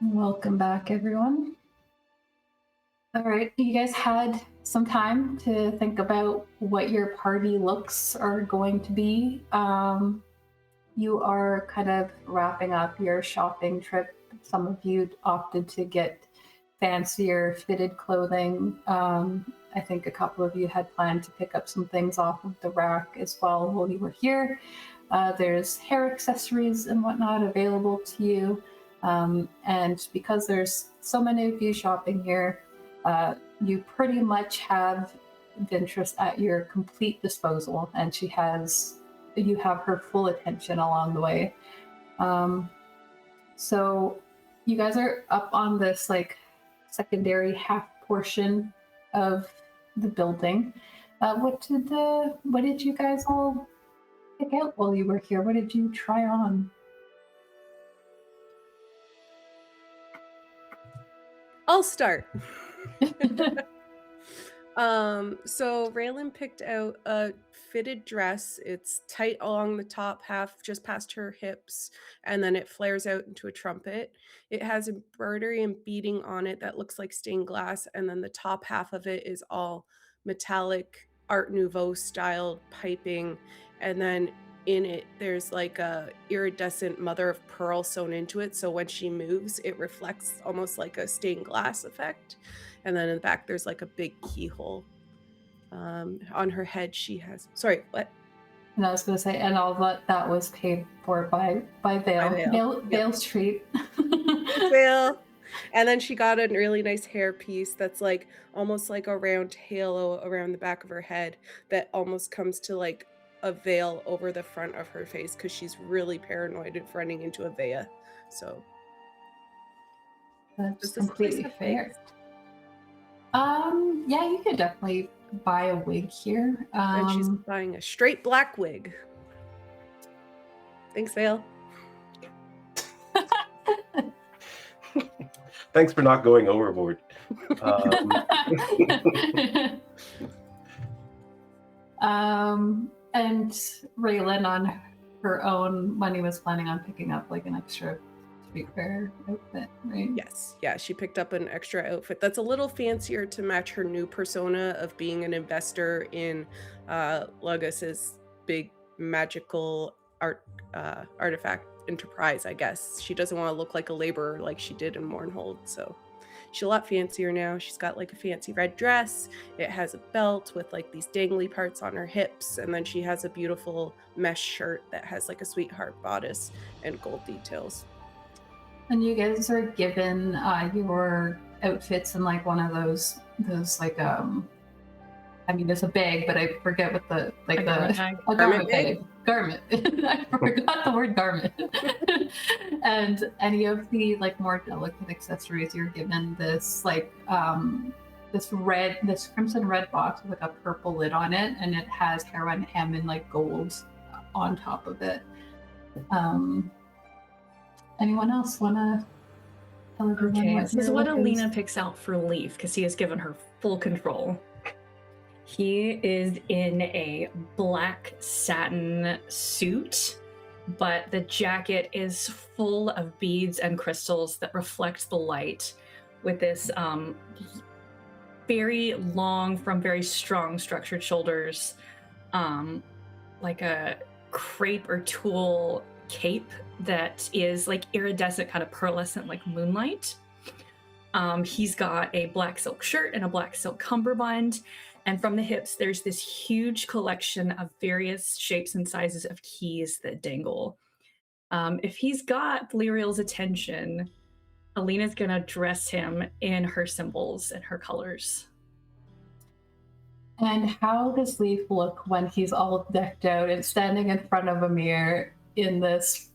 Welcome back, everyone. All right, you guys had some time to think about what your party looks are going to be. You are kind of wrapping up your shopping trip. Some of you opted to get fancier fitted clothing. I think a couple of you had planned to pick up some things off of the rack as well while you were here. There's hair accessories and whatnot available to you. And because there's so many of you shopping here, you pretty much have Ventress at your complete disposal, and you have her full attention along the way. So you guys are up on this like secondary half portion of the building. What did you guys all pick out while you were here? What did you try on? I'll start. So Raelynn picked out a fitted dress. It's tight along the top half, just past her hips, and then it flares out into a trumpet. It has embroidery and beading on it that looks like stained glass, and then the top half of it is all metallic Art Nouveau styled piping, and then in it there's like a iridescent mother of pearl sewn into it, so when she moves it reflects almost like a stained glass effect. And then in the back there's like a big keyhole. On her head she has, sorry, what? And I was going to say, and all that was paid for by Vael. Vael's treat. Vael. And then she got a really nice hair piece that's like almost like a round halo around the back of her head that almost comes to like a veil over the front of her face because she's really paranoid of running into a Vea. So that's completely fair. Yeah, you could definitely buy a wig here. And she's buying a straight black wig. Thanks, Vael. Thanks for not going overboard. And Raelynn on her own money was planning on picking up like an extra streetwear outfit, right? Yes. Yeah, she picked up an extra outfit that's a little fancier to match her new persona of being an investor in Lugus's big magical artifact enterprise, I guess. She doesn't want to look like a laborer like she did in Mournhold, so she's a lot fancier now. She's got like a fancy red dress. It has a belt with like these dangly parts on her hips, and then she has a beautiful mesh shirt that has like a sweetheart bodice and gold details. And you guys are given your outfits in like one of those like I mean there's a bag, but I forget what the like a garment bag. Garment. I forgot the word garment. And any of the like more delicate accessories, you're given this like this crimson red box with like a purple lid on it, and it has heron hem in like gold on top of it. Anyone else want to tell everyone Okay, what this is what Alina picks out for Leaf, because he has given her full control. He is in a black satin suit, but the jacket is full of beads and crystals that reflect the light with this very long, from very strong structured shoulders, like a crepe or tulle cape that is like iridescent, kind of pearlescent like moonlight. He's got a black silk shirt and a black silk cummerbund, and from the hips there's this huge collection of various shapes and sizes of keys that dangle. If he's got Valerial's attention, Alina's gonna dress him in her symbols and her colors. And how does Leaf look when he's all decked out and standing in front of a mirror in this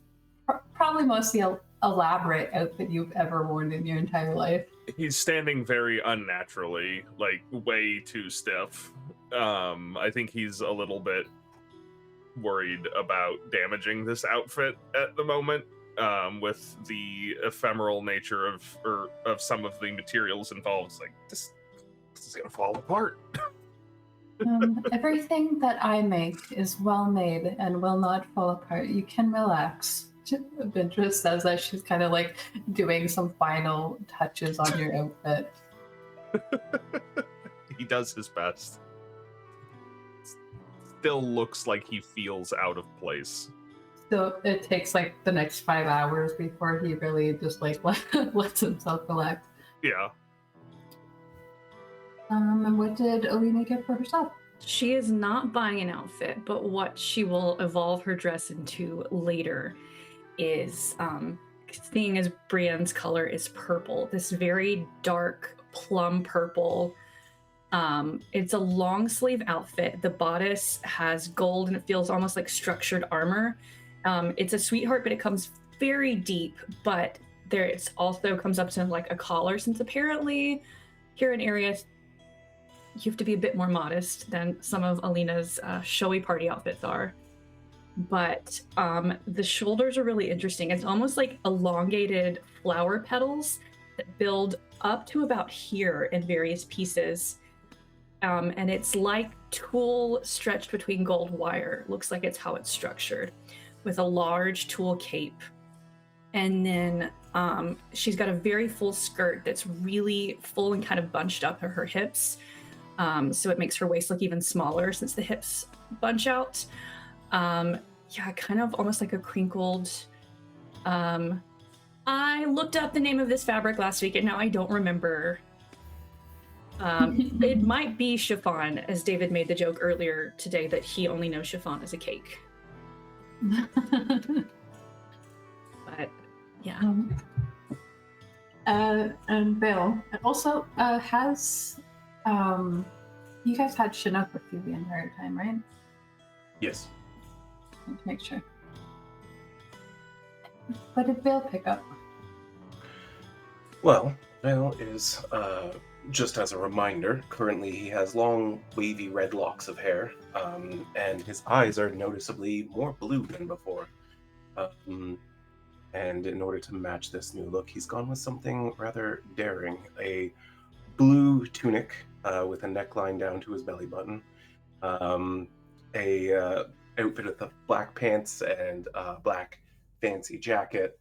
probably mostly elaborate outfit you've ever worn in your entire life? He's standing very unnaturally, like way too stiff. I think he's a little bit worried about damaging this outfit at the moment, with the ephemeral nature of some of the materials involved. It's like, this is gonna fall apart. Everything that I make is well made and will not fall apart. You can relax. Ventress says that she's kind of like doing some final touches on your outfit. He does his best. Still looks like he feels out of place. So it takes like the next 5 hours before he really just like lets himself collect. Yeah. And what did Alina get for herself? She is not buying an outfit, but what she will evolve her dress into later is, seeing as Brienne's color is purple, this very dark plum purple. It's a long sleeve outfit. The bodice has gold and it feels almost like structured armor. It's a sweetheart, but it comes very deep, but there it also comes up to like a collar, since apparently here in areas you have to be a bit more modest than some of Alina's showy party outfits are. But the shoulders are really interesting. It's almost like elongated flower petals that build up to about here in various pieces. And it's like tulle stretched between gold wire. Looks like it's how it's structured, with a large tulle cape. And then she's got a very full skirt that's really full and kind of bunched up at her hips. So it makes her waist look even smaller since the hips bunch out. Yeah, kind of almost like a crinkled. I looked up the name of this fabric last week and now I don't remember. It might be chiffon, as David made the joke earlier today that he only knows chiffon as a cake. But yeah. And Vael also has you guys had Chinook with you the entire time, right? Yes. Let's make sure. What did Vael pick up? Well, Vael is, just as a reminder, currently he has long, wavy red locks of hair, and his eyes are noticeably more blue than before. And in order to match this new look, he's gone with something rather daring. A blue tunic with a neckline down to his belly button, a outfit with the black pants and black fancy jacket,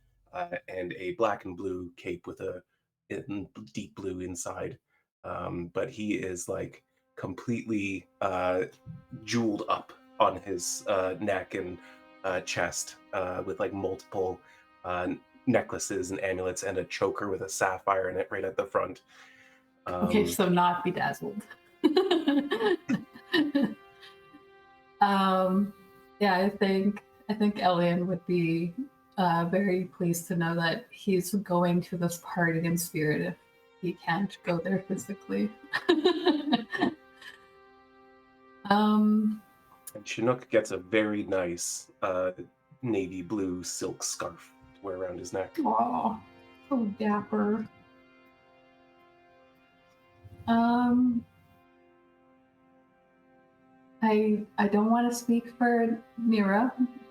and a black and blue cape with a deep blue inside. But he is like completely jeweled up on his neck and chest with like multiple necklaces and amulets and a choker with a sapphire in it right at the front. Okay, so not bedazzled. Yeah, I think Elian would be very pleased to know that he's going to this party in spirit if he can't go there physically. And Chinook gets a very nice navy blue silk scarf to wear around his neck. Oh, so dapper. I don't want to speak for Nira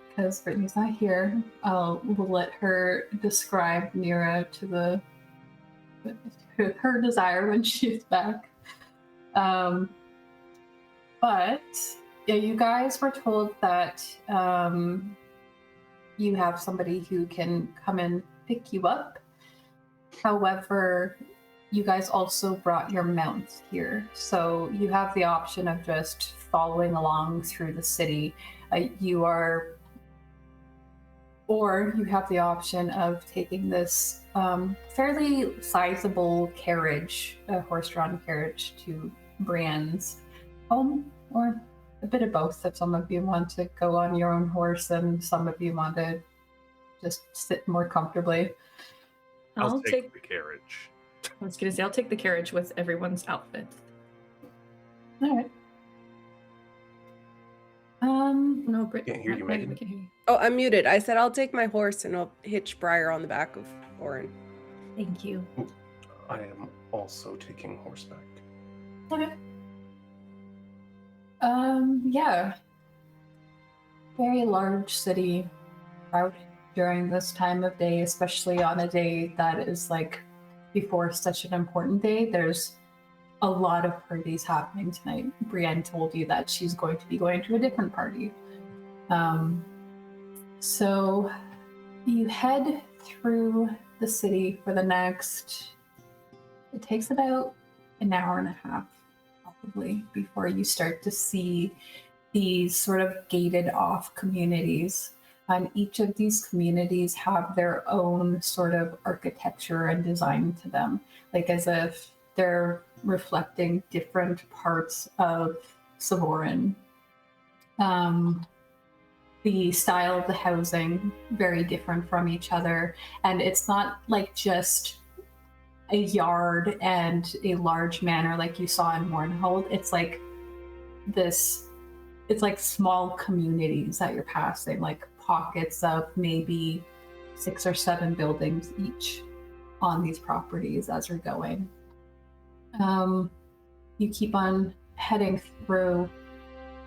because Brittany's not here. We'll let her describe Nira to her desire when she's back. But yeah, you guys were told that you have somebody who can come and pick you up. However, you guys also brought your mounts here, so you have the option of just following along through the city. Or you have the option of taking this fairly sizable carriage, a horse-drawn carriage, to Brienne's home, or a bit of both. If some of you want to go on your own horse and some of you want to just sit more comfortably. I'll take the carriage. I was gonna say, I'll take the carriage with everyone's outfits. All right. No, Brit. Can't hear you, Wait, Megan. we can hear you. Oh, I'm muted. I said I'll take my horse and I'll hitch Briar on the back of Orin. Thank you. I am also taking horseback. Okay. Yeah. Very large city crowd during this time of day, especially on a day that is like before such an important day. There's a lot of parties happening tonight. Brienne told you that she's going to be going to a different party. So You head through the city for the next, it takes about an hour and a half probably before you start to see these sort of gated off communities. And each of these communities have their own sort of architecture and design to them, like as if they're reflecting different parts of Savorin. The style of the housing very different from each other, and it's not like just a yard and a large manor like you saw in Mournhold. It's like this, it's like small communities that you're passing, like pockets of maybe 6 or 7 buildings each on these properties as you're going. You keep on heading through.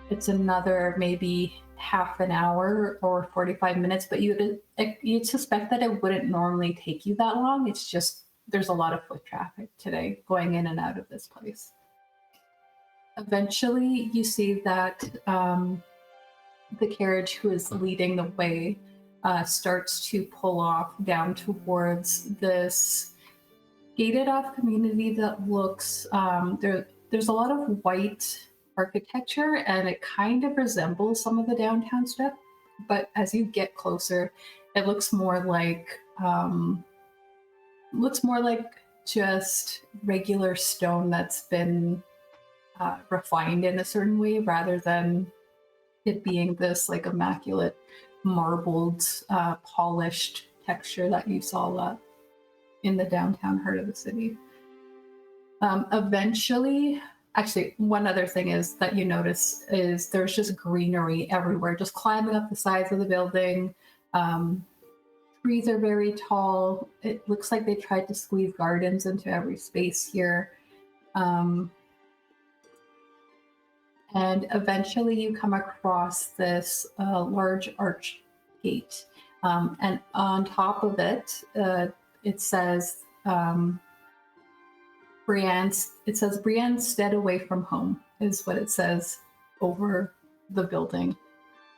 It's another maybe half an hour or 45 minutes, but you'd suspect that it wouldn't normally take you that long. It's just there's a lot of foot traffic today going in and out of this place. Eventually, you see that the carriage who is leading the way starts to pull off down towards this gated off community that looks, there's a lot of white architecture and it kind of resembles some of the downtown stuff, but as you get closer, it looks more like just regular stone that's been refined in a certain way rather than it being this like immaculate marbled polished texture that you saw in the downtown heart of the city. Eventually, actually, one other thing is that you notice is there's just greenery everywhere, just climbing up the sides of the building. Trees are very tall. It looks like they tried to squeeze gardens into every space here. And eventually you come across this large arch gate. And on top of it, it says, Brienne stead away from home is what it says over the building,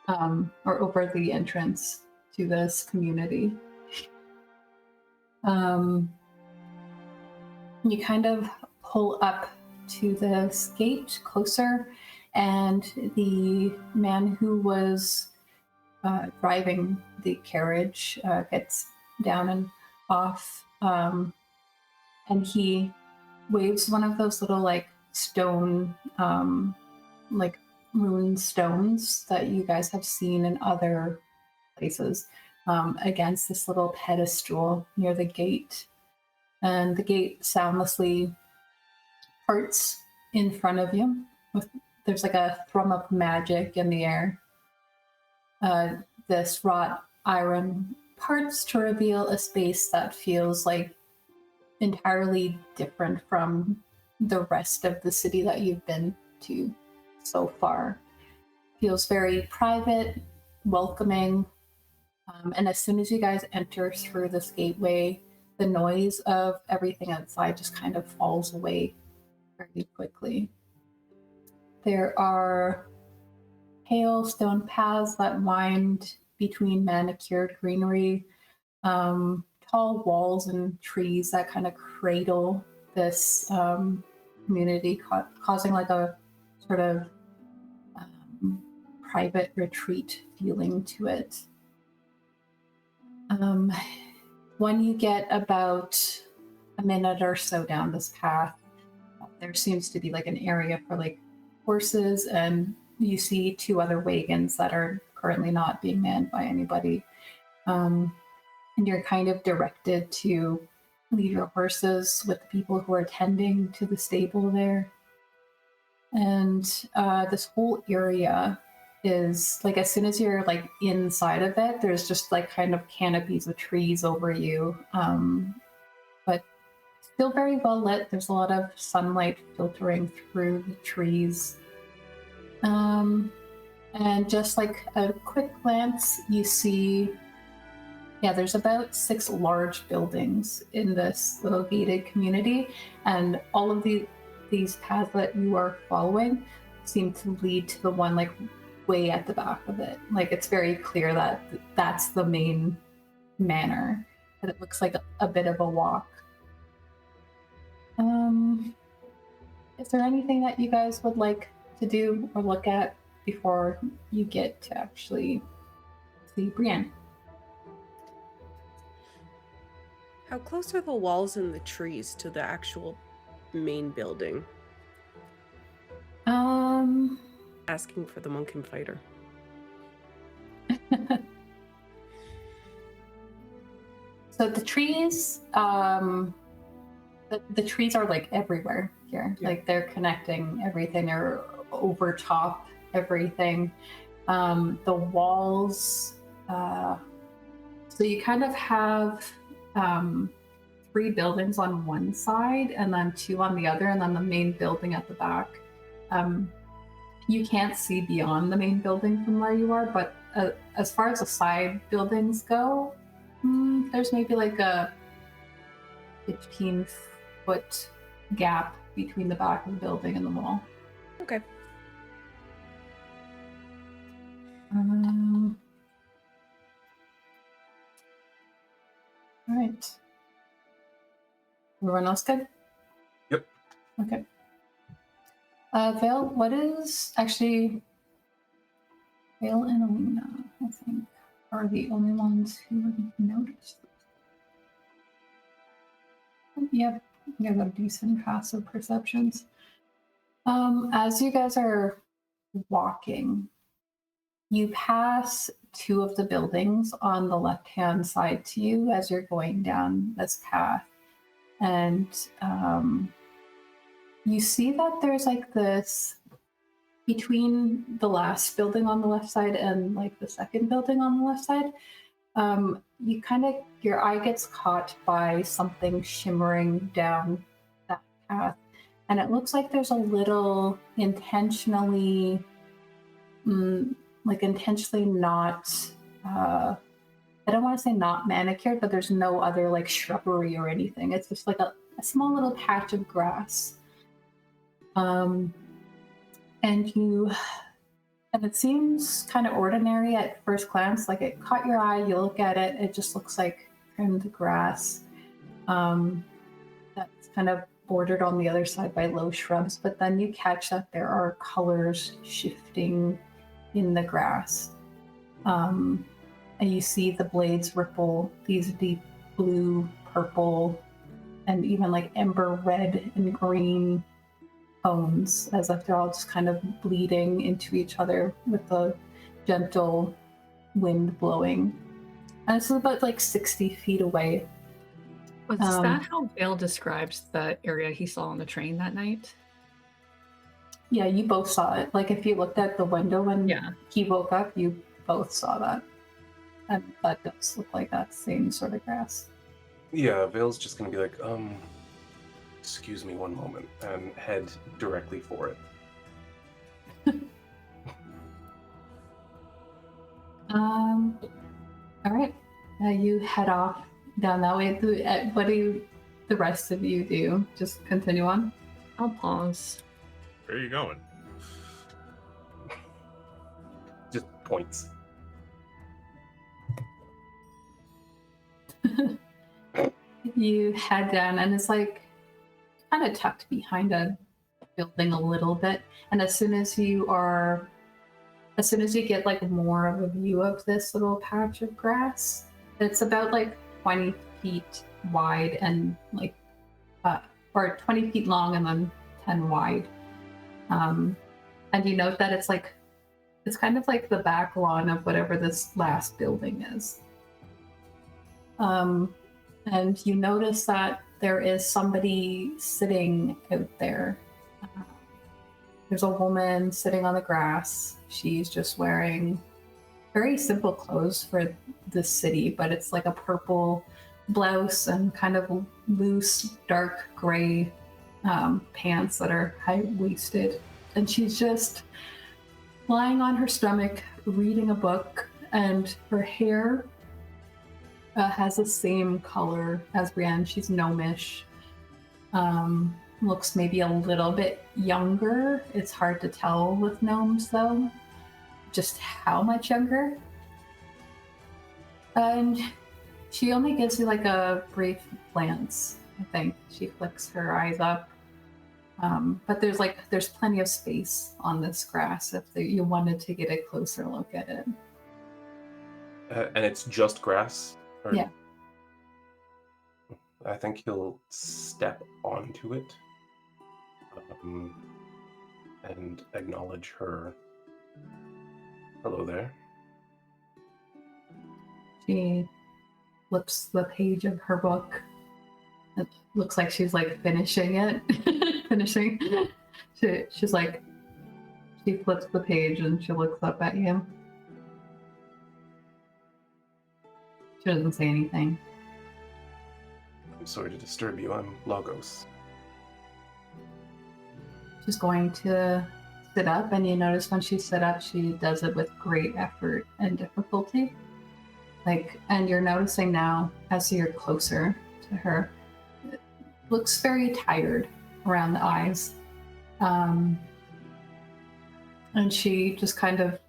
or over the entrance to this community. You kind of pull up to this gate closer, and the man who was driving the carriage gets down and off, and he waves one of those little like stone, like rune stones that you guys have seen in other places, against this little pedestal near the gate. And the gate soundlessly parts in front of you. There's like a thrum of magic in the air. This wrought iron parts to reveal a space that feels like entirely different from the rest of the city that you've been to so far. Feels very private, welcoming, and as soon as you guys enter through this gateway, the noise of everything outside just kind of falls away very quickly. There are pale stone paths that wind between manicured greenery, tall walls and trees that kind of cradle this community, causing like a sort of private retreat feeling to it. When you get about a minute or so down this path, there seems to be like an area for like horses, and you see 2 other wagons that are currently not being manned by anybody. And you're kind of directed to leave your horses with the people who are tending to the stable there. And this whole area is like, as soon as you're like inside of it, there's just like kind of canopies of trees over you, but still very well lit. There's a lot of sunlight filtering through the trees. And just like a quick glance, you see, there's about 6 large buildings in this little gated community, and all of these paths that you are following seem to lead to the one like way at the back of it. Like it's very clear that that's the main manner, but it looks like a bit of a walk. Is there anything that you guys would like to do or look at before you get to actually see Brienne? How close are the walls and the trees to the actual main building? Asking for the Monkin fighter. So the trees, the trees are like everywhere here. Yeah. Like they're connecting everything. They're over top everything. The walls. So you kind of have 3 buildings on one side and then 2 on the other, and then the main building at the back. You can't see beyond the main building from where you are, but as far as the side buildings go, there's maybe like a 15-foot gap between the back of the building and the wall. Okay. All right. Everyone else good? Yep. Okay. Vael, what is actually Vael and Alina, I think, are the only ones who would notice. Yep, you have decent passive perceptions. As you guys are walking, you pass 2 of the buildings on the left-hand side to you as you're going down this path. And you see that there's like this, between the last building on the left side and like the second building on the left side, you kind of, your eye gets caught by something shimmering down that path. And it looks like there's a little intentionally, intentionally not, I don't want to say not manicured, but there's no other like shrubbery or anything. It's just like a small little patch of grass. And it seems kind of ordinary at first glance. Like it caught your eye, you look at it, it just looks like trimmed grass. That's kind of bordered on the other side by low shrubs, but then you catch that there are colors shifting in the grass. And you see the blades ripple these deep blue, purple, and even like ember red and green tones, as if they're all just kind of bleeding into each other with the gentle wind blowing. And it's about like 60 feet away. Was that how Vael describes the area he saw on the train that night? Yeah, you both saw it. Like if you looked at the window when he woke up, you both saw that. And that does look like that same sort of grass. Yeah, Vael's just gonna be like, excuse me one moment, and head directly for it. All right. You head off down that way. What do the rest of you do? Just continue on? I'll pause. Where are you going? Just points. You head down, and it's like kind of tucked behind a building a little bit. And as soon as you get like more of a view of this little patch of grass, it's about like 20 feet wide and like, or 20 feet long and then 10 wide. And you note that it's kind of like the back lawn of whatever this last building is. And you notice that there is somebody sitting out there. There's a woman sitting on the grass. She's just wearing very simple clothes for the city, but it's like a purple blouse and kind of loose, dark gray pants that are high-waisted. And she's just lying on her stomach, reading a book, and her hair has the same color as Brienne. She's gnomish. Looks maybe a little bit younger. It's hard to tell with gnomes, though, just how much younger. And She only gives you like a brief glance. I think she flicks her eyes up. But there's plenty of space on this grass if you wanted to get a closer look at it. And it's just grass? Or... Yeah. I think he'll step onto it and acknowledge her. Hello there. She flips the page of her book. It looks like she's like finishing it. Finishing. She's like, she flips the page and she looks up at you. She doesn't say anything. I'm sorry to disturb you. I'm Lagos. She's going to sit up, and you notice when she sit up, she does it with great effort and difficulty. And you're noticing now, as you're closer to her, it looks very tired around the eyes. And she just kind of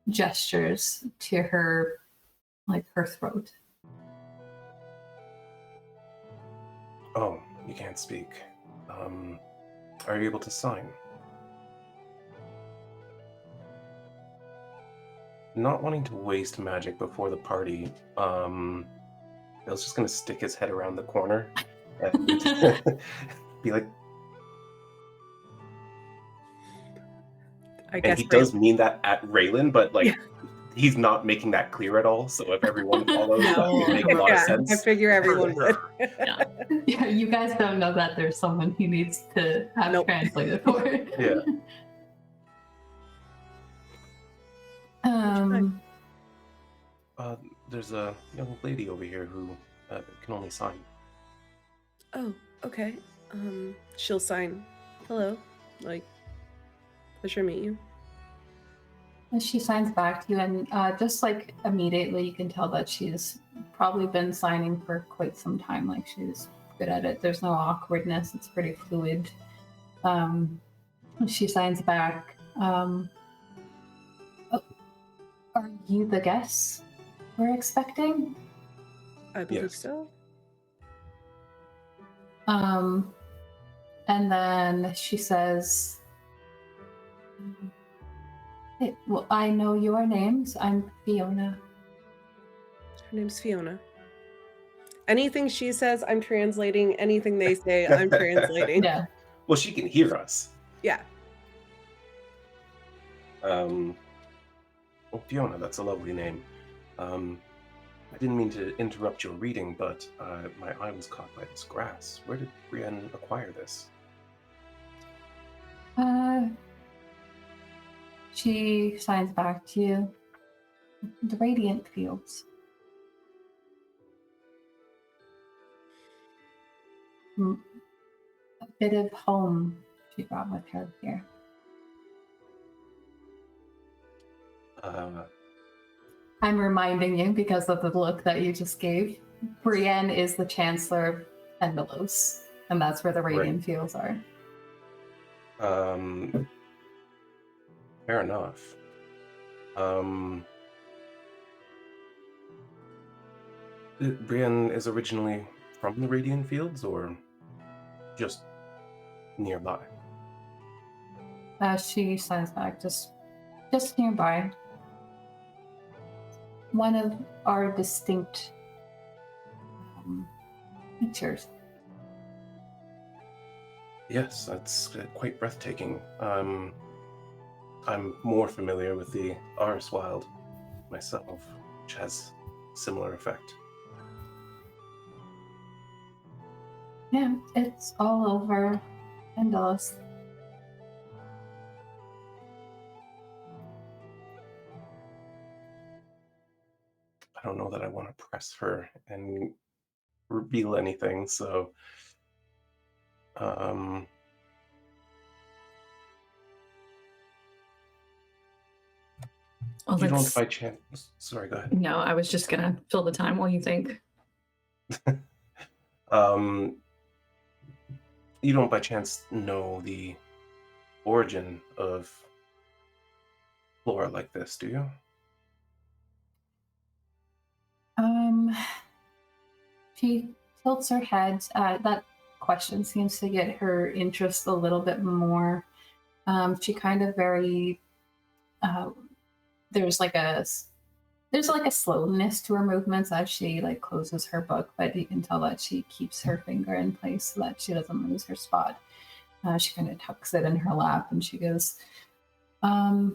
gestures to her, like her throat. Oh, you can't speak. Are you able to sign? Not wanting to waste magic before the party, Bill's just gonna stick his head around the corner and be like, I guess and he does mean that at Raelynn, but he's not making that clear at all. So if everyone follows, that would make a lot of sense. I figure everyone would. Yeah, you guys don't know that there's someone he needs to have translated for. Yeah. There's a young lady over here who can only sign. Oh, okay. She'll sign. Hello. Pleasure to meet you. And she signs back to you, and just like immediately you can tell that she's probably been signing for quite some time. Like, she's good at it. There's no awkwardness. It's pretty fluid. She signs back. Are you the guests we're expecting? I believe Yes. so. And then she says, hey, well, I know your names. I'm Fionna. Her name's Fionna. Anything she says, I'm translating. Anything they say, I'm translating. Yeah. Well, she can hear us. Yeah. Well, Fionna, that's a lovely name. I didn't mean to interrupt your reading, but my eye was caught by this grass. Where did Brienne acquire this? She signs back to you. The Radiant Fields. A bit of home she brought with her here. I'm reminding you, because of the look that you just gave, Brienne is the Chancellor of Endelos, and that's where the Radiant Fields are. Fair enough. Brienne is originally from the Radiant Fields, or just nearby? She signs back, just nearby. One of our distinct features. Yes, that's quite breathtaking. I'm more familiar with the Feywild myself, which has similar effect. Yeah, it's all over Endelos. I don't know that I want to press her and reveal anything, so Well, you don't by chance... Sorry, go ahead. No, I was just gonna fill the time while you think. You don't by chance know the origin of flora like this, do you? She tilts her head. That question seems to get her interest a little bit more. She kind of very there's like a slowness to her movements as she like closes her book, but you can tell that she keeps her finger in place so that she doesn't lose her spot. She kind of tucks it in her lap and she goes, not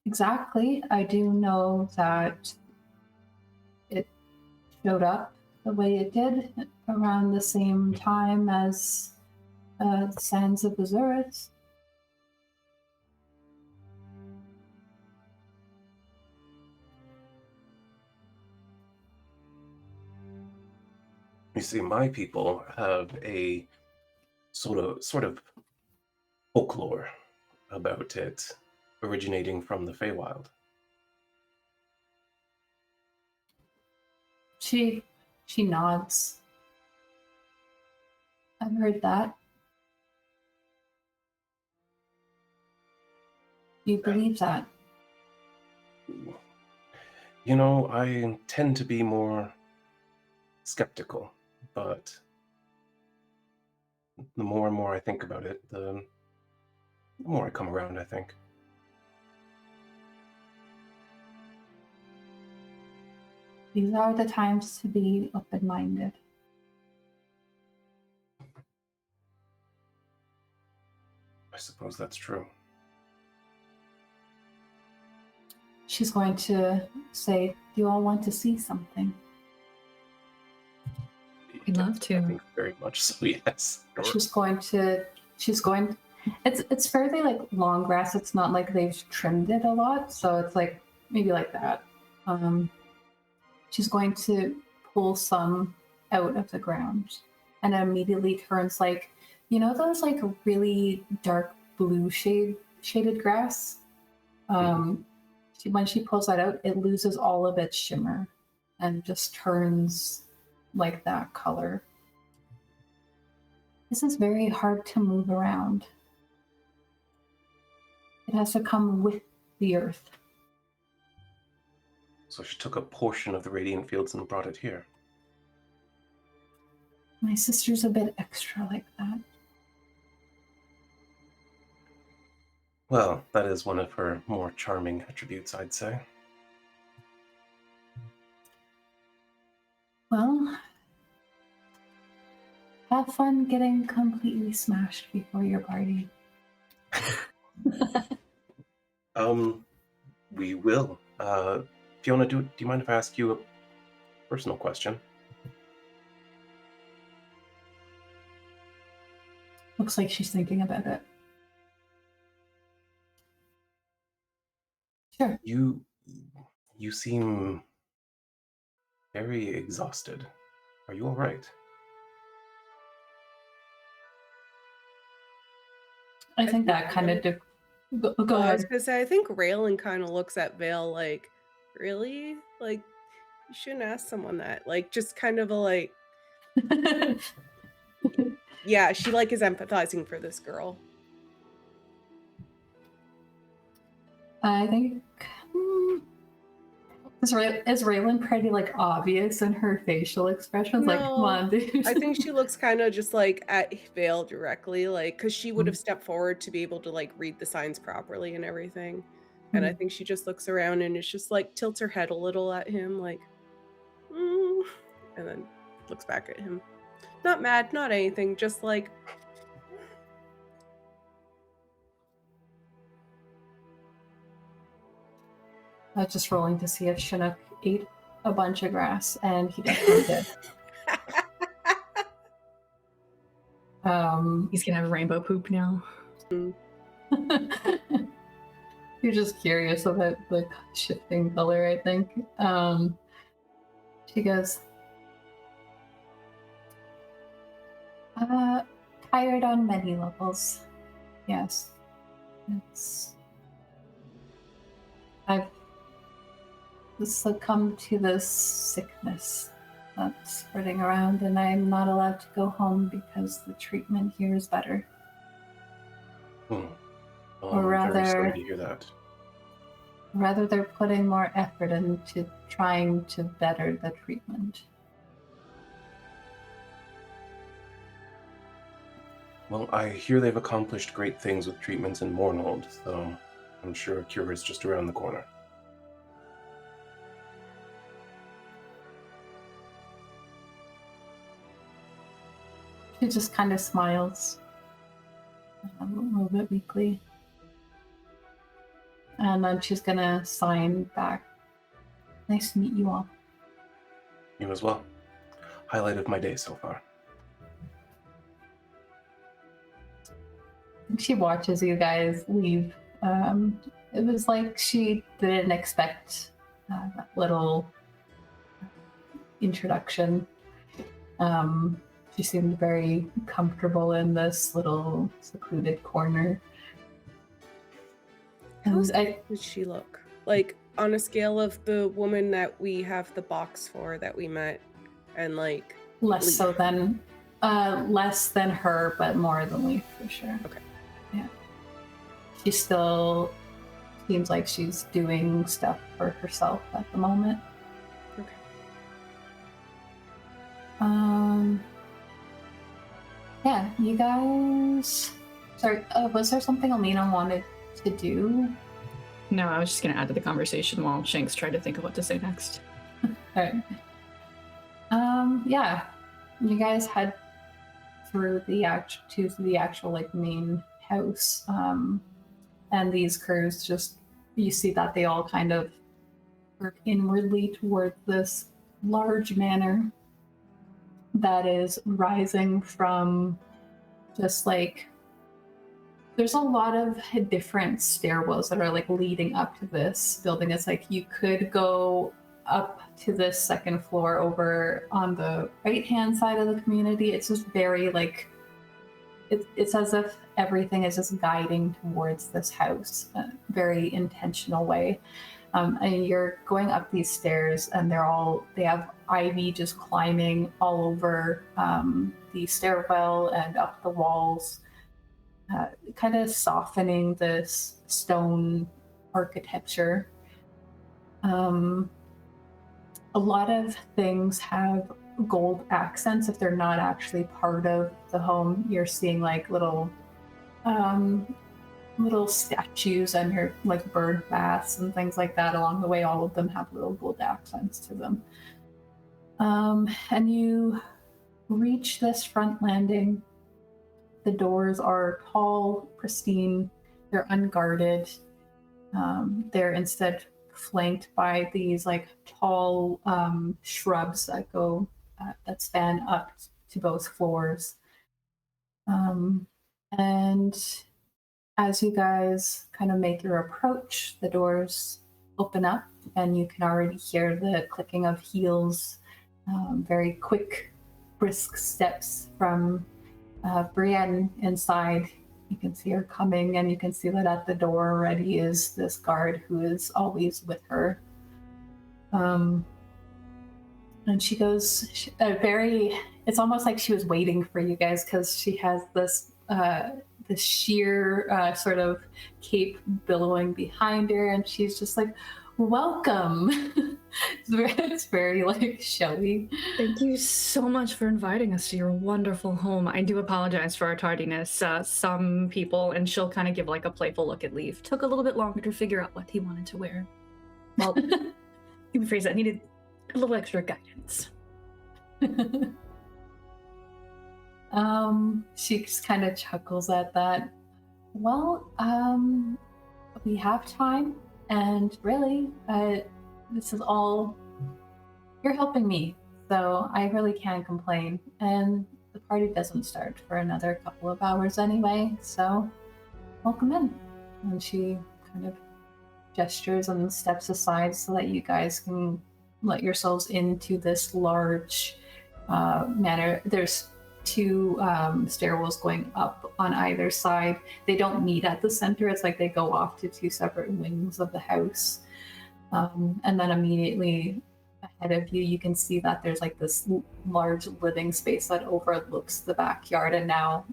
exactly. I do know that it showed up the way it did around the same time as the Sands of Azurith. You see, my people have a sort of folklore about it originating from the Feywild. She nods. I've heard that. Do you believe that? You know, I tend to be more skeptical, but the more and more I think about it, the more I come around, I think. These are the times to be open-minded. I suppose that's true. She's going to say, do you all want to see something? We'd love to. I think very much so, yes. She's going, it's fairly like long grass. It's not like they've trimmed it a lot. So it's like, maybe like that. She's going to pull some out of the ground and it immediately turns like, you know, those like really dark blue shaded grass? When she pulls that out, it loses all of its shimmer and just turns like that color. This is very hard to move around. It has to come with the earth. So she took a portion of the Radiant Fields and brought it here. My sister's a bit extra like that. Well, that is one of her more charming attributes, I'd say. Well, have fun getting completely smashed before your party. We will. Fionna, do you mind if I ask you a personal question? Looks like she's thinking about it. Sure. You seem very exhausted. Are you all right? I think that kind of... Go I was ahead. gonna say, I think Raelynn kind of looks at Vael like, really? Like, you shouldn't ask someone that. Like, just kind of a like, yeah, she like is empathizing for this girl. I think... Is Raelynn pretty like obvious in her facial expressions? Like, come on, dude. I think she looks kind of just like at Vael directly, like, because she would have stepped forward to be able to like read the signs properly and everything. And I think she just looks around and it's just like tilts her head a little at him, like, and then looks back at him. Not mad, not anything, just like, just rolling to see if Chinook ate a bunch of grass, and he definitely did. He's gonna have rainbow poop now. You're just curious about the shifting color, I think. She goes, tired on many levels. Yes. I've succumbed to this sickness that's spreading around, and I'm not allowed to go home because the treatment here is better. Oh, Or I'm very rather- sorry to hear that. Rather, they're putting more effort into trying to better the treatment. Well, I hear they've accomplished great things with treatments in Mournhold, so I'm sure a cure is just around the corner. She just kind of smiles a little bit weakly. And then she's gonna sign back. Nice to meet you all. You as well. Highlight of my day so far. She watches you guys leave. It was like she didn't expect that little introduction. She seemed very comfortable in this little secluded corner. How did she look? Like, on a scale of the woman that we have the box for that we met, and like Less so Leaf. than less than her, but more than Leaf for sure. Okay. Yeah. She still seems like she's doing stuff for herself at the moment. Okay. Yeah, you guys. Sorry, was there something Alina wanted to do? No, I was just going to add to the conversation while Shanks tried to think of what to say next. Alright. Yeah. You guys head through the actual like main house. And these crews just, you see that they all kind of work inwardly toward this large manor that is rising from just like, there's a lot of different stairwells that are like leading up to this building. It's like you could go up to this second floor over on the right hand side of the community. It's just very like, it's as if everything is just guiding towards this house, a very intentional way. And you're going up these stairs and they have ivy just climbing all over the stairwell and up the walls, kind of softening this stone architecture. A lot of things have gold accents if they're not actually part of the home. You're seeing like little statues and your like bird baths and things like that along the way. All of them have little gold accents to them. And you reach this front landing. The doors are tall, pristine, they're unguarded. They're instead flanked by these like tall shrubs that go that span up to both floors. And as you guys kind of make your approach, the doors open up and you can already hear the clicking of heels, very quick, brisk steps from Brienne inside. You can see her coming, and you can see that at the door already is this guard who is always with her. And she goes, it's almost like she was waiting for you guys, because she has this sheer sort of cape billowing behind her, and she's just like, welcome. It's very like showy. Thank you so much for inviting us to your wonderful home. I do apologize for our tardiness. Some people, and she'll kind of give like a playful look at Leaf, took a little bit longer to figure out what he wanted to wear. Well, let me rephrase that. Needed a little extra guidance. She just kind of chuckles at that. Well, we have time, and really, this is all, you're helping me, so I really can't complain. And the party doesn't start for another couple of hours anyway, so welcome in. And she kind of gestures and steps aside so that you guys can let yourselves into this large manor. There's two stairwells going up on either side. They don't meet at the center. It's like they go off to two separate wings of the house. And then immediately ahead of you, you can see that there's like this large living space that overlooks the backyard. And now,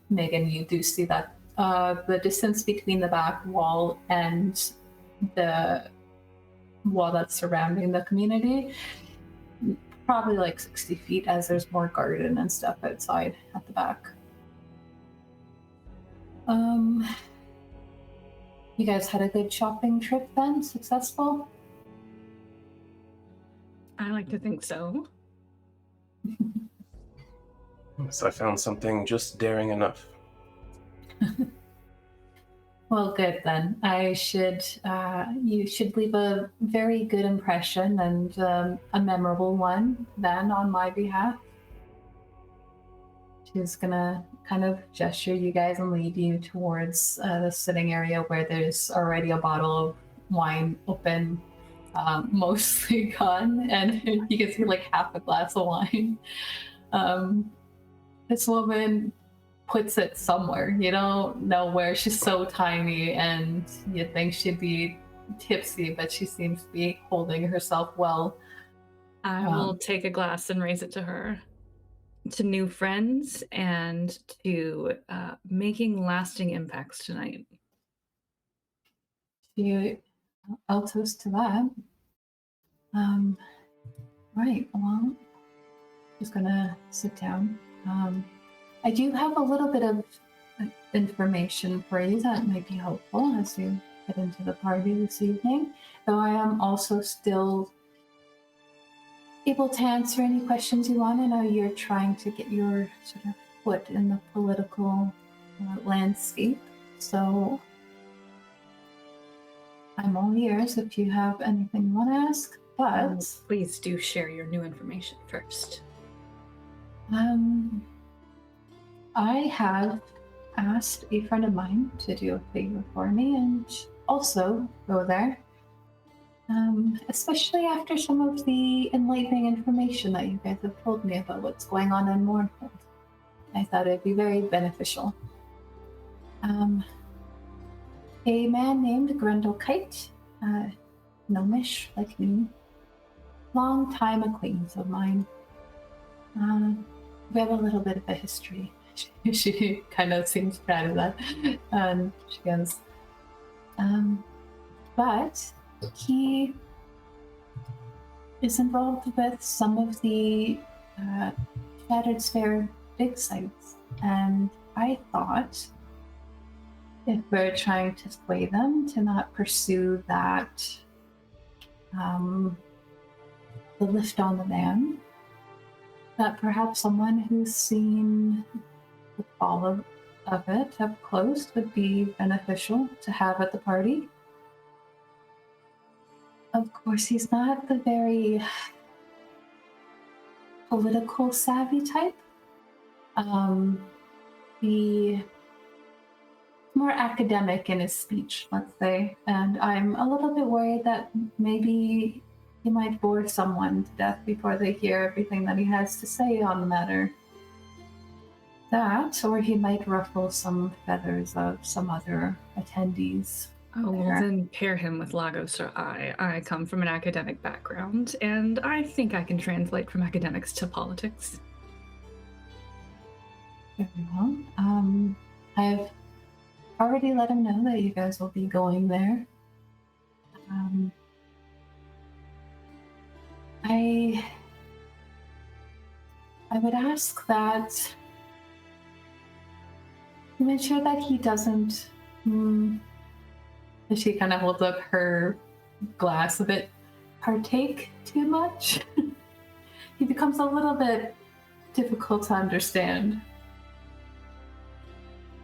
Megan, you do see that the distance between the back wall and the wall that's surrounding the community. Probably like 60 feet, as there's more garden and stuff outside at the back. You guys had a good shopping trip then? Successful? I like to think so. So I found something just daring enough. Well, good then. You should leave a very good impression and a memorable one then on my behalf. She's gonna kind of gesture you guys and lead you towards the sitting area where there's already a bottle of wine open, mostly gone, and you can see like half a glass of wine. This woman puts it somewhere. You don't know where. She's so tiny, and you'd think she'd be tipsy, but she seems to be holding herself well. I will take a glass and raise it to her. To new friends and to making lasting impacts tonight. I'll toast to that. Right, well, just gonna sit down. I do have a little bit of information for you that might be helpful as you get into the party this evening, though I am also still able to answer any questions you want. I know you're trying to get your sort of foot in the political landscape, so I'm all ears if you have anything you want to ask, but... please do share your new information first. I have asked a friend of mine to do a favor for me and also go there. Especially after some of the enlightening information that you guys have told me about what's going on in Mournhold. I thought it'd be very beneficial. A man named Grendel Kite, gnomish like me, long time acquaintance of mine. We have a little bit of a history. She kind of seems proud of that. And she goes, but he is involved with some of the Shattered Sphere dig sites, and I thought if we're trying to sway them to not pursue that, the lift on the van, that perhaps someone who's seen the fall of it up close would be beneficial to have at the party. Of course, he's not the very political savvy type. He more academic in his speech, let's say, and I'm a little bit worried that maybe he might bore someone to death before they hear everything that he has to say on the matter. That, or he might ruffle some feathers of some other attendees. Oh, well, then pair him with Lagos or I. I come from an academic background, and I think I can translate from academics to politics. Very well. I've already let him know that you guys will be going there. I would ask that you ensure that he doesn't... She kind of holds up her glass a bit. Partake too much. He becomes a little bit difficult to understand.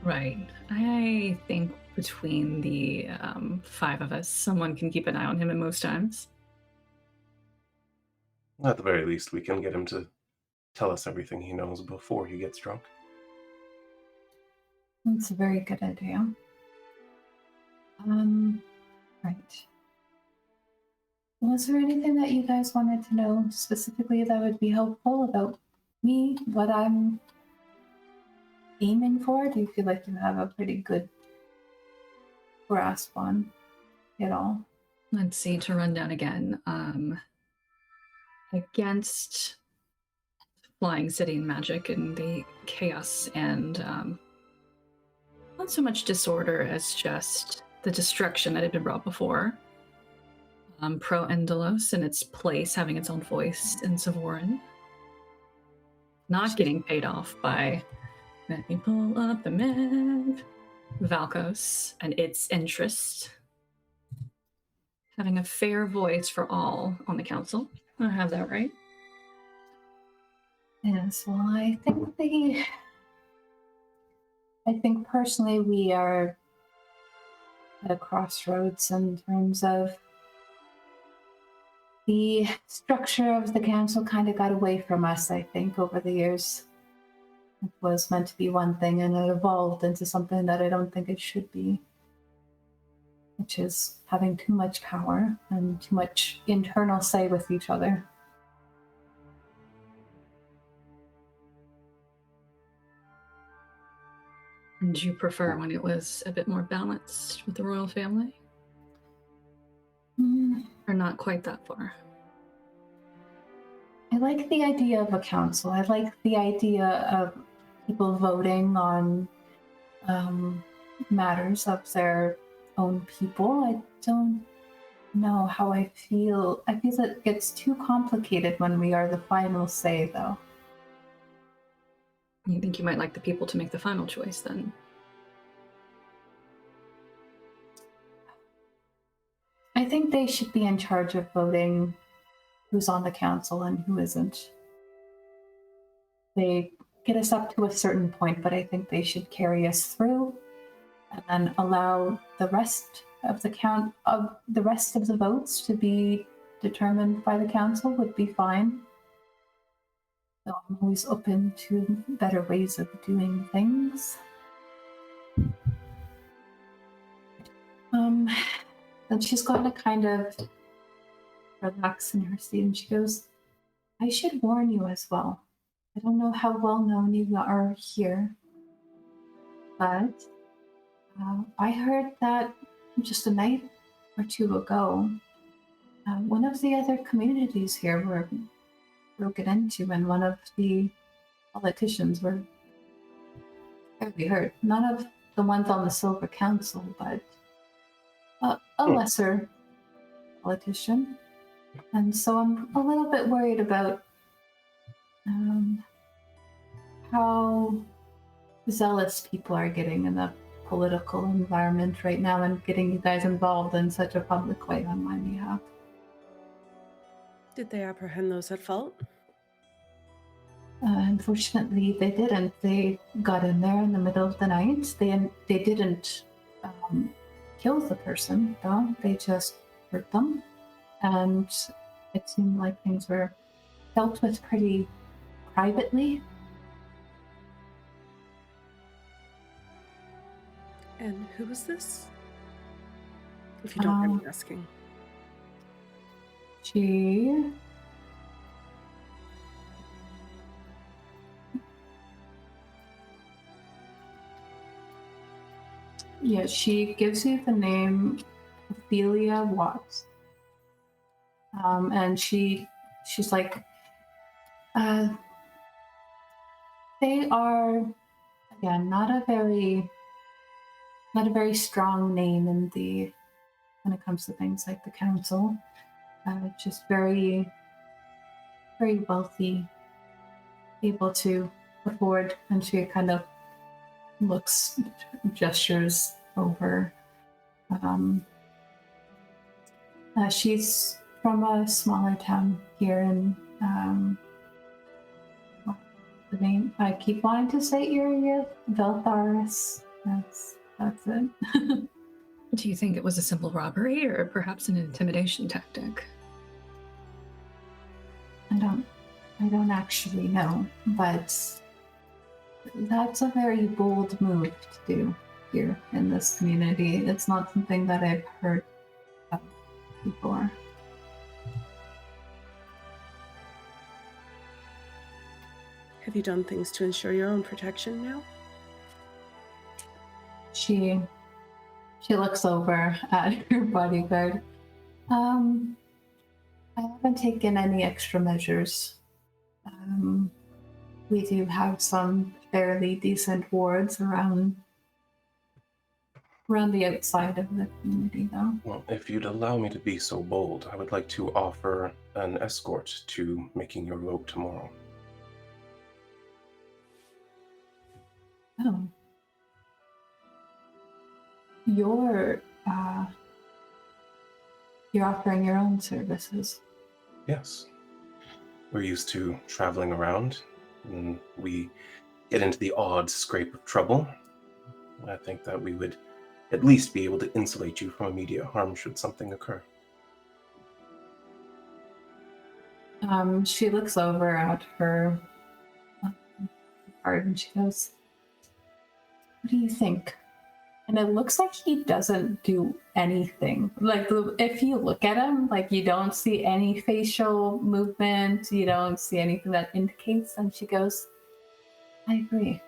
Right. I think between the 5 of us, someone can keep an eye on him at most times. At the very least, we can get him to tell us everything he knows before he gets drunk. That's a very good idea. Right. Was there anything that you guys wanted to know specifically that would be helpful about me, what I'm aiming for? Do you feel like you have a pretty good grasp on it all? Let's see, to run down again. Against Flying City and magic and the chaos and not so much disorder as just the destruction that had been brought before. pro-Endelos in its place, having its own voice in Savoran. Not getting paid off by, let me pull up the map, Valkos and its interest. Having a fair voice for all on the council. I have that right. Yes, well, I think personally we are at a crossroads in terms of the structure of the council kind of got away from us, I think, over the years. It was meant to be one thing and it evolved into something that I don't think it should be, which is having too much power and too much internal say with each other. And you prefer when it was a bit more balanced with the royal family? Or not quite that far? I like the idea of a council. I like the idea of people voting on matters of their own people. I don't know how I feel. I feel it gets too complicated when we are the final say, though. You think you might like the people to make the final choice, then? I think they should be in charge of voting who's on the council and who isn't. They get us up to a certain point, but I think they should carry us through and then allow the rest of the rest of the votes to be determined by the council would be fine. So I'm always open to better ways of doing things. Then she's going to kind of relax in her seat and she goes, I should warn you as well. I don't know how well known you are here, but I heard that just a night or two ago, one of the other communities here were broken into and one of the politicians were fairly hurt. None of the ones on the Silver Council, but a lesser politician. And so I'm a little bit worried about how zealous people are getting in the political environment right now and getting you guys involved in such a public way on my behalf. Did they apprehend those at fault? Unfortunately, they didn't. They got in there in the middle of the night. They didn't kill the person, though. They just hurt them. And it seemed like things were dealt with pretty privately. And who was this? If you don't mind me asking. She gives you the name Ophelia Watts. And she's like, they are, again, not a very strong name when it comes to things like the council. Just very, very wealthy, able to afford, and she kind of gestures over. She's from a smaller town here in the name I keep wanting to say area, Vaelthar. That's it. Do you think it was a simple robbery or perhaps an intimidation tactic? I don't actually know, but that's a very bold move to do here in this community. It's not something that I've heard of before. Have you done things to ensure your own protection now? She looks over at her bodyguard. I haven't taken any extra measures. We do have some fairly decent wards around around the outside of the community, though. Well, if you'd allow me to be so bold, I would like to offer an escort to making your vote tomorrow. Oh. You're offering your own services. Yes. We're used to traveling around, and we get into the odd scrape of trouble. I think that we would at least be able to insulate you from immediate harm should something occur. She looks over at her card and she goes, "What do you think?" And it looks like he doesn't do anything. Like, if you look at him, like, you don't see any facial movement, you don't see anything that indicates. And she goes, "I agree.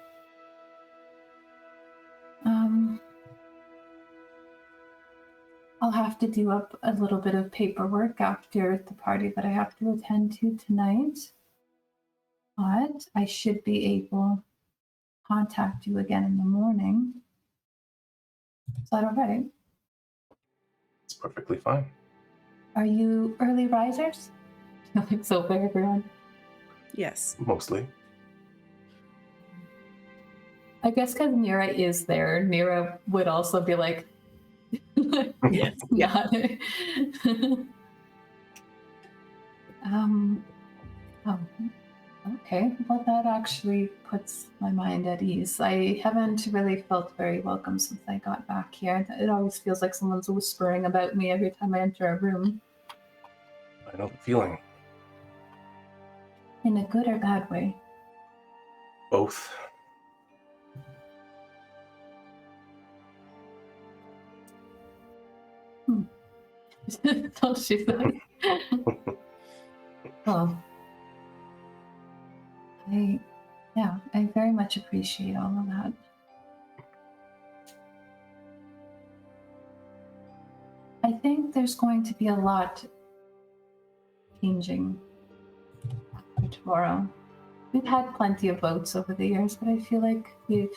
I'll have to do up a little bit of paperwork after the party that I have to attend to tonight. But I should be able to contact you again in the morning. Is that all right? It's perfectly fine. Are you early risers?" So for everyone. Yes. Mostly. I guess because Nira is there, Nira would also be like, Yes. yeah. Oh, okay. Well, that actually puts my mind at ease. I haven't really felt very welcome since I got back here. It always feels like someone's whispering about me every time I enter a room. I know the feeling. In a good or bad way? Both. Don't she say? Well, I very much appreciate all of that. I think there's going to be a lot changing after tomorrow. We've had plenty of votes over the years, but I feel like it's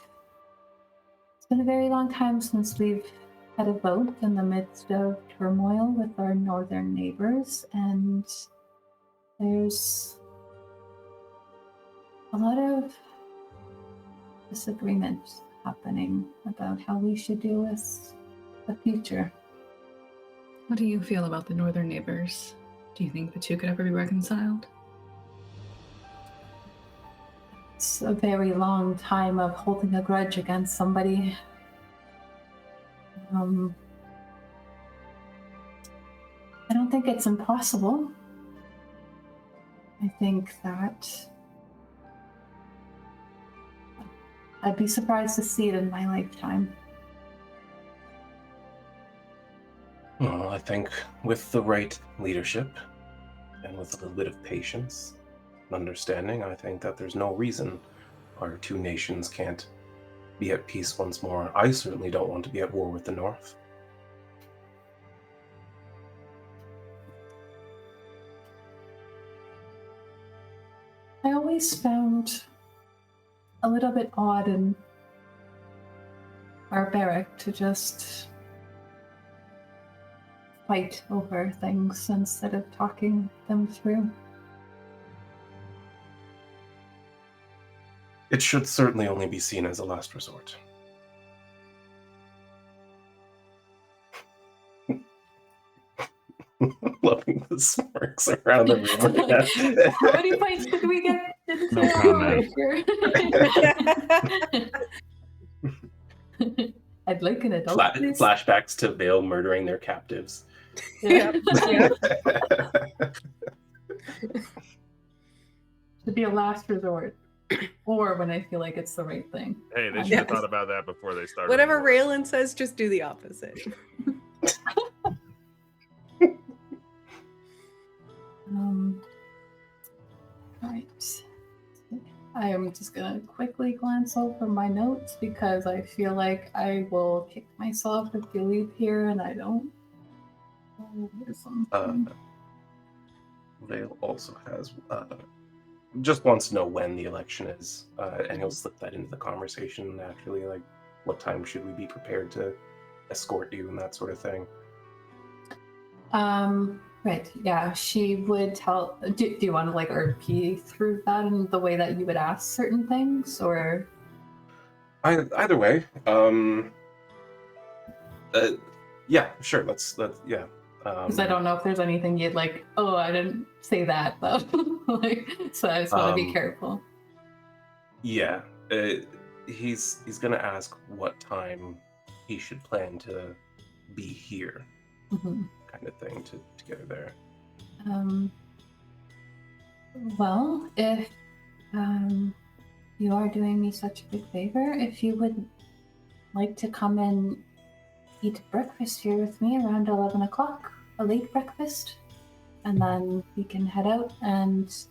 been a very long time since we've had a vote in the midst of turmoil with our northern neighbors, and there's a lot of disagreement happening about how we should deal with the future. What do you feel about the northern neighbors? Do you think the two could ever be reconciled? It's a very long time of holding a grudge against somebody. I don't think it's impossible. I think that I'd be surprised to see it in my lifetime. Well, I think with the right leadership and with a little bit of patience and understanding, I think that there's no reason our two nations can't be at peace once more. I certainly don't want to be at war with the North. I always found a little bit odd and barbaric to just fight over things instead of talking them through. It should certainly only be seen as a last resort. Loving the smirks around the room. How many fights did we get? No comment. I'd like an adult. please. Flashbacks to Vael murdering their captives. Yeah. Yeah. Should be a last resort. Or when I feel like it's the right thing. Hey, they should Yes. have thought about that before they started. Whatever the war. Raelynn says, just do the opposite. Right. I am just gonna quickly glance over my notes because I feel like I will kick myself if you leave here and I don't. Oh, here's something. Vael also has just wants to know when the election is, and he'll slip that into the conversation naturally. Like, what time should we be prepared to escort you and that sort of thing. Right. Yeah, she would tell. Do you want to like RP through that in the way that you would ask certain things, or? Either way, yeah, sure. Let's yeah. Because I don't know if there's anything you'd like. Oh, I didn't say that though. Like, so I just want to be careful. Yeah, he's gonna ask what time he should plan to be here, kind of thing, to get her there. Well, if you are doing me such a big favor, if you would like to come and eat breakfast here with me around 11 o'clock, a late breakfast, and then we can head out, and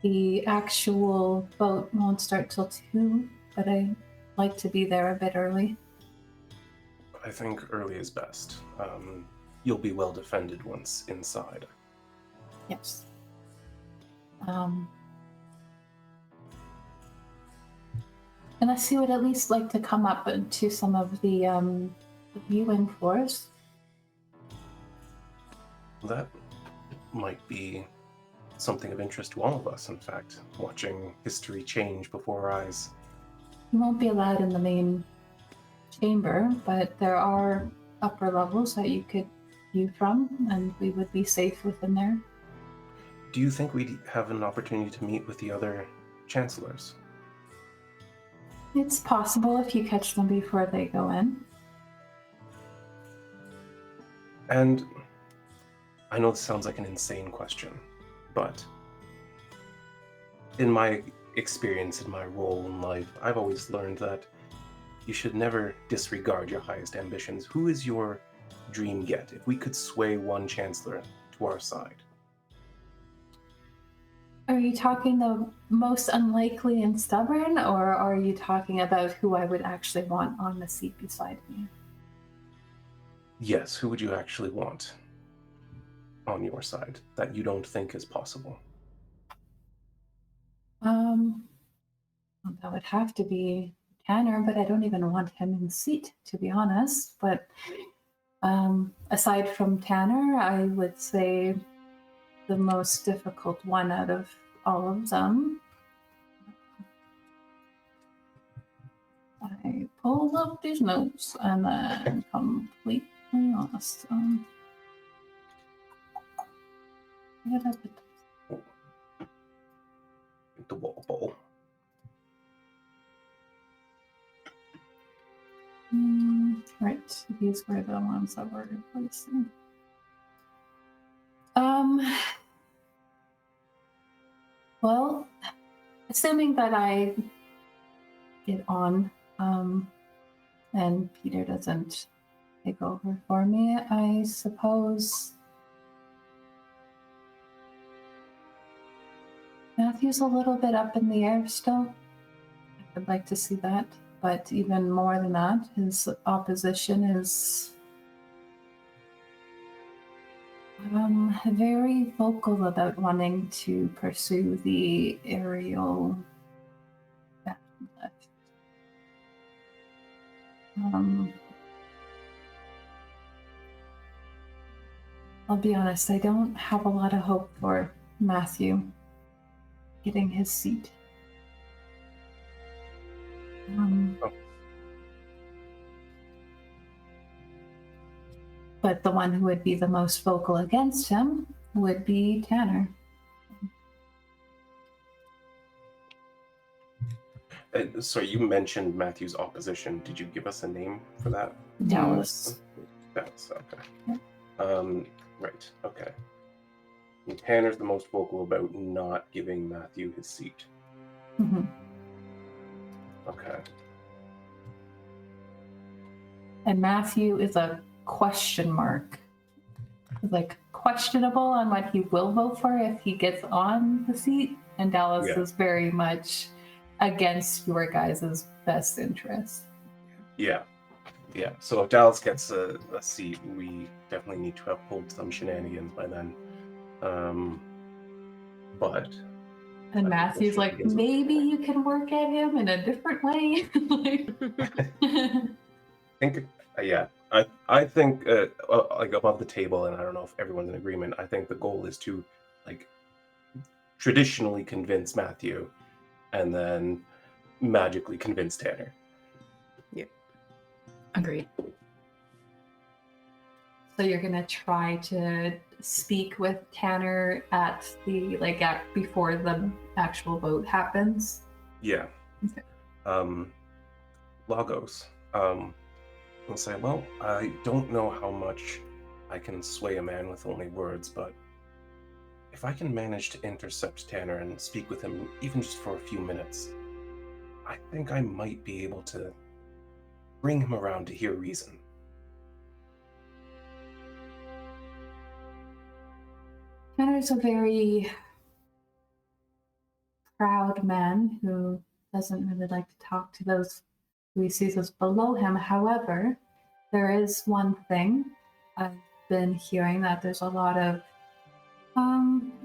the actual boat won't start till 2, but I like to be there a bit early. I think early is best. You'll be well defended once inside. Yes. Unless you would at least like to come up to some of the viewing floors. That might be something of interest to all of us, in fact, watching history change before our eyes. You won't be allowed in the main chamber, but there are upper levels that you could view from, and we would be safe within there. Do you think we'd have an opportunity to meet with the other chancellors? It's possible if you catch them before they go in. And I know this sounds like an insane question, but in my experience, in my role in life, I've always learned that you should never disregard your highest ambitions. Who is your dream get? If we could sway one chancellor to our side. Are you talking the most unlikely and stubborn, or are you talking about who I would actually want on the seat beside me? Yes, who would you actually want on your side that you don't think is possible? That would have to be Tanner, but I don't even want him in the seat, to be honest. But aside from Tanner, I would say the most difficult one out of all of them. I pulled up these notes and then completely lost them. The wall bowl. Right, these were the ones that were replacing. Well, assuming that I get on, and Peter doesn't take over for me, I suppose Matthew's a little bit up in the air still. I would like to see that, but even more than that, his opposition is very vocal about wanting to pursue the aerial lift. I'll be honest, I don't have a lot of hope for Matthew getting his seat. But the one who would be the most vocal against him would be Tanner. So you mentioned Matthew's opposition. Did you give us a name for that? Dallas. Dallas, okay. Yep. Right, okay. And Tanner's the most vocal about not giving Matthew his seat. Mm-hmm. Okay. And Matthew is a question mark. Like questionable on what he will vote for if he gets on the seat. And Dallas is very much against your guys' best interest. Yeah. So if Dallas gets a seat, we definitely need to have pulled some shenanigans by then. But and Matthew's like, maybe you can work at him in a different way. I think, I think like above the table, and I don't know if everyone's in agreement. I think the goal is to like traditionally convince Matthew, and then magically convince Tanner. Yeah. Agreed. So you're gonna try to speak with Tanner at before the actual vote happens. Yeah. Okay. Lagos. I'll say, well, I don't know how much I can sway a man with only words, but if I can manage to intercept Tanner and speak with him even just for a few minutes, I think I might be able to bring him around to hear reason. Tanner's a very proud man who doesn't really like to talk to those who he sees as below him. However, there is one thing I've been hearing, that there's a lot of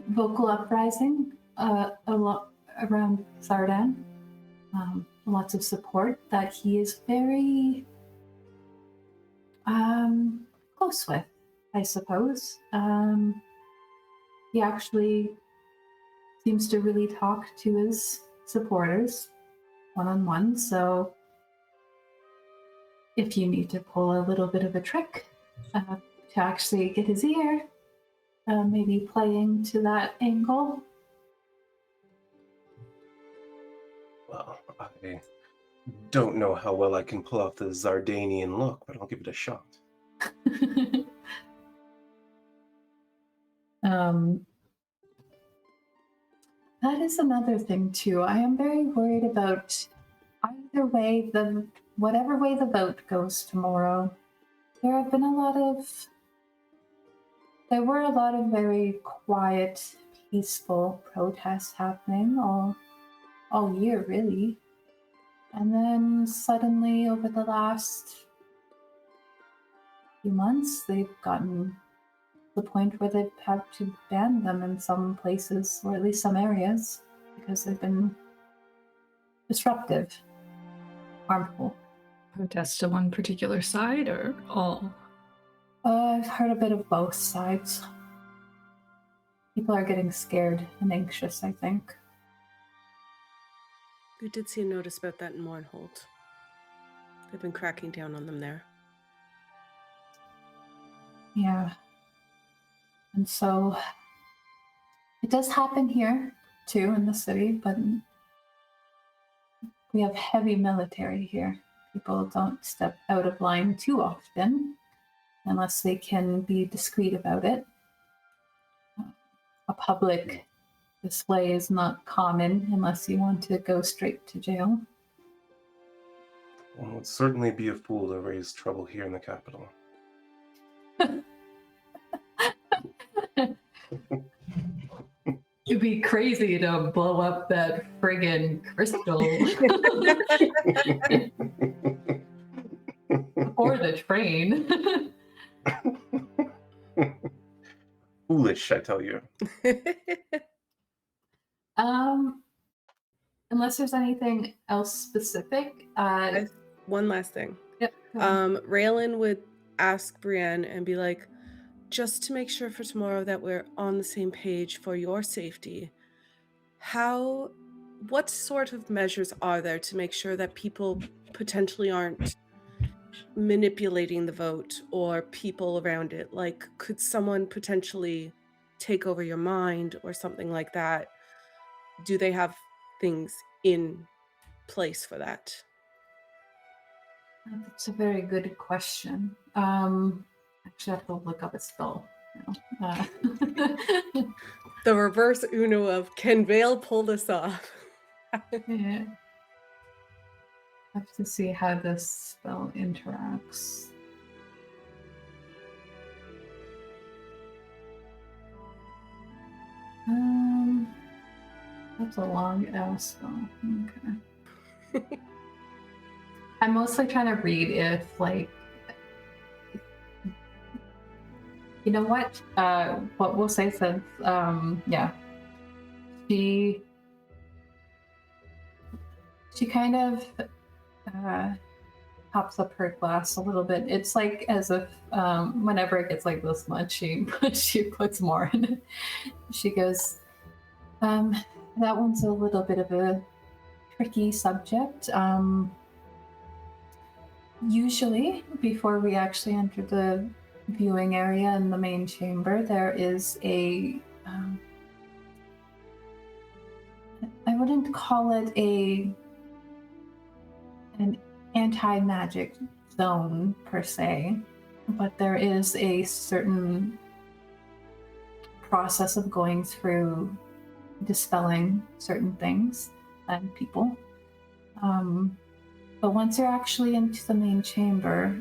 vocal uprising a lot around Sardan. Lots of support that he is very close with, I suppose. He actually seems to really talk to his supporters one-on-one, so if you need to pull a little bit of a trick to actually get his ear, maybe playing to that angle. Well, I don't know how well I can pull off the Zardanian look, but I'll give it a shot. That is another thing too. I am very worried about either way, whatever way the vote goes tomorrow. There were a lot of very quiet, peaceful protests happening all year, really. And then suddenly, over the last few months, they've gotten to the point where they've had to ban them in some places, or at least some areas, because they've been disruptive, harmful. Protests to one particular side or all? I've heard a bit of both sides. People are getting scared and anxious, I think. We did see a notice about that in Mournhold. They've been cracking down on them there. Yeah. And so it does happen here, too, in the city, but we have heavy military here. People don't step out of line too often unless they can be discreet about it. A public display is not common unless you want to go straight to jail. One would certainly be a fool to raise trouble here in the capital. It'd be crazy to blow up that friggin' crystal. Or the train. Foolish, I tell you. Unless there's anything else specific. One last thing. Yep. Go on. Raelynn would ask Brienne and be like, just to make sure for tomorrow that we're on the same page for your safety, what sort of measures are there to make sure that people potentially aren't manipulating the vote or people around it? Like, could someone potentially take over your mind or something like that? Do they have things in place for that? That's a very good question. Actually, I have to look up a spell. The reverse Uno of, can Vael pull this off? Yeah. I have to see how this spell interacts. That's a long ass spell. Okay. I'm mostly trying to read if, like, you know what? What we'll say since, yeah, she kind of pops up her glass a little bit. It's like as if whenever it gets like this much, she puts more in it. She goes, that one's a little bit of a tricky subject. Usually, before we actually enter the viewing area in the main chamber, there is a I wouldn't call it an anti-magic zone per se, but there is a certain process of going through dispelling certain things and people. But once you're actually into the main chamber,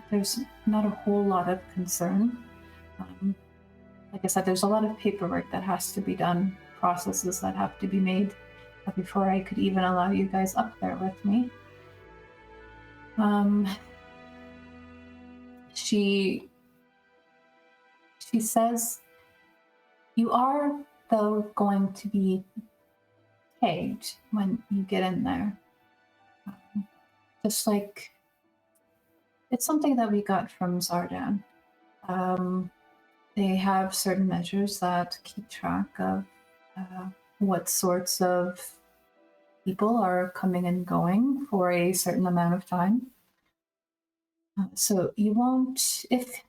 there's not a whole lot of concern. Like I said, there's a lot of paperwork that has to be done, processes that have to be made before I could even allow you guys up there with me. She says, you are, though, going to be tagged when you get in there. Just like, it's something that we got from Zardan. They have certain measures that keep track of what sorts of people are coming and going for a certain amount of time. So you won't, if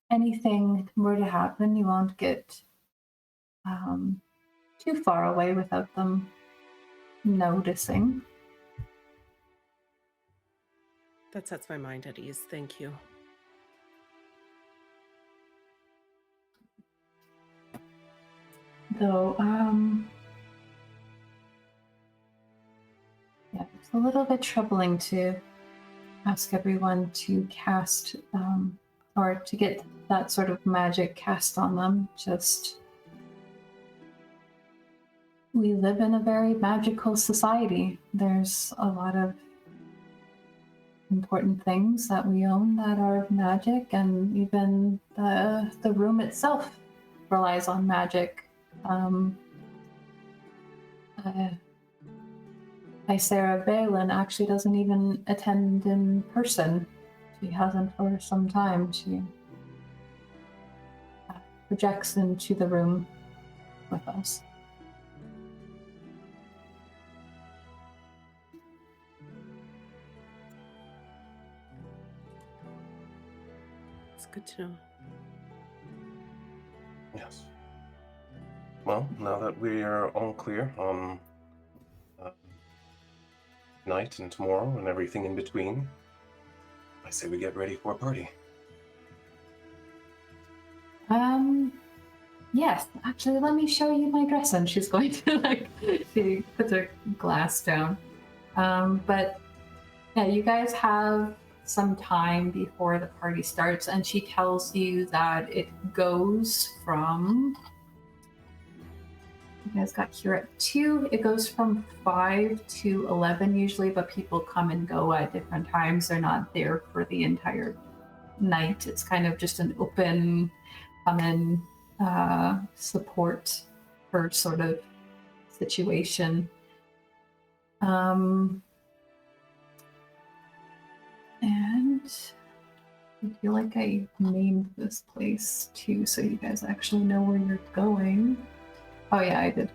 anything were to happen, you won't get too far away without them noticing. That sets my mind at ease. Thank you. Though, yeah, it's a little bit troubling to ask everyone to cast, or to get that sort of magic cast on them. Just, we live in a very magical society. There's a lot of important things that we own that are magic, and even the room itself relies on magic. Sarah Vaelthar actually doesn't even attend in person. She hasn't for some time. She projects into the room with us. It's good to know. Yes. Well, now that we are all clear on night and tomorrow and everything in between, I say we get ready for a party. Yes, actually, let me show you my dress. And she's going to, she puts her glass down. But yeah, you guys have some time before the party starts, and she tells you that it goes from, you guys got here at 2, it goes from 5 to 11 usually, but people come and go at different times. They're not there for the entire night. It's kind of just an open, come in, support her sort of situation. And I feel like I named this place too, so you guys actually know where you're going. Oh yeah, I did.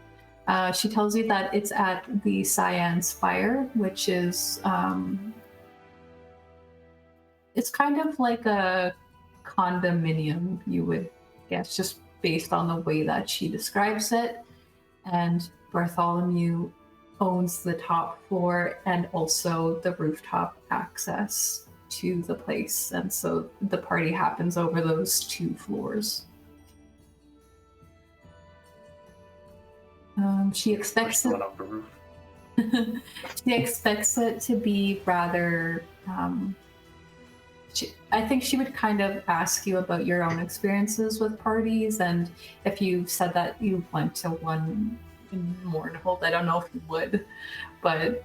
She tells you that it's at the Cyan Spire, which is, it's kind of like a condominium, you would guess, just based on the way that she describes it. And Bartholomew owns the top floor and also the rooftop access to the place. And so the party happens over those 2 floors. She expects it. Off the roof. She expects it to be rather. I think she would kind of ask you about your own experiences with parties, and if you said that you went to one in Mournhold, I don't know if you would, but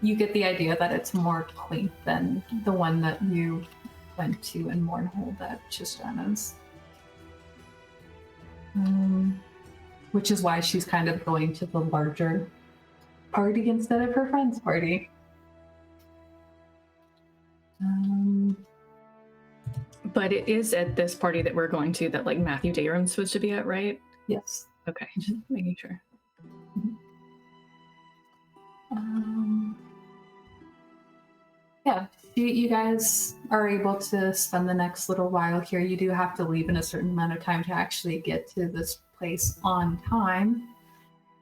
you get the idea that it's more quaint than the one that you went to in Mournhold at Chistana's. Which is why she's kind of going to the larger party instead of her friend's party. But it is at this party that we're going to that like Matthew Dayrune's supposed to be at, right? Yes. Okay, just making sure. Yeah, you guys are able to spend the next little while here. You do have to leave in a certain amount of time to actually get to this place on time.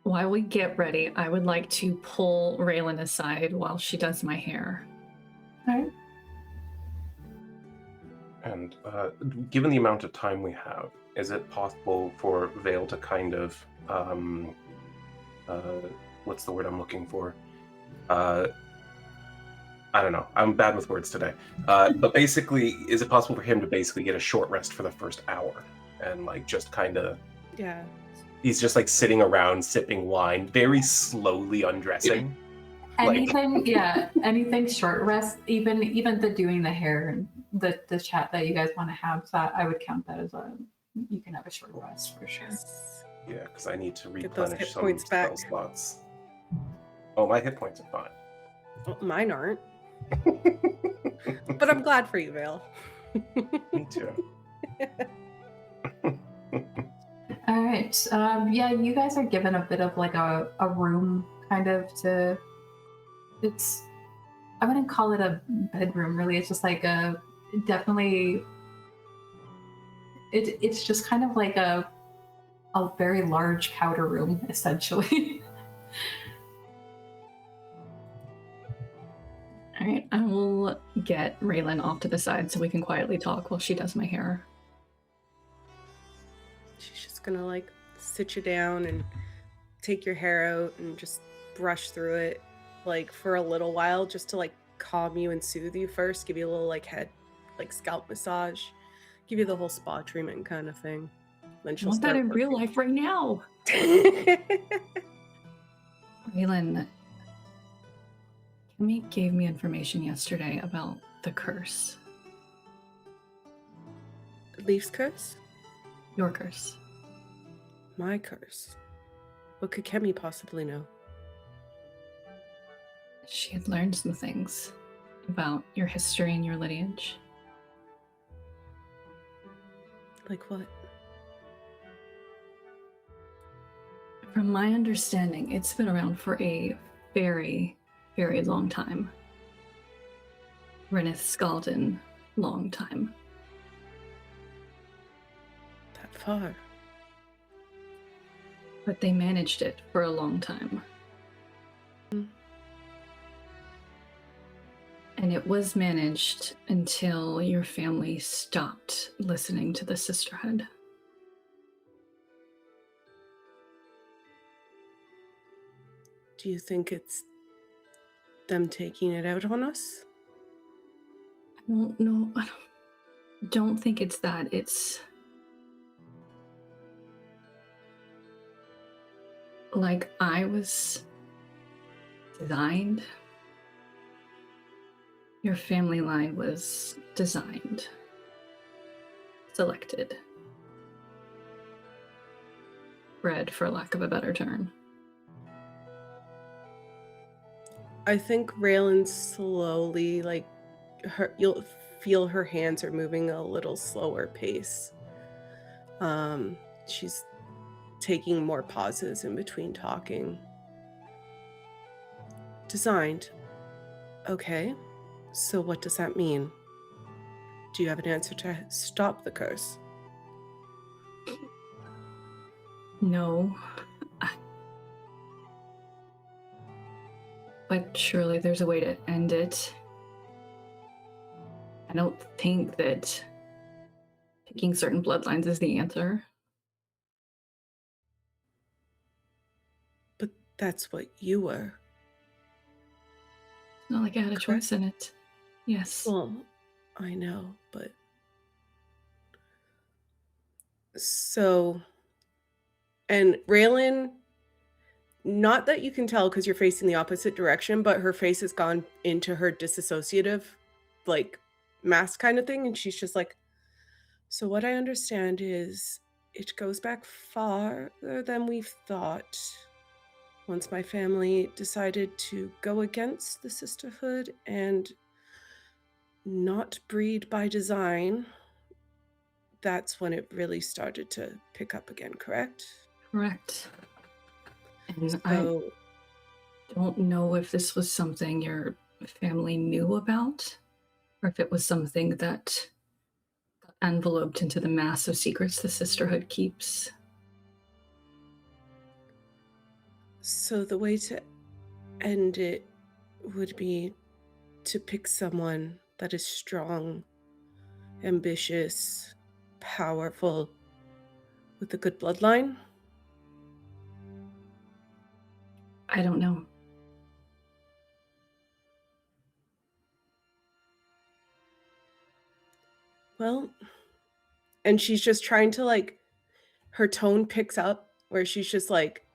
While we get ready, I would like to pull Raelynn aside while she does my hair. All right. And given the amount of time we have, is it possible for Vael to kind of, what's the word I'm looking for? I don't know. I'm bad with words today. But basically, is it possible for him to basically get a short rest for the first hour? And like just kind of... Yeah. He's just like sitting around sipping wine, very slowly undressing. Anything, yeah, anything short rest, even the doing the hair and the chat that you guys want to have, that I would count that as you can have a short rest for sure. Yeah, because I need to Get those replenish hit some points spell back. slots. Oh, my hit points are fine. Well, mine aren't. But I'm glad for you, Vael. Me too. All right. Yeah, you guys are given a bit of like a room kind of to... It's... I wouldn't call it a bedroom, really. It's just like a... Definitely... It's just kind of like a very large powder room, essentially. All right, I will get Raelynn off to the side so we can quietly talk while she does my hair. She's just gonna like sit you down and take your hair out and just brush through it like for a little while, just to like calm you and soothe you first, give you a little like head, like scalp massage, give you the whole spa treatment kind of thing. Then I she'll want that start in real life right now. Raelynn, Kimmy gave me information yesterday about the curse. Leaf's curse? Your curse. My curse. What could Kemi possibly know? She had learned some things about your history and your lineage. Like what? From my understanding, it's been around for a very, very long time. Reneth Scaldin, long time. That far? But they managed it for a long time. And it was managed until your family stopped listening to the sisterhood. Do you think it's them taking it out on us? I don't think it's that. It's like I was designed. Your family line was designed, selected, bred, for lack of a better term. I think Raelynn slowly, like, you'll feel her hands are moving a little slower pace. She's taking more pauses in between talking. Designed. Okay. So what does that mean? Do you have an answer to stop the curse? No. But surely there's a way to end it. I don't think that picking certain bloodlines is the answer. But that's what you were. It's not like I had a Correct. choice in it. Yes. Well, I know, but... So... And Raelynn, not that you can tell because you're facing the opposite direction, but her face has gone into her disassociative, like, mask kind of thing, and she's just like, so what I understand is it goes back farther than we've thought. once my family decided to go against the sisterhood and not breed by design, that's when it really started to pick up again, correct? Correct. And So I don't know if this was something your family knew about, or if it was something that got enveloped into the mass of secrets the sisterhood keeps. So the way to end it would be to pick someone that is strong, ambitious, powerful, with a good bloodline. I don't know. Well, and she's just trying to like, her tone picks up where she's just like,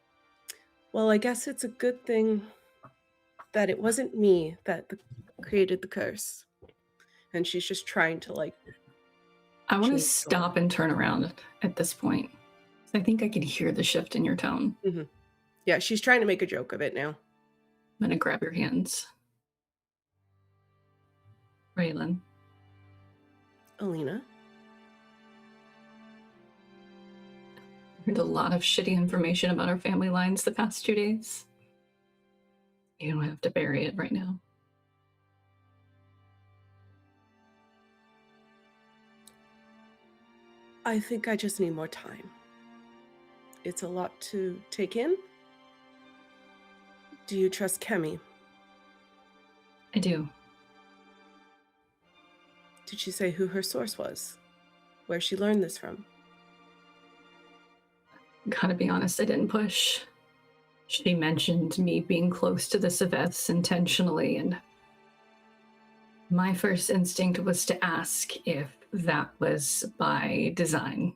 well, I guess it's a good thing that it wasn't me that created the curse. And she's just trying to like, I want to change stop and turn around at this point. I think I can hear the shift in your tone. yeah, she's trying to make a joke of it now. I'm going to grab your hands. Raelynn. Alina. Heard a lot of shitty information about our family lines the past 2 days. You don't have to bury it right now. I think I just need more time. It's a lot to take in. Do you trust Kemi? I do. Did she say who her source was? Where she learned this from? Gotta be honest, I didn't push. She mentioned me being close to the Saveths intentionally, and my first instinct was to ask if that was by design.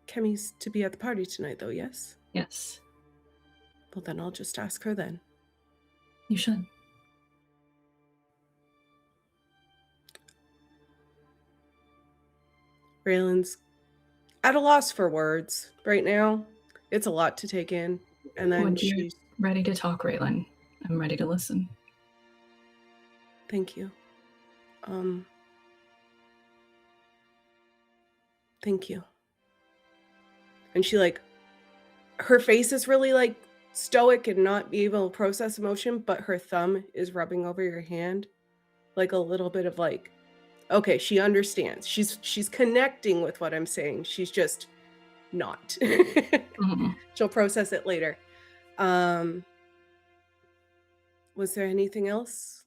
Kemi's to be at the party tonight, though, yes? Yes, Well, then I'll just ask her then. you should. Raylan's at a loss for words right now. It's a lot to take in. And then When you're she's, ready to talk, Raelynn, I'm ready to listen. thank you. Thank you. And she like, her face is really like stoic and not be able to process emotion, but her thumb is rubbing over your hand. Like a little bit of like, okay, she understands. She's connecting with what I'm saying. She's just not. Mhm. She'll process it later. Was there anything else?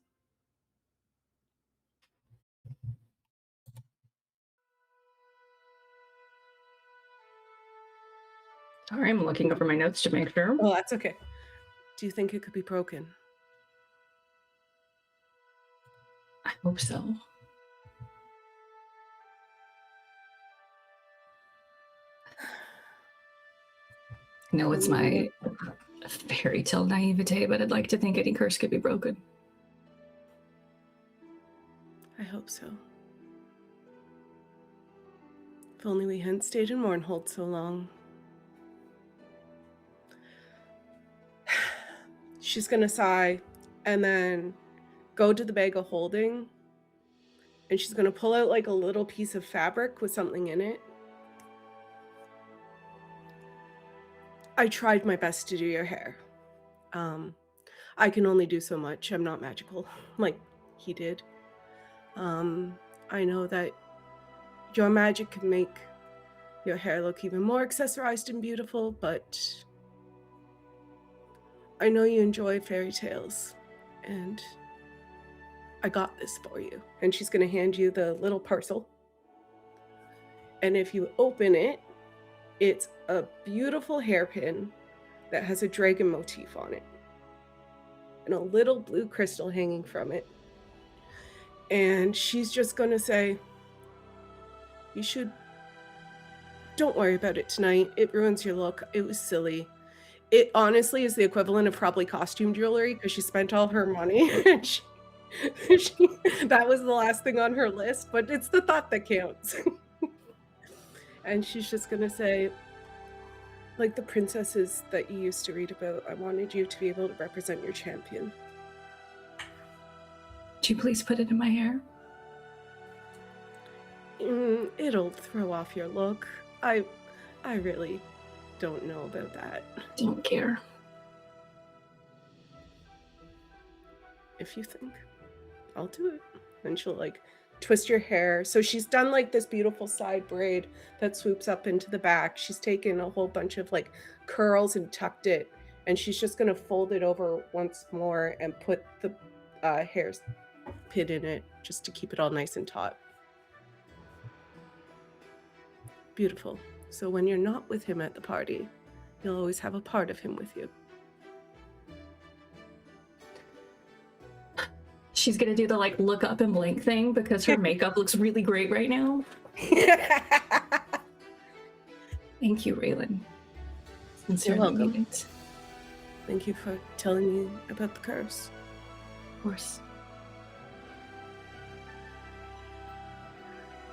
Sorry, I'm looking over my notes to make sure. Oh, that's okay. Do you think it could be broken? I hope so. I know it's my fairy tale naivete, but I'd like to think any curse could be broken. I hope so. If only we hadn't stayed in Mournhold so long. She's gonna sigh and then go to the bag of holding, and she's gonna pull out like a little piece of fabric with something in it. I tried my best to do your hair. I can only do so much. I'm not magical like he did. I know that your magic can make your hair look even more accessorized and beautiful, but I know you enjoy fairy tales, and I got this for you. And she's going to hand you the little parcel. And if you open it, it's a beautiful hairpin that has a dragon motif on it and a little blue crystal hanging from it. And she's just going to say, don't worry about it tonight. It ruins your look. It was silly. It honestly is the equivalent of probably costume jewelry because she spent all her money. That was the last thing on her list, but it's the thought that counts. And she's just gonna say, like the princesses that you used to read about, I wanted you to be able to represent your champion. Would you please put it in my hair? It'll throw off your look. I really don't know about that. Don't care. If you think, I'll do it. And she'll like twist your hair. So she's done like this beautiful side braid that swoops up into the back. She's taken a whole bunch of like curls and tucked it. And she's just gonna fold it over once more and put the hair pin in it just to keep it all nice and taut. Beautiful. So when you're not with him at the party, you'll always have a part of him with you. She's gonna do the like look up and blink thing because her makeup looks really great right now. Thank you, Raelynn. Sincerely welcome. mean it. Thank you for telling me about the curse. Of course.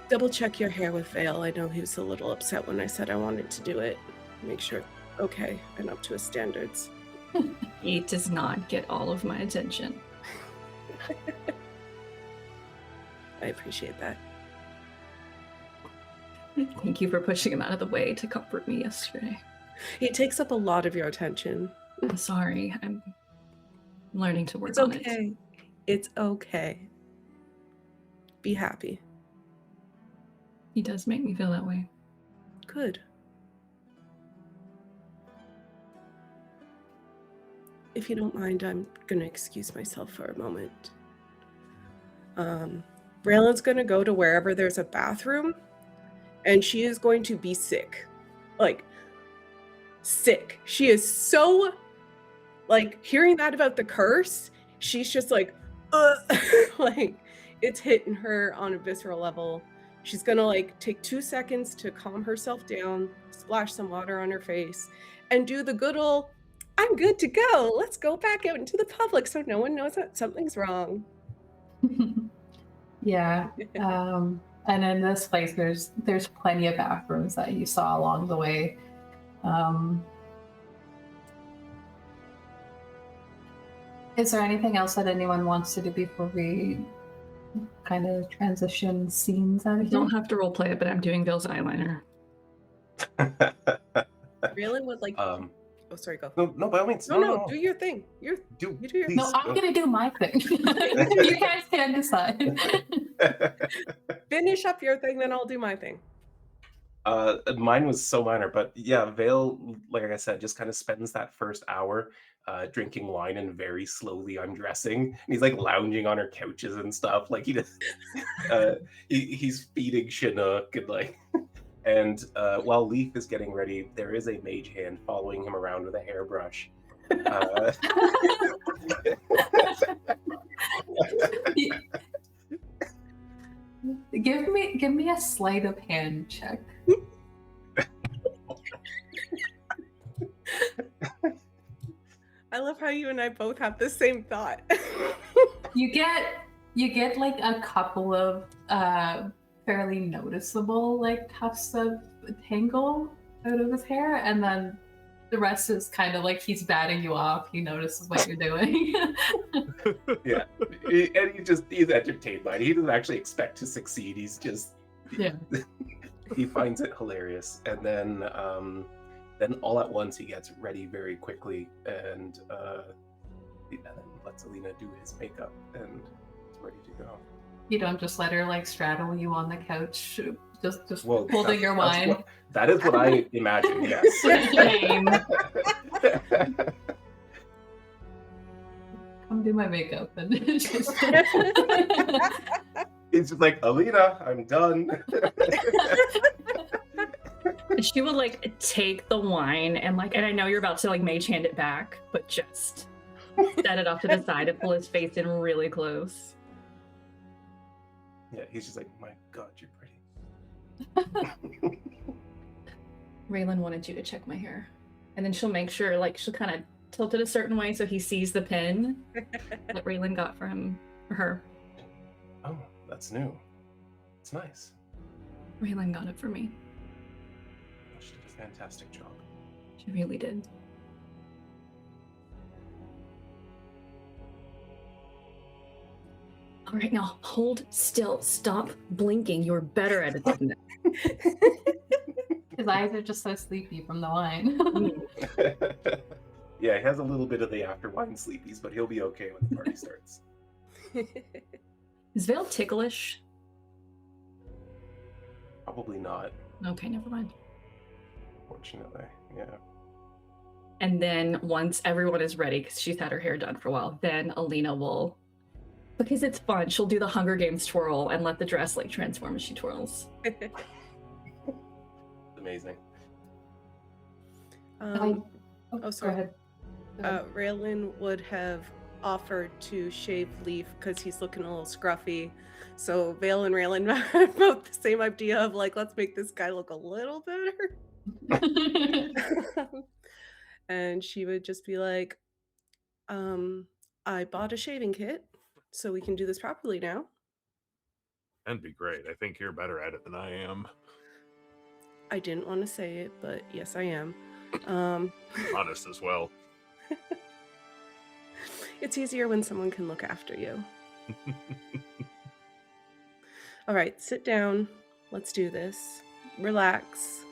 Double check your hair with Vael. I know he was a little upset when I said I wanted to do it. Make sure okay and up to his standards. He does not get all of my attention. I appreciate that. Thank you for pushing him out of the way to comfort me yesterday. He takes up a lot of your attention. I'm sorry. I'm learning to work It's on it. okay. It's okay. Be happy. He does make me feel that way. Good. If you don't mind, I'm going to excuse myself for a moment. Raelynn's going to go to wherever there's a bathroom, and she is going to be sick. Like, sick. She is so, like, hearing that about the curse, she's just like, like, it's hitting her on a visceral level. She's going to, like, take 2 seconds to calm herself down, splash some water on her face, and do the good old, I'm good to go. Let's go back out into the public so no one knows that something's wrong. Yeah. And in this place, there's plenty of bathrooms that you saw along the way. Is there anything else that anyone wants to do before we kind of transition scenes out of I here? don't have to roleplay it, but I'm doing Vael's eyeliner. Raelynn would like. Oh, sorry, go. no, by all means. No, do your thing. You do your please. No, I'm gonna do my thing. You guys can decide. Finish up your thing, then I'll do my thing. Mine was so minor, but yeah, Vael, like I said, just kind of spends that first hour drinking wine and very slowly undressing. And he's like lounging on her couches and stuff. Like he does, he's feeding Chinook and like. And while Leaf is getting ready, there is a mage hand following him around with a hairbrush. Give me a sleight of hand check. I love how you and I both have the same thought. You get like a couple of fairly noticeable like tufts of tangle out of his hair, and then the rest is kind of like he's batting you off. He notices what you're doing. Yeah, and he's entertained by it. He doesn't actually expect to succeed. He's just he finds it hilarious, and then all at once he gets ready very quickly and then lets Alina do his makeup and is ready to go. You don't just let her like straddle you on the couch, just Well, holding your wine. That is what I imagine. Yes. Shame. Come do my makeup and just... He's just like, Alina, I'm done. She would like take the wine and like, and I know you're about to like mage hand it back, but just set it off to the side and pull his face in really close. Yeah, he's just like, my God, you're pretty. Raelynn wanted you to check my hair. And then she'll make sure, like, she'll kind of tilt it a certain way so he sees the pin that Raelynn got for him, for her. Oh, that's new. It's nice. Raelynn got it for me. fantastic job. She really did. All right, now hold still. Stop blinking. You're better at it than that. His eyes are just so sleepy from the wine. Yeah, he has a little bit of the after wine sleepies, but he'll be okay when the party starts. Is Vael ticklish? Probably not, Okay, never mind. fortunately. Yeah. And then once everyone is ready, because she's had her hair done for a while, then Alina will, because it's fun, she'll do the Hunger Games twirl and let the dress like transform as she twirls. Amazing. Oh, Go sorry. ahead. Go ahead. Raelynn would have offered to shave Leaf because he's looking a little scruffy. So Vael and Raelynn had both the same idea of like, let's make this guy look a little better. And she would just be like, I bought a shaving kit, so we can do this properly now. That'd be great. I think you're better at it than I am. I didn't want to say it, but yes, I am. Honest as well. It's easier when someone can look after you. All right, sit down. Let's do this. Relax.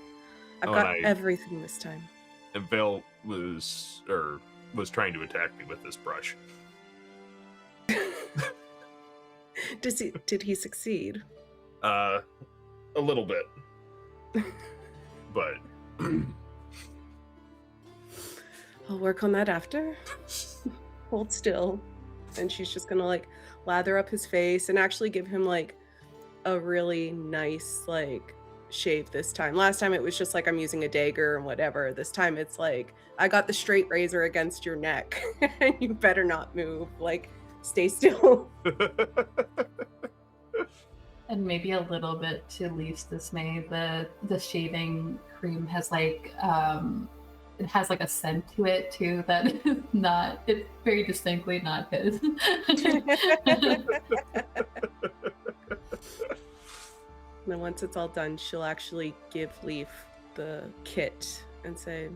I've Oh, got and everything this time. And Vael was trying to attack me with this brush. Did he succeed? A little bit. But I'll work on that after. Hold still. And she's just gonna like lather up his face and actually give him like a really nice like shave this time. Last time it was just like I'm using a dagger and whatever. This time it's like I got the straight razor against your neck and you better not move. Like stay still. And maybe a little bit to Leaf's dismay, the shaving cream has like it has like a scent to it too that is not, it's very distinctly not his. And then once it's all done, she'll actually give Leaf the kit and say,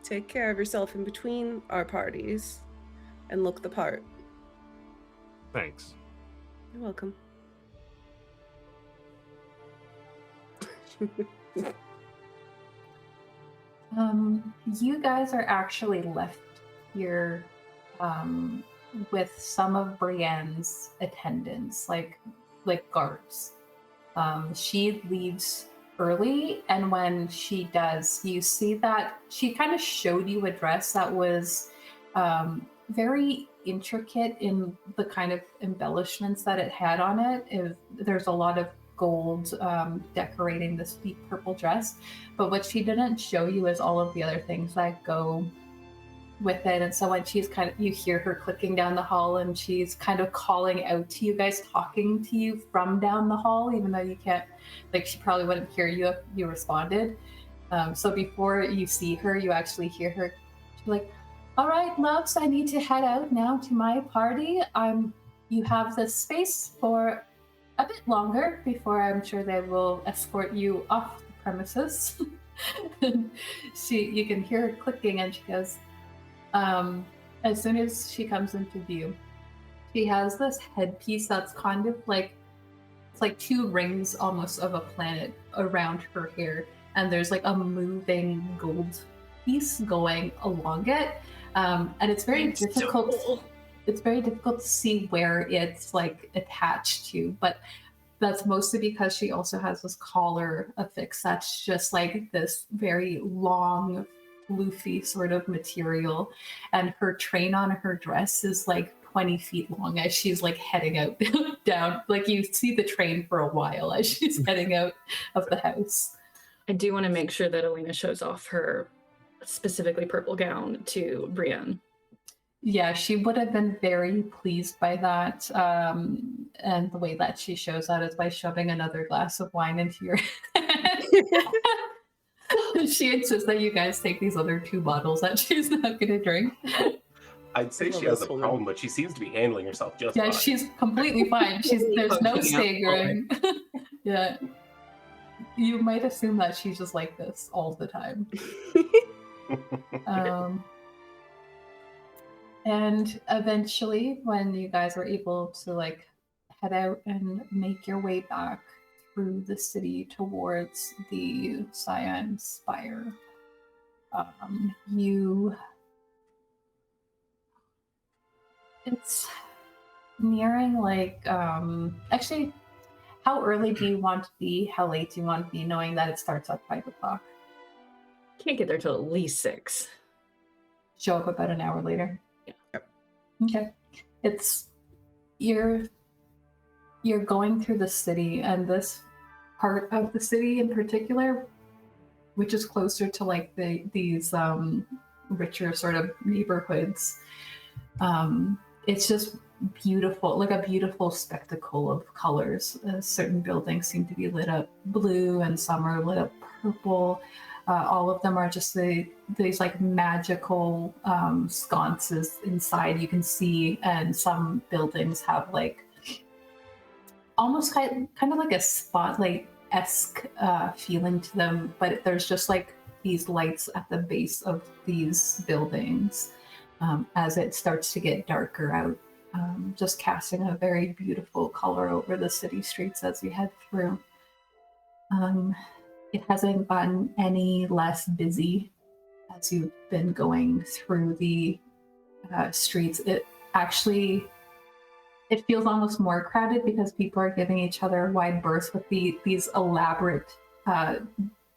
take care of yourself in between our parties and look the part. thanks. You're welcome. You guys are actually left here with some of Brienne's attendants, like guards. She leaves early, and when she does, you see that she kind of showed you a dress that was very intricate in the kind of embellishments that it had on it. There's a lot of gold decorating this deep purple dress, but what she didn't show you is all of the other things that go with it. And so when she's you hear her clicking down the hall, and she's kind of calling out to you guys, talking to you from down the hall, even though you can't, like, she probably wouldn't hear you if you responded. So before you see her, you actually hear her. She's like, all right, loves, I need to head out now to my party. You have this space for a bit longer before I'm sure they will escort you off the premises. You can hear her clicking, and she goes, as soon as she comes into view, she has this headpiece that's kind of like, it's like two rings almost of a planet around her hair, and there's like a moving gold piece going along it, and it's very difficult. It's very difficult to see where it's like attached to, but that's mostly because she also has this collar affixed that's just like this very long, floofy sort of material, and her train on her dress is like 20 feet long as she's like heading out down. Like you see the train for a while as she's heading out of the house. I do want to make sure that Alina shows off her specifically purple gown to Brienne. Yeah, she would have been very pleased by that. And the way that she shows that is by shoving another glass of wine into your head. She insists that you guys take these other 2 bottles that she's not going to drink. I'd say she has a problem, but she seems to be handling herself just Yeah, fine. she's completely fine. There's no staggering. Yeah. You might assume that she's just like this all the time. And eventually, when you guys were able to like head out and make your way back through the city towards the Cyan Spire, it's nearing like actually, how early do you want to be? How late do you want to be, knowing that it starts at 5 o'clock? Can't get there till at least 6. Show up about an hour later. Yeah. Okay. It's you're going through the city, and this part of the city in particular, which is closer to like these richer sort of neighborhoods, it's just beautiful, like a beautiful spectacle of colors. Certain buildings seem to be lit up blue, and some are lit up purple. All of them are just these like magical sconces inside you can see, and some buildings have like almost kind of like a spotlight-esque feeling to them, but there's just like these lights at the base of these buildings as it starts to get darker out, just casting a very beautiful color over the city streets as you head through. It hasn't gotten any less busy as you've been going through the streets. It feels almost more crowded because people are giving each other wide berths with these elaborate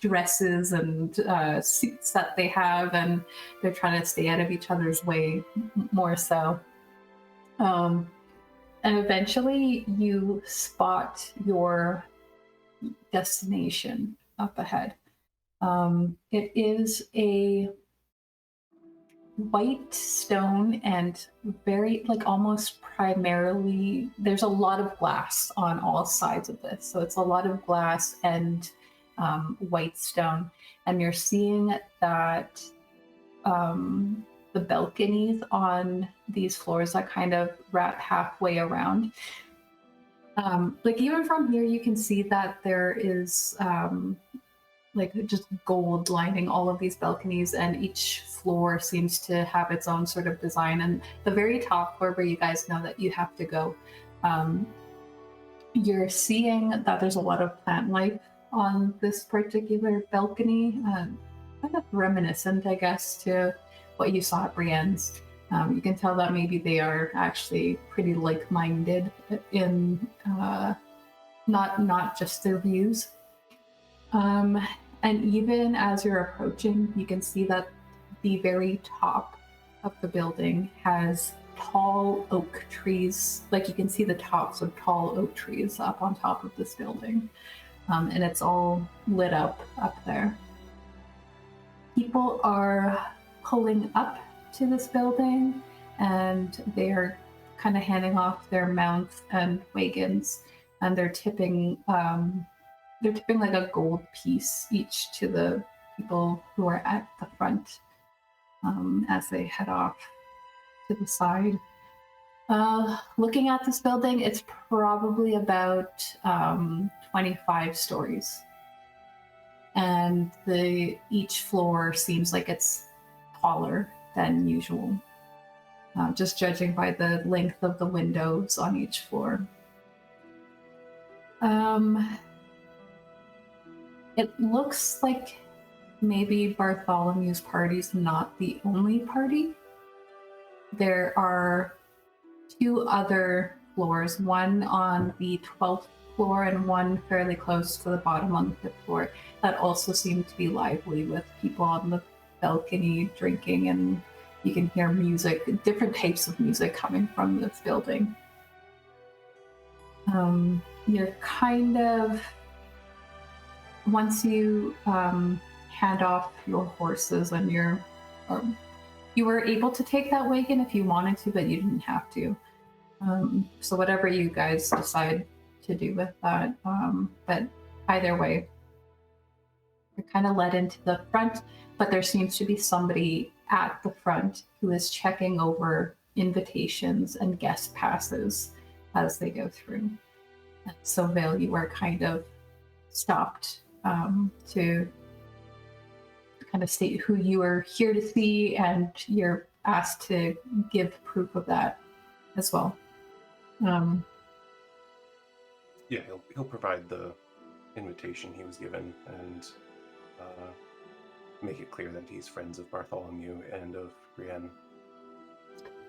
dresses and suits that they have, and they're trying to stay out of each other's way more so. And eventually you spot your destination up ahead. It is a white stone and very like almost primarily, there's a lot of glass on all sides of this. So it's a lot of glass and white stone. And you're seeing that the balconies on these floors that kind of wrap halfway around. Like even from here, you can see that there is like just gold lining all of these balconies, and each floor seems to have its own sort of design. And the very top floor where you guys know that you have to go, you're seeing that there's a lot of plant life on this particular balcony, kind of reminiscent, I guess, to what you saw at Brienne's. You can tell that maybe they are actually pretty like-minded in not just their views. And even as you're approaching, you can see that the very top of the building has tall oak trees. Like you can see the tops of tall oak trees up on top of this building. And it's all lit up there. People are pulling up to this building, and they're kind of handing off their mounts and wagons, and they're tipping like a gold piece each to the people who are at the front as they head off to the side. Looking at this building, it's probably about 25 stories, and each floor seems like it's taller than usual, just judging by the length of the windows on each floor. It looks like maybe Bartholomew's party's not the only party. There are 2 other floors, one on the 12th floor and one fairly close to the bottom on the 5th floor, that also seem to be lively, with people on the balcony drinking, and you can hear music, different types of music coming from this building. You're kind of, once you hand off your horses and you were able to take that wagon if you wanted to, but you didn't have to. So whatever you guys decide to do with that, but either way, you're kind of led into the front, but there seems to be somebody at the front who is checking over invitations and guest passes as they go through. So Vael, you are kind of stopped to kind of state who you are here to see, and you're asked to give proof of that as well. Yeah, he'll provide the invitation he was given and make it clear that he's friends of Bartholomew and of Brienne.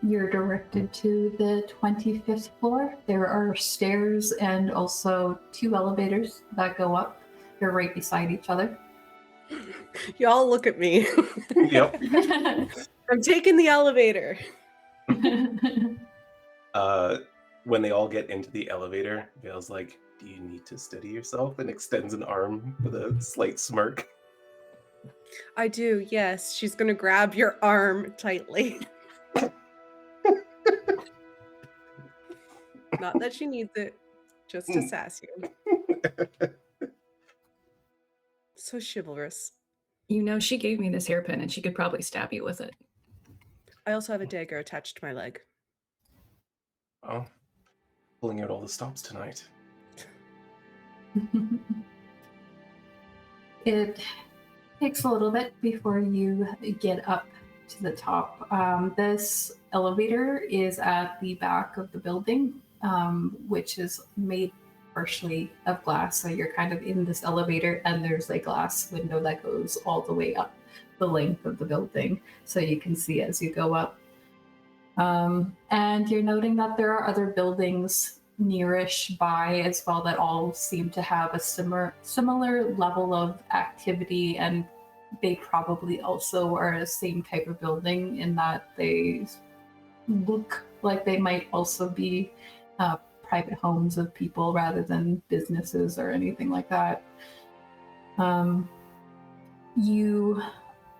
You're directed to the 25th floor. There are stairs and also 2 elevators that go up. They're right beside each other. Y'all look at me. Yep. I'm taking the elevator. When they all get into the elevator, Vael's like, "Do you need to steady yourself?" and extends an arm with a slight smirk. I do, yes. She's gonna grab your arm tightly. Not that she needs it, just to sass you. So chivalrous. You know, she gave me this hairpin and she could probably stab you with it. I also have a dagger attached to my leg. Well, pulling out all the stops tonight. It takes a little bit before you get up to the top. This elevator is at the back of the building, which is made partially of glass. So you're kind of in this elevator, and there's a glass window that goes all the way up the length of the building, so you can see as you go up. And you're noting that there are other buildings nearish by as well that all seem to have a similar level of activity, and they probably also are the same type of building in that they look like they might also be private homes of people rather than businesses or anything like that.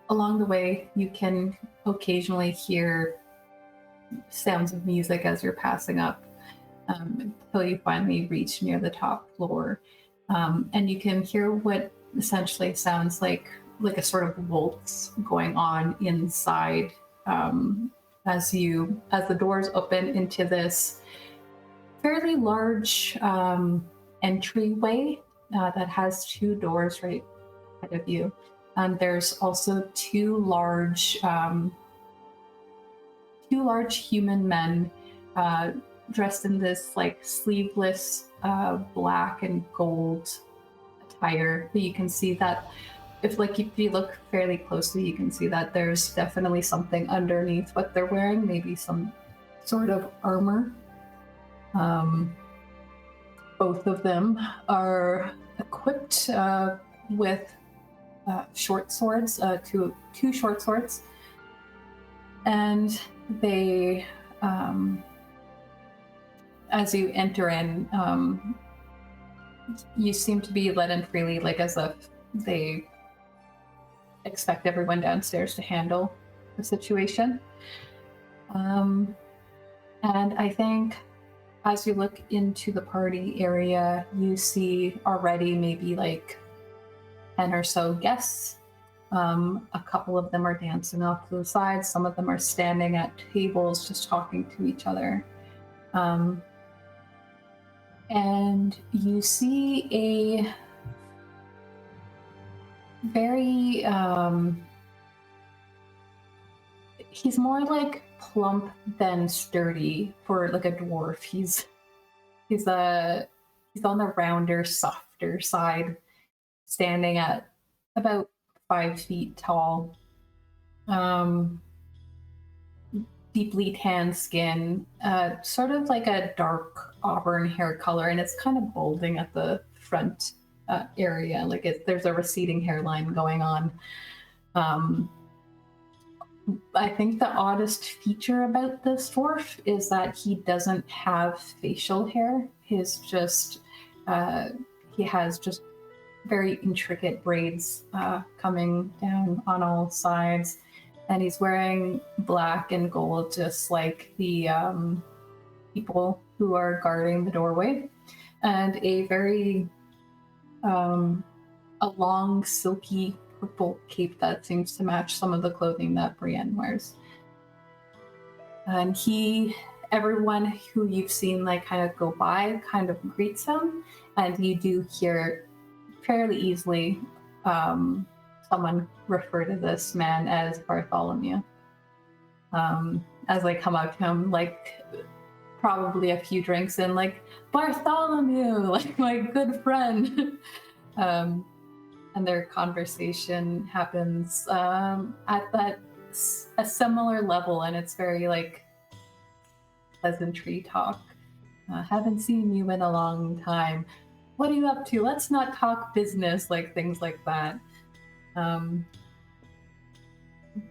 Along the way, you can occasionally hear sounds of music as you're passing up, until you finally reach near the top floor. And you can hear what essentially sounds like a sort of waltz going on inside, as the doors open into this fairly large entryway that has 2 doors right ahead of you. And there's also two large human men dressed in this like sleeveless black and gold attire. You can see that if you look fairly closely, you can see that there's definitely something underneath what they're wearing, maybe some sort of armor. Both of them are equipped with short swords, two short swords, and they, as you enter in, you seem to be let in freely, like as if they expect everyone downstairs to handle the situation. And I think as you look into the party area, you see already maybe like 10 or so guests. A couple of them are dancing off to the side. Some of them are standing at tables just talking to each other. And you see a very, he's more like plump than sturdy for like a dwarf. He's on the rounder, softer side, standing at about 5 feet tall. Deeply tanned skin, sort of like a dark auburn hair color, and it's kind of balding at the front area. There's a receding hairline going on. I think the oddest feature about this dwarf is that he doesn't have facial hair. He has just very intricate braids coming down on all sides, and he's wearing black and gold, just like the people who are guarding the doorway, and a very a long, silky purple cape that seems to match some of the clothing that Brienne wears. And everyone who you've seen like kind of go by kind of greets him, and you do hear fairly easily someone refer to this man as Bartholomew. As they come up to him, like probably a few drinks in, like, Bartholomew, like my good friend. And their conversation happens at a similar level, and it's very like pleasantry talk. Haven't seen you in a long time. What are you up to? Let's not talk business, like things like that.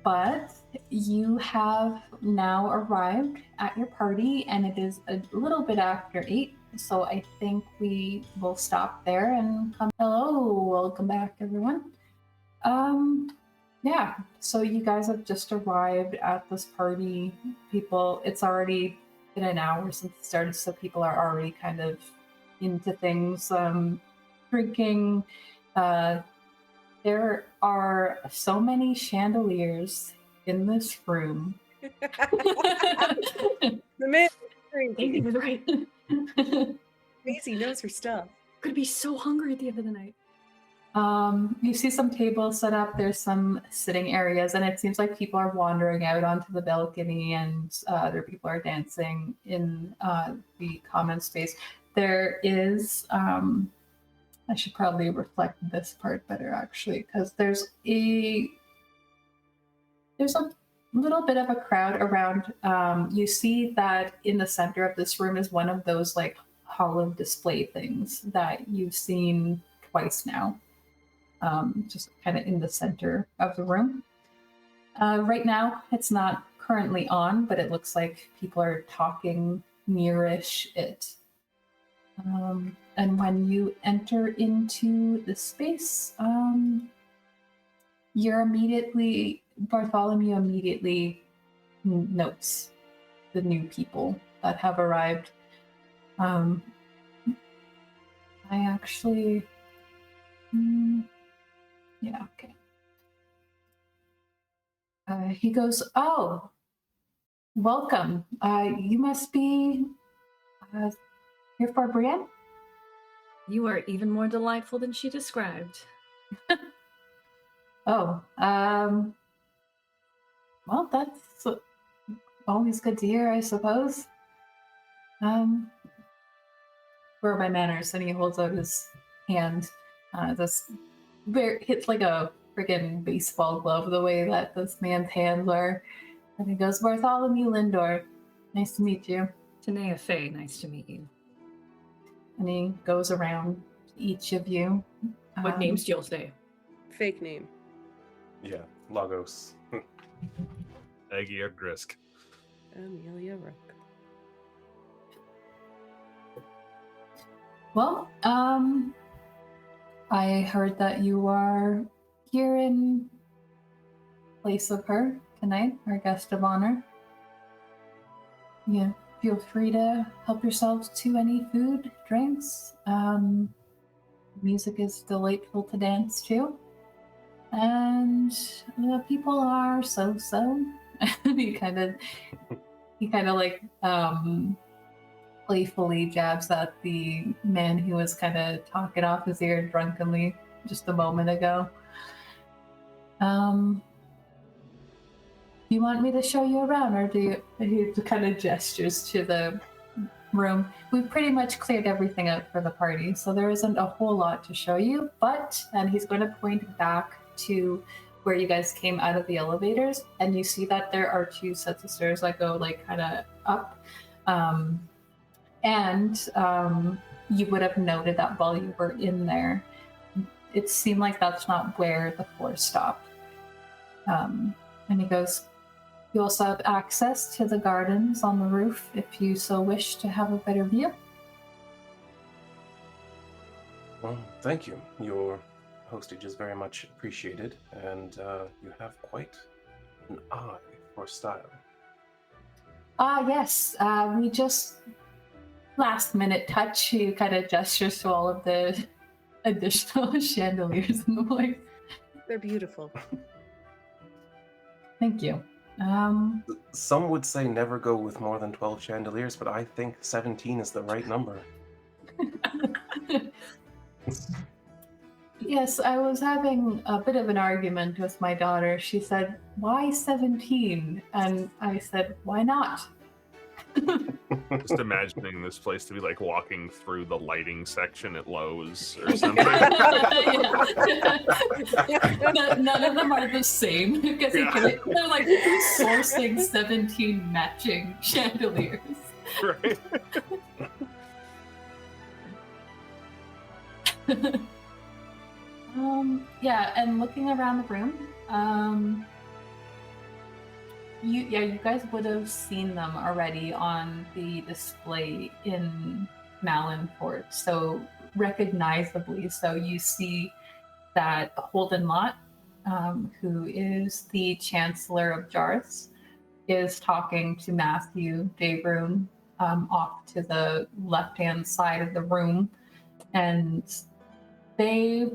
But you have now arrived at your party, and it is a little bit after 8, so I think we will stop there and come. Hello, welcome back, everyone. Yeah, so you guys have just arrived at this party. It's already been an hour since it started, so people are already kind of into things, drinking. There are so many chandeliers in this room. The man Daisy was right. Daisy knows her stuff. Gonna be so hungry at the end of the night. You see some tables set up. There's some sitting areas, and it seems like people are wandering out onto the balcony, and other people are dancing in the common space. There is, I should probably reflect this part better, actually, because there's a little bit of a crowd around. You see that in the center of this room is one of those like hollow display things that you've seen twice now, just kind of in the center of the room. Right now, it's not currently on, but it looks like people are talking nearish it. And when you enter into the space, Bartholomew immediately notes the new people that have arrived. I actually, yeah, okay. He goes, oh, welcome. You must be here for Brienne? You are even more delightful than she described. Oh, well, that's always good to hear, I suppose. Where are my manners? And he holds out his hand. It's like a freaking baseball glove, the way that this man's hands are. And he goes, Bartholomew Lindor, nice to meet you. Tanea Faye, nice to meet you. And he goes around to each of you. What names do you say? Fake name. Yeah, Lagos. Aggie or Grisk. Amelia Rook. Well, I heard that you are here in place of her tonight, our guest of honor. Yeah, feel free to help yourselves to any food, drinks. Music is delightful to dance to. And the people are so-so. he kind of like playfully jabs at the man who was kind of talking off his ear drunkenly just a moment ago. Do you want me to show you around, or he kind of gestures to the room? We've pretty much cleared everything out for the party, so there isn't a whole lot to show you, and he's going to point back to where you guys came out of the elevators, and you see that there are 2 sets of stairs that go like kind of up. You would have noted that while you were in there, it seemed like that's not where the floor stopped. And he goes, you also have access to the gardens on the roof if you so wish to have a better view. Well, thank you. Your hostage is very much appreciated, and you have quite an eye for style. Yes. We just last minute touch. He kind of gestures to all of the additional chandeliers in the place. They're beautiful. Thank you. Some would say never go with more than 12 chandeliers, but I think 17 is the right number. Yes, I was having a bit of an argument with my daughter. She said, "Why 17?" And I said, "Why not?" Just imagining this place to be like walking through the lighting section at Lowe's or something. None of them are the same because Yeah. they're like sourcing 17 matching chandeliers. Right. Yeah, and looking around the room, you guys would have seen them already on the display in Malinfort, so recognizably. So you see that Holden Lot, who is the Chancellor of Jarth, is talking to Matthew Dayrune off to the left-hand side of the room, and they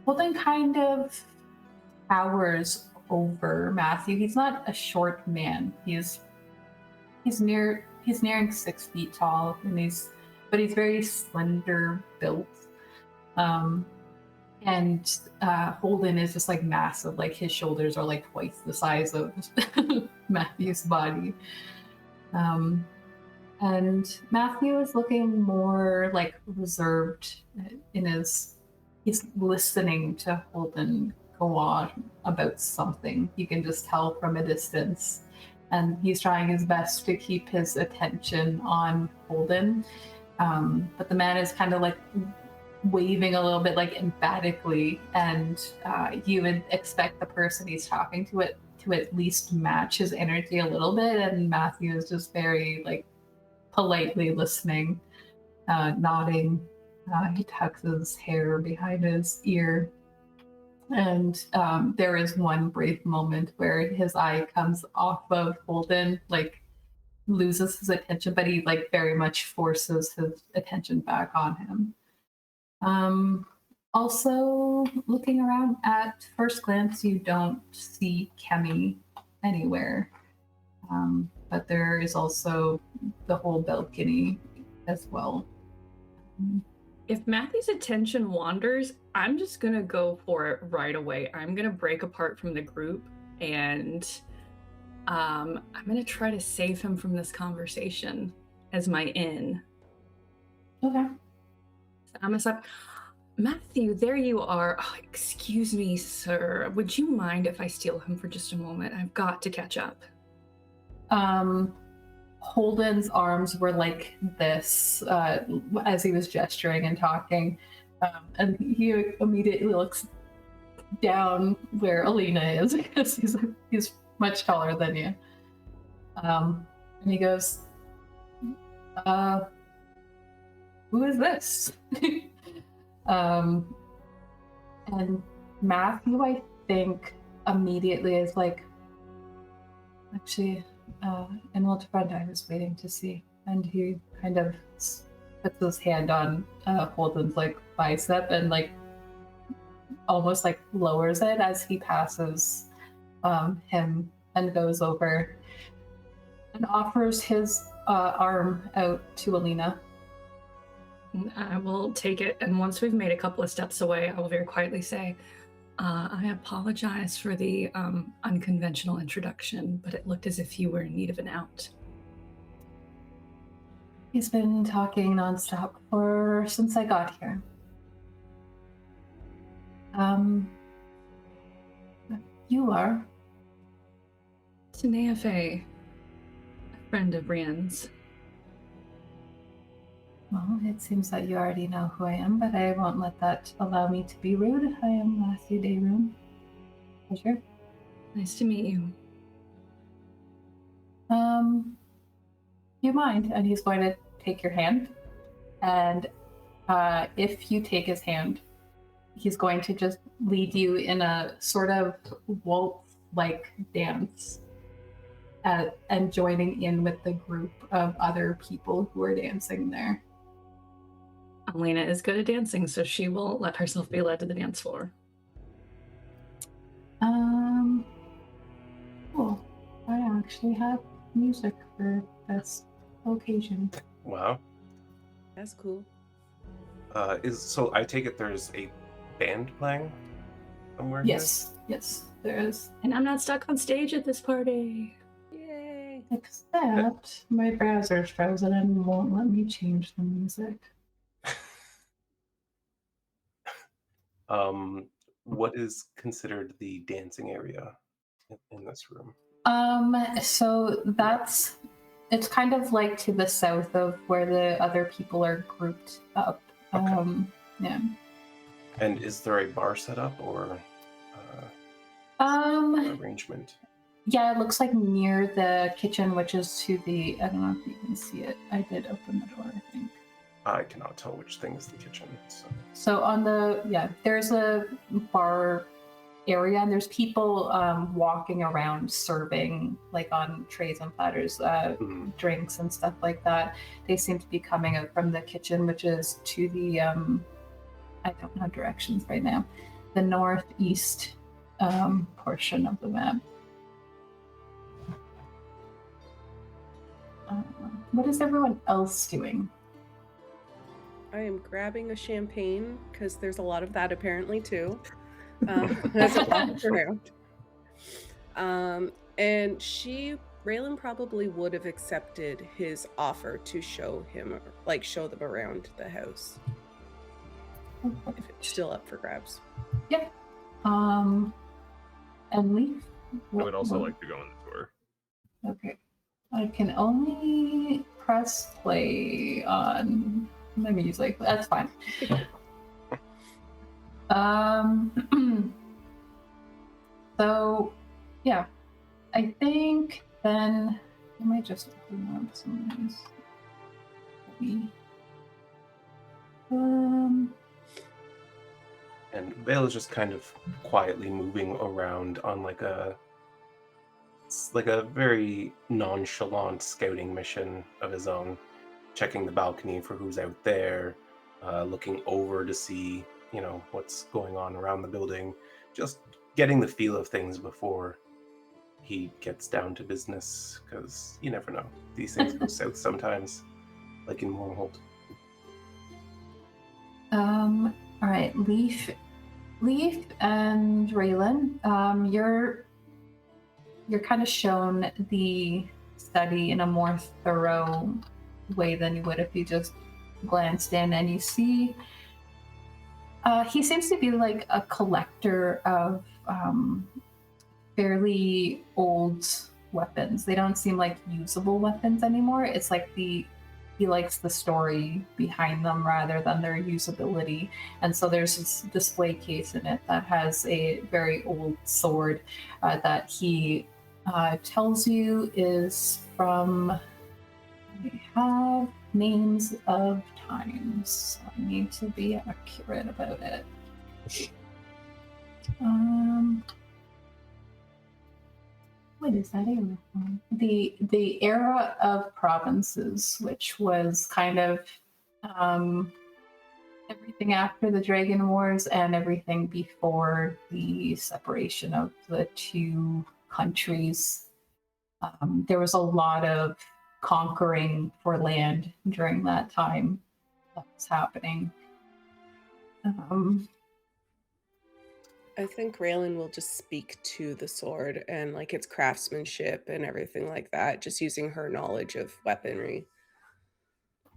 Holden kind of towers over Matthew. He's not a short man. He's nearing 6 feet tall, and he's very slender built. And Holden is just like massive. Like his shoulders are like twice the size of Matthew's body. And Matthew is looking more like reserved in his. He's listening to Holden go on about something. You can just tell from a distance. And he's trying his best to keep his attention on Holden. But the man is kind of like waving a little bit like emphatically, and you would expect the person he's talking to at least match his energy a little bit, and Matthew is just very like politely listening, nodding. He tucks his hair behind his ear, and there is one brief moment where his eye comes off of Holden, like loses his attention, but he like very much forces his attention back on him. Also, looking around at first glance, you don't see Kemi anywhere, but there is also the whole balcony as well. If Matthew's attention wanders, I'm just gonna go for it right away. I'm gonna break apart from the group, and I'm gonna try to save him from this conversation as my in. Okay. I'm gonna stop. Matthew, there you are. Oh, excuse me, sir. Would you mind if I steal him for just a moment? I've got to catch up. Holden's arms were like this as he was gesturing and talking, and he immediately looks down where Alina is because he's much taller than you. And he goes, "Who is this?" And Matthew, I think, immediately is like, actually, an old friend I was waiting to see. And he kind of puts his hand on Holden's like bicep and like almost like lowers it as he passes him and goes over and offers his arm out to Alina. I will take it, and once we've made a couple of steps away, I will very quietly say, I apologize for the unconventional introduction, but it looked as if you were in need of an out. He's been talking nonstop since I got here. You are? Taneafe, a friend of Brienne's. Well, it seems that you already know who I am, but I won't let that allow me to be rude. I am Matthew Dayrune. Pleasure. Nice to meet you. You mind? And he's going to take your hand. And if you take his hand, he's going to just lead you in a sort of waltz-like dance and joining in with the group of other people who are dancing there. Alina is good at dancing, so she will let herself be led to the dance floor. Cool. I actually have music for this occasion. Wow. That's cool. So I take it there's a band playing somewhere here? Yes, there is. And I'm not stuck on stage at this party. Yay! Except my browser's frozen and won't let me change the music. What is considered the dancing area in this room? So it's kind of like to the south of where the other people are grouped up. Okay. Yeah. And is there a bar set up or arrangement? Yeah, it looks like near the kitchen, which is to the, I don't know if you can see it. I did open the door, I think. I cannot tell which thing is the kitchen. So on there's a bar area, and there's people walking around serving, like on trays and platters, drinks and stuff like that. They seem to be coming out from the kitchen, which is to the, I don't know directions right now, the northeast portion of the map. What is everyone else doing? I am grabbing a champagne because there's a lot of that apparently too. As it walks around. And Raelynn probably would have accepted his offer to show them around the house. If it's still up for grabs. Yeah. And Leaf? I would also like to go on the tour. Okay. I can only press play on my music. That's fine. So, yeah. I think then I might just open up some of these. And Vael is just kind of quietly moving around on like a very nonchalant scouting mission of his own, checking the balcony for who's out there, looking over to see, what's going on around the building, just getting the feel of things before he gets down to business, because you never know. These things go south sometimes, like in Mournhold. All right, Leaf and Raelynn, you're kind of shown the study in a more thorough way than you would if you just glanced in, and you see he seems to be like a collector of fairly old weapons. They don't seem like usable weapons anymore. It's like he likes the story behind them rather than their usability. And so there's this display case in it that has a very old sword that he tells you is from, I have names of times. So I need to be accurate about it. What is that era from? The era of provinces, which was kind of everything after the Dragon Wars and everything before the separation of the two countries. There was a lot of conquering for land during that time that was happening. I think Raelynn will just speak to the sword and like its craftsmanship and everything like that, just using her knowledge of weaponry,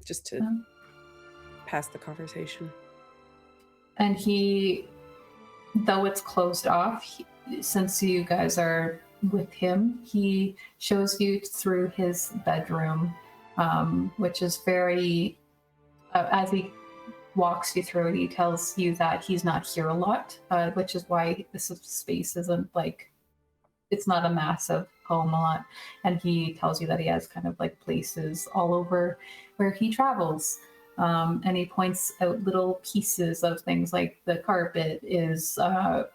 just to pass the conversation. And he, though it's closed off, since you guys are with him, he shows you through his bedroom, which is very, as he walks you through it, he tells you that he's not here a lot, which is why this space isn't like, it's not a massive home a lot. And he tells you that he has kind of like places all over where he travels. And he points out little pieces of things like the carpet is, the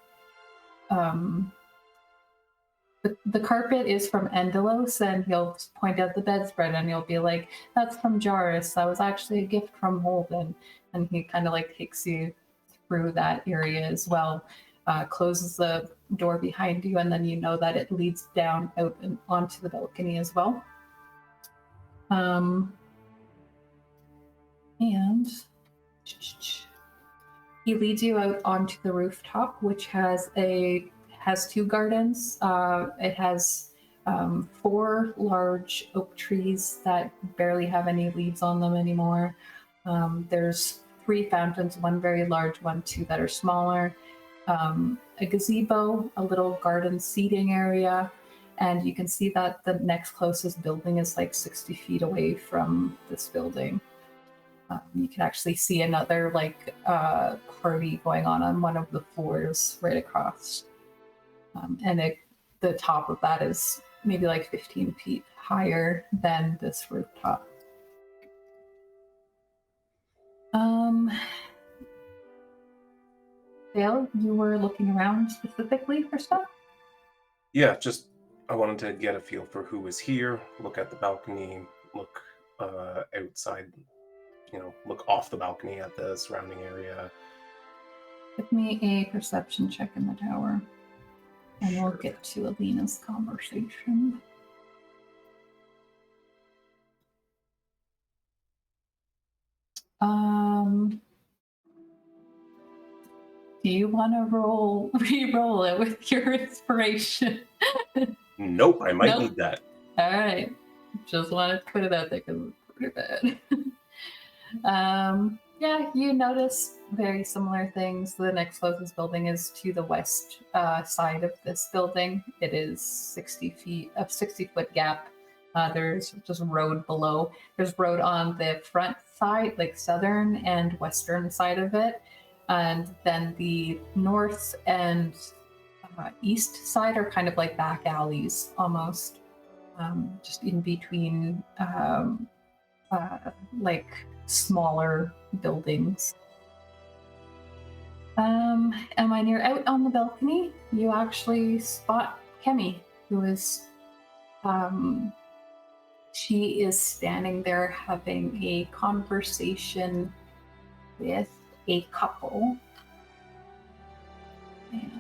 carpet is from Endelos, and he'll point out the bedspread and he'll be like, that's from Jairus. That was actually a gift from Holden. And he kind of like takes you through that area as well, closes the door behind you, and then you know that it leads down out and onto the balcony as well. And He leads you out onto the rooftop, which has two gardens. It has 4 large oak trees that barely have any leaves on them anymore. There's 3 fountains, one very large one, 2 that are smaller, a gazebo, a little garden seating area, and you can see that the next closest building is like 60 feet away from this building. You can actually see another party going on one of the floors right across. The top of that is maybe like 15 feet higher than this rooftop. Vael, you were looking around specifically for stuff? Yeah, just I wanted to get a feel for who was here, look at the balcony, look outside, look off the balcony at the surrounding area. Give me a perception check in the tower, and we'll Sure. get to Alina's conversation. Do you want to re-roll it with your inspiration? Nope, I might Nope. need that. All right. Just wanted to put it out there because it's pretty bad. Yeah, you notice very similar things. The next closest building is to the west side of this building. It is 60-foot gap. There's just road below. There's road on the front side, like southern and western side of it. And then the north and east side are kind of like back alleys almost. Just in between like smaller buildings. And when you're out on the balcony, you actually spot Kemi, who is she is standing there having a conversation with a couple. And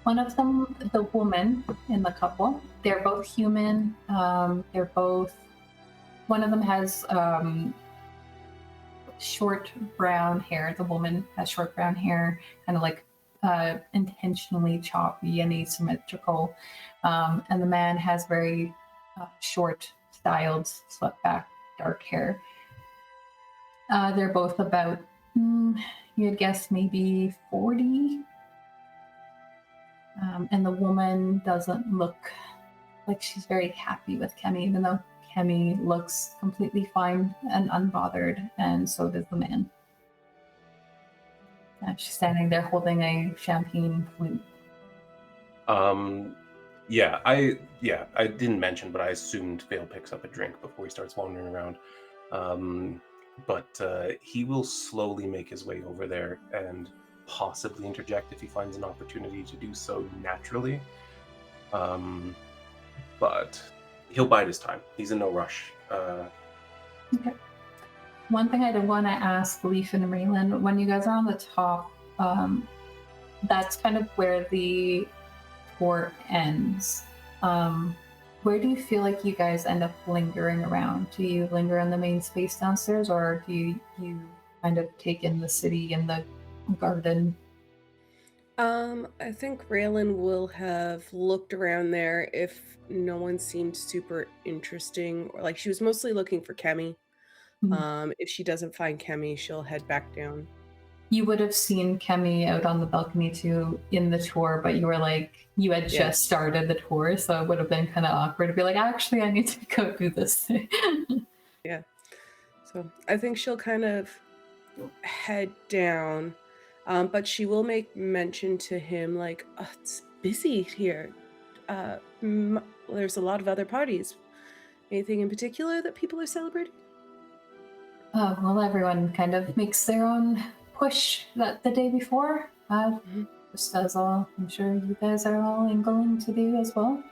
one of them, the woman in the couple, they're both human. One of them has short brown hair. The woman has short brown hair, kind of like intentionally choppy and asymmetrical. And the man has very short, styled, swept back, dark hair. They're both about, you'd guess maybe 40. And the woman doesn't look like she's very happy with Kemi, even though Kemi looks completely fine and unbothered, and so does the man. She's standing there holding a champagne flute. I didn't mention, but I assumed Vael picks up a drink before he starts wandering around. But he will slowly make his way over there and possibly interject if he finds an opportunity to do so naturally. But he'll bide his time. He's in no rush. Okay. One thing I did want to ask Leaf and Raelynn, when you guys are on the top, that's kind of where the tour ends. Where do you feel like you guys end up lingering around? Do you linger in the main space downstairs, or do you kind of take in the city and the garden? I think Raelynn will have looked around there if no one seemed super interesting, or like she was mostly looking for Kemi. If she doesn't find Kemi, she'll head back down. You would have seen Kemi out on the balcony too in the tour, but you were like, you had just started the tour, so it would have been kind of awkward to be like, actually, I need to go do this thing. Yeah. So I think she'll kind of head down, but she will make mention to him, like, oh, it's busy here. There's a lot of other parties. Anything in particular that people are celebrating? Oh, well, everyone kind of makes their own push that the day before, just as all I'm sure you guys are all angling to do as well.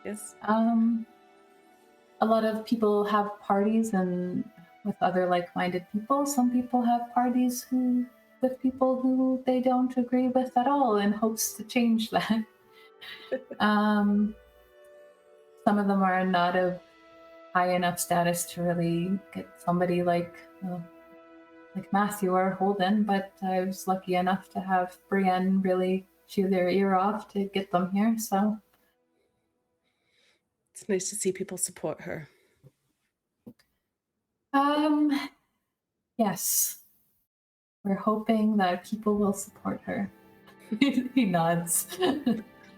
Yes. A lot of people have parties and with other like-minded people. Some people have parties with people who they don't agree with at all in hopes to change that. Some of them are not of high enough status to really get somebody like Matthew or Holden, but I was lucky enough to have Brienne really chew their ear off to get them here, so. It's nice to see people support her. Yes. We're hoping that people will support her. He nods.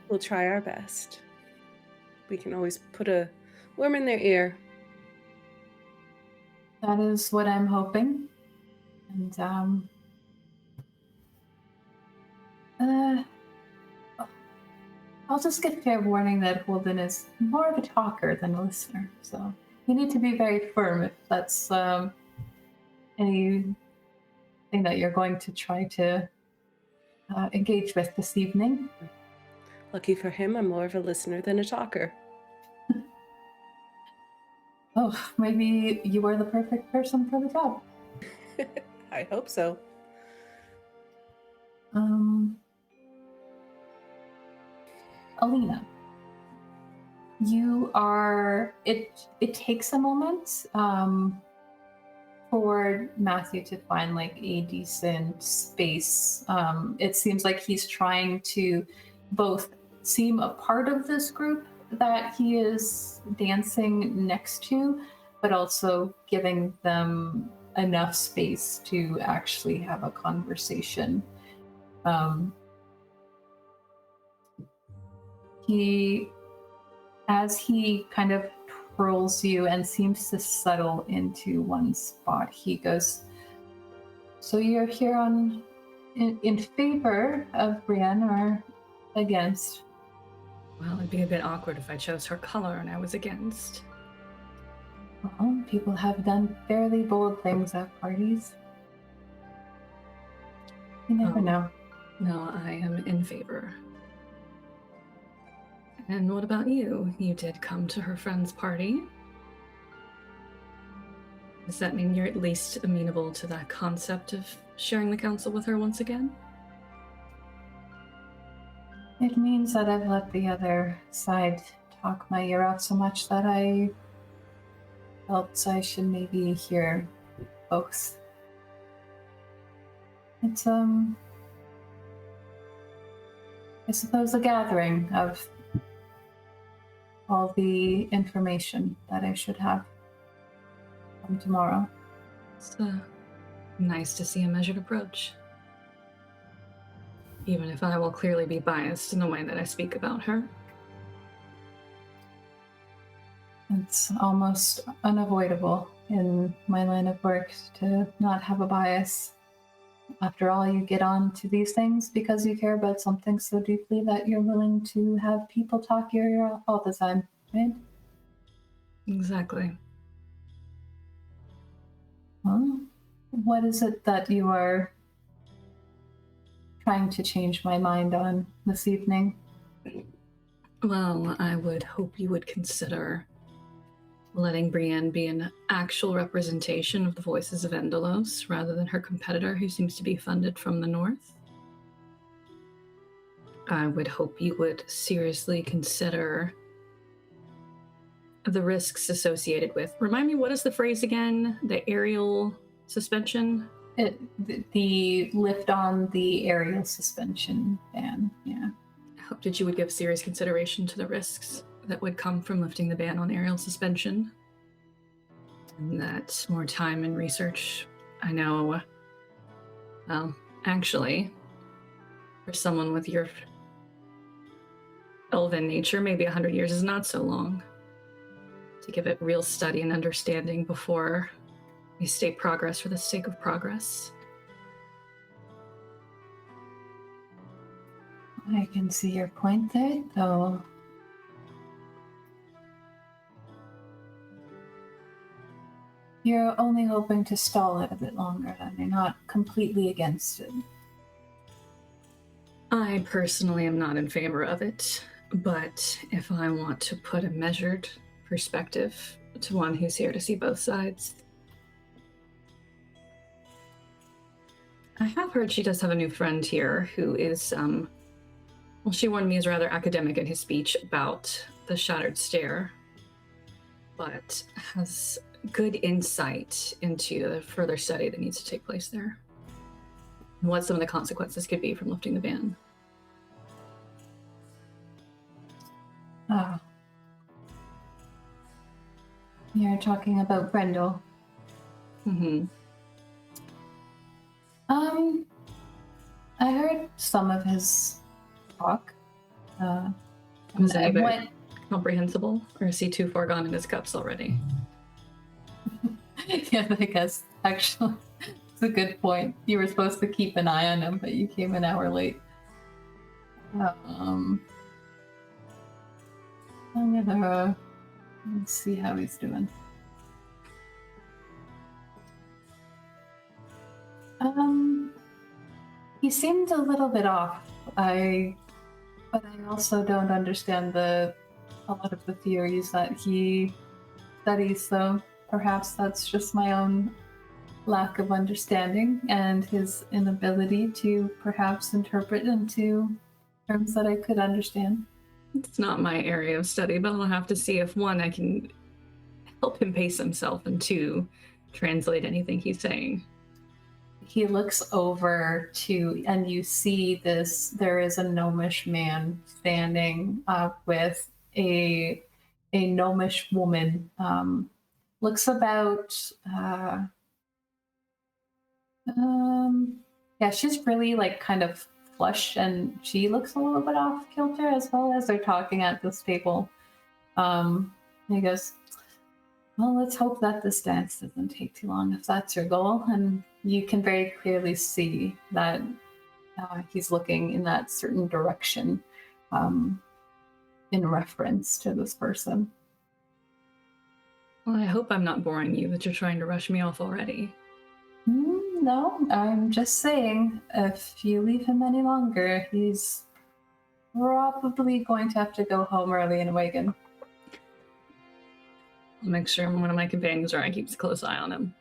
We'll try our best. We can always put a worm in their ear. That is what I'm hoping. And I'll just get fair warning that Holden is more of a talker than a listener, so you need to be very firm if that's anything that you're going to try to engage with this evening. Lucky for him, I'm more of a listener than a talker. Oh, maybe you are the perfect person for the job. I hope so. Alina, you are. It takes a moment for Matthew to find like a decent space. It seems like he's trying to both seem a part of this group that he is dancing next to, but also giving them enough space to actually have a conversation. As he kind of twirls you and seems to settle into one spot, he goes, "So you're here in favor of Brienne or against?" Well, it'd be a bit awkward if I chose her color and I was against. Well, people have done fairly bold things at parties. You never know. No, I am in favor. And what about you? You did come to her friend's party. Does that mean you're at least amenable to that concept of sharing the council with her once again? It means that I've let the other side talk my ear out so much that I felt I should maybe hear both. It's, I suppose, a gathering of all the information that I should have from tomorrow. It's nice to see a measured approach. Even if I will clearly be biased in the way that I speak about her. It's almost unavoidable in my line of work to not have a bias. After all, you get on to these things because you care about something so deeply that you're willing to have people talk your ear off all the time, right? Exactly. Well, what is it that you are trying to change my mind on this evening? Well, I would hope you would consider letting Brienne be an actual representation of the voices of Endelos rather than her competitor who seems to be funded from the north. I would hope you would seriously consider the risks associated with, remind me, what is the phrase again? The aerial suspension? The lift on the aerial suspension ban, yeah. I hope that you would give serious consideration to the risks that would come from lifting the ban on aerial suspension. And that more time and research, I know, well, actually, for someone with your elven nature, maybe 100 years is not so long to give it real study and understanding before we state progress for the sake of progress. I can see your point there, though. You're only hoping to stall it a bit longer, then you're not completely against it. I personally am not in favor of it, but if I want to put a measured perspective to one who's here to see both sides. I have heard she does have a new friend here who is, well, she warned me is rather academic in his speech about the Shattered Stair. but has good insight into the further study that needs to take place there. And what some of the consequences could be from lifting the ban. Ah. You're talking about Brendel. Mm-hmm. I heard some of his talk. Was any of it what comprehensible, or is he too far gone in his cups already? Yeah, I guess actually it's a good point. You were supposed to keep an eye on him, but you came an hour late. I'm gonna let's see how he's doing. He seemed a little bit off. But I also don't understand a lot of the theories that he studies, so perhaps that's just my own lack of understanding and his inability to perhaps interpret into terms that I could understand. It's not my area of study, but I'll have to see if one, I can help him pace himself, and two, translate anything he's saying. He looks over to, and you see this, there is a gnomish man standing with a gnomish woman. Looks about, yeah, she's really like kind of flush, and she looks a little bit off kilter as well as they're talking at this table. And he goes, well, let's hope that this dance doesn't take too long if that's your goal. And you can very clearly see that he's looking in that certain direction in reference to this person. Well, I hope I'm not boring you, that you're trying to rush me off already. No, I'm just saying, if you leave him any longer, he's probably going to have to go home early in a wagon. I'll make sure one of my companions around keeps a close eye on him.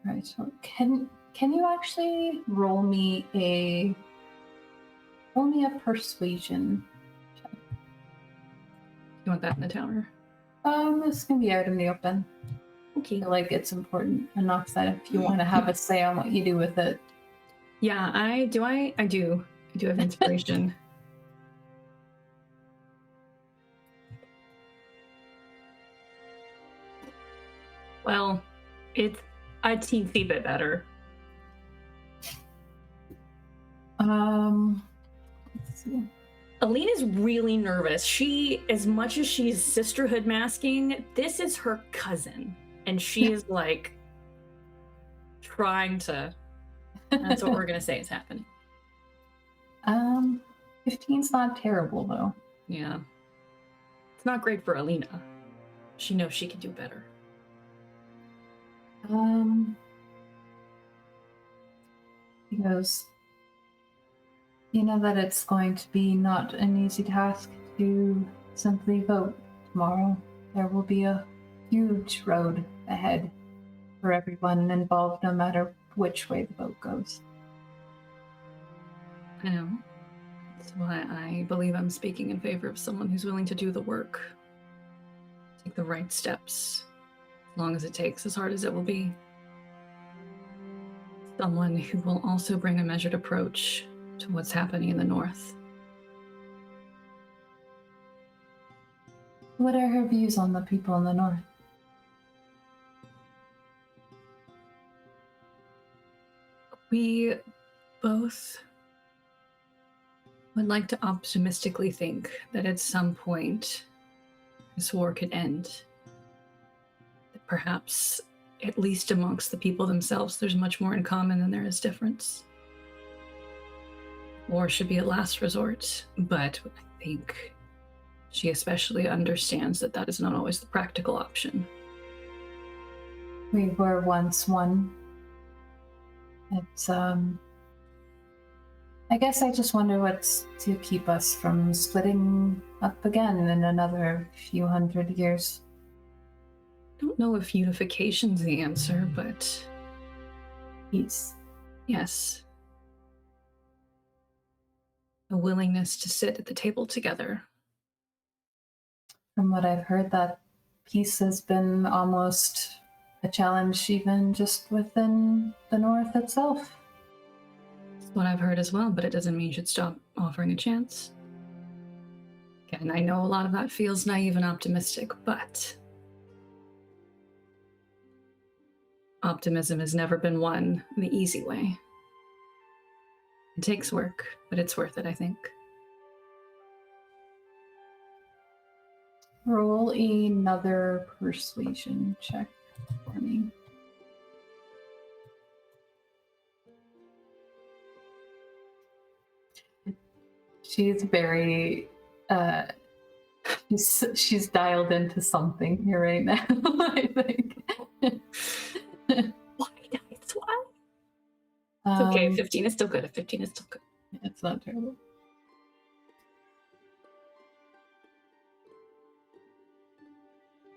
Right. Can you actually roll me a persuasion check? You want that in the tower? This can be out in the open. Okay. I feel like it's important enough that if you want to have a say on what you do with it. Yeah, I do have inspiration. Well, it's a teensy bit better. Let's see. Alina's really nervous. She, as much as she's sisterhood masking, this is her cousin. And she is like trying to, that's what we're going to say is happening. 15's not terrible though. Yeah. It's not great for Alina. She knows she can do better. He goes, you know that it's going to be not an easy task to simply vote tomorrow. There will be a huge road ahead for everyone involved, no matter which way the vote goes. I know. That's why I believe I'm speaking in favor of someone who's willing to do the work. Take the right steps, as long as it takes, as hard as it will be. Someone who will also bring a measured approach to what's happening in the north. What are her views on the people in the north? We both would like to optimistically think that at some point this war could end. That perhaps, at least amongst the people themselves, there's much more in common than there is difference. War should be a last resort, but I think she especially understands that that is not always the practical option. We were once one. It's, I guess I just wonder what's to keep us from splitting up again in another few hundred years. I don't know if unification's the answer, but Peace. yes. A willingness to sit at the table together From what I've heard, that peace has been almost a challenge even just within the North itself. That's what I've heard as well, but it doesn't mean you should stop offering a chance. Again, I know a lot of that feels naive and optimistic, but optimism has never been won the easy way. It takes work, but it's worth it, I think. Roll another persuasion check for me. She's very she's dialed into something here right now, I think. Why, guys? Why? It's okay. 15 is still good. 15 is still good. It's not terrible.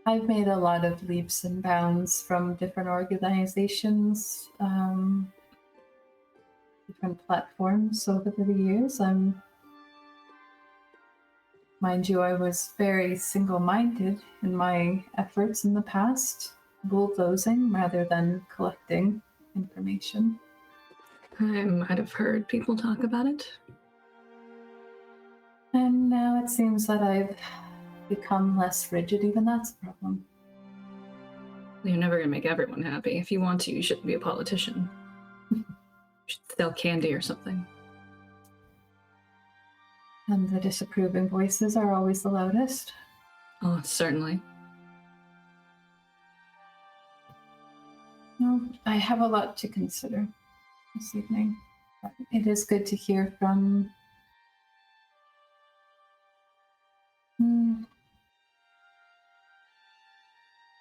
I've made a lot of leaps and bounds from different organizations, different platforms over the years. Mind you, I was very single-minded in my efforts in the past, bulldozing rather than collecting information. I might have heard people talk about it. And now it seems that I've become less rigid. Even that's a problem. You're never going to make everyone happy. If you want to, you shouldn't be a politician. You should sell candy or something. And the disapproving voices are always the loudest. Oh, certainly. Well, I have a lot to consider this evening. But it is good to hear from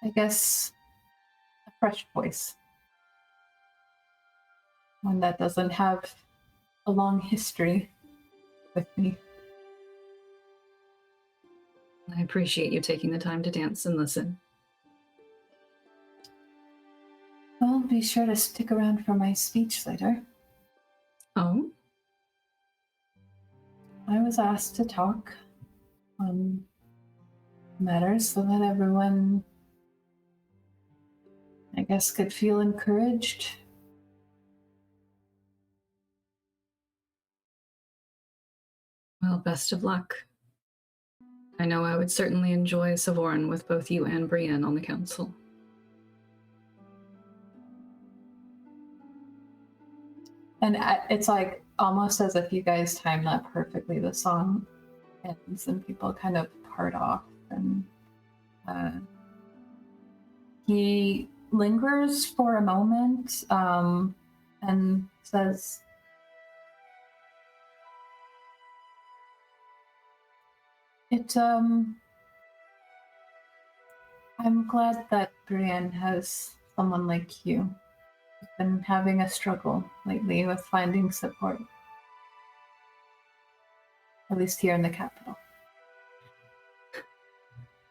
I guess a fresh voice. One that doesn't have a long history with me. I appreciate you taking the time to dance and listen. Well, be sure to stick around for my speech later. Oh? I was asked to talk on matters so that everyone, I guess, could feel encouraged. Well, best of luck. I know I would certainly enjoy Savorin with both you and Brienne on the council. And it's like almost as if you guys timed that perfectly. The song ends and people kind of part off, and he lingers for a moment and says, I'm glad that Brienne has someone like you. She's been having a struggle lately with finding support. At least here in the capital.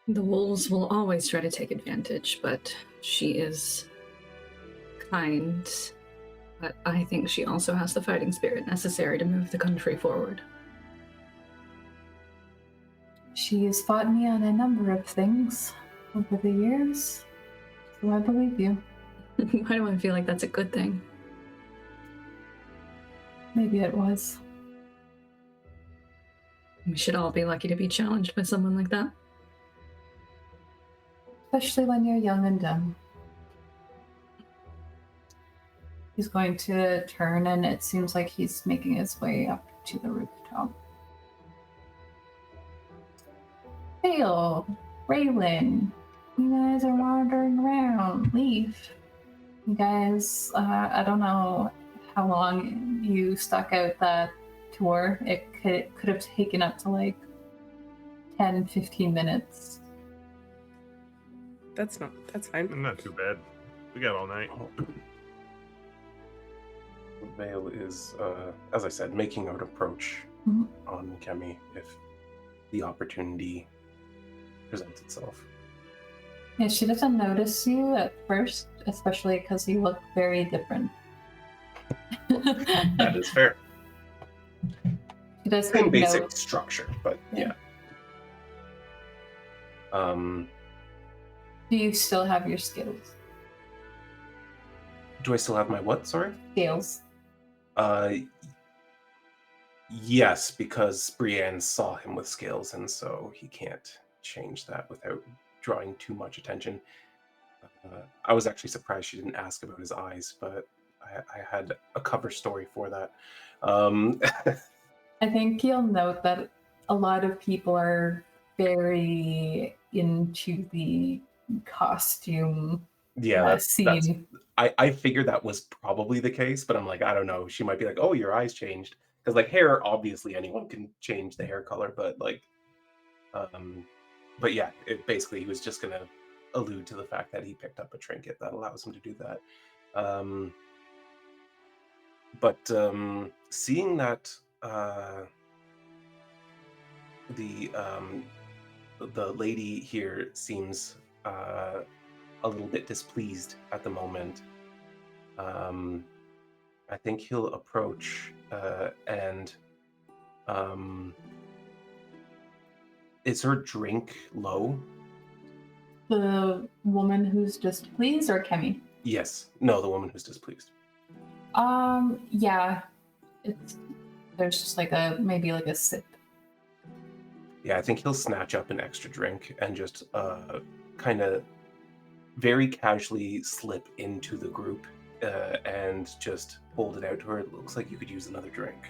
The wolves will always try to take advantage, but she is kind. But I think she also has the fighting spirit necessary to move the country forward. She has fought me on a number of things over the years, so I believe you. Why do I feel like that's a good thing? Maybe it was. We should all be lucky to be challenged by someone like that. Especially when you're young and dumb. He's going to turn, and it seems like he's making his way up to the rooftop. Vael, Raelynn, you guys are wandering around. Leave. You guys, I don't know how long you stuck out that tour. It could have taken up to like 10, 15 minutes. That's fine. Not too bad. We got all night. Vael is, as I said, making an approach on Kemi if the opportunity presents itself. Yeah, she doesn't notice you at first, especially because you look very different. That is fair. She does Same take basic note. structure, but yeah. Um, Do you still have your scales? do I still have my what? Sorry. Scales. Yes, because Brienne saw him with scales, and so he can't change that without drawing too much attention. I was actually surprised she didn't ask about his eyes, but I had a cover story for that. I think you'll note that a lot of people are very into the costume Yeah, that's scene. I figured that was probably the case, but I'm like, I don't know. She might be like, "Oh, your eyes changed," because like hair, obviously anyone can change the hair color, but like, but yeah, it basically he was just gonna allude to the fact that he picked up a trinket that allows him to do that. But seeing that the lady here seems a little bit displeased at the moment. I think he'll approach and is her drink low? The woman who's displeased, or Kemi? Yes. No, the woman who's displeased. Yeah. There's just like maybe like a sip. Yeah, I think he'll snatch up an extra drink and just kind of very casually slip into the group and just hold it out to her. It looks like you could use another drink.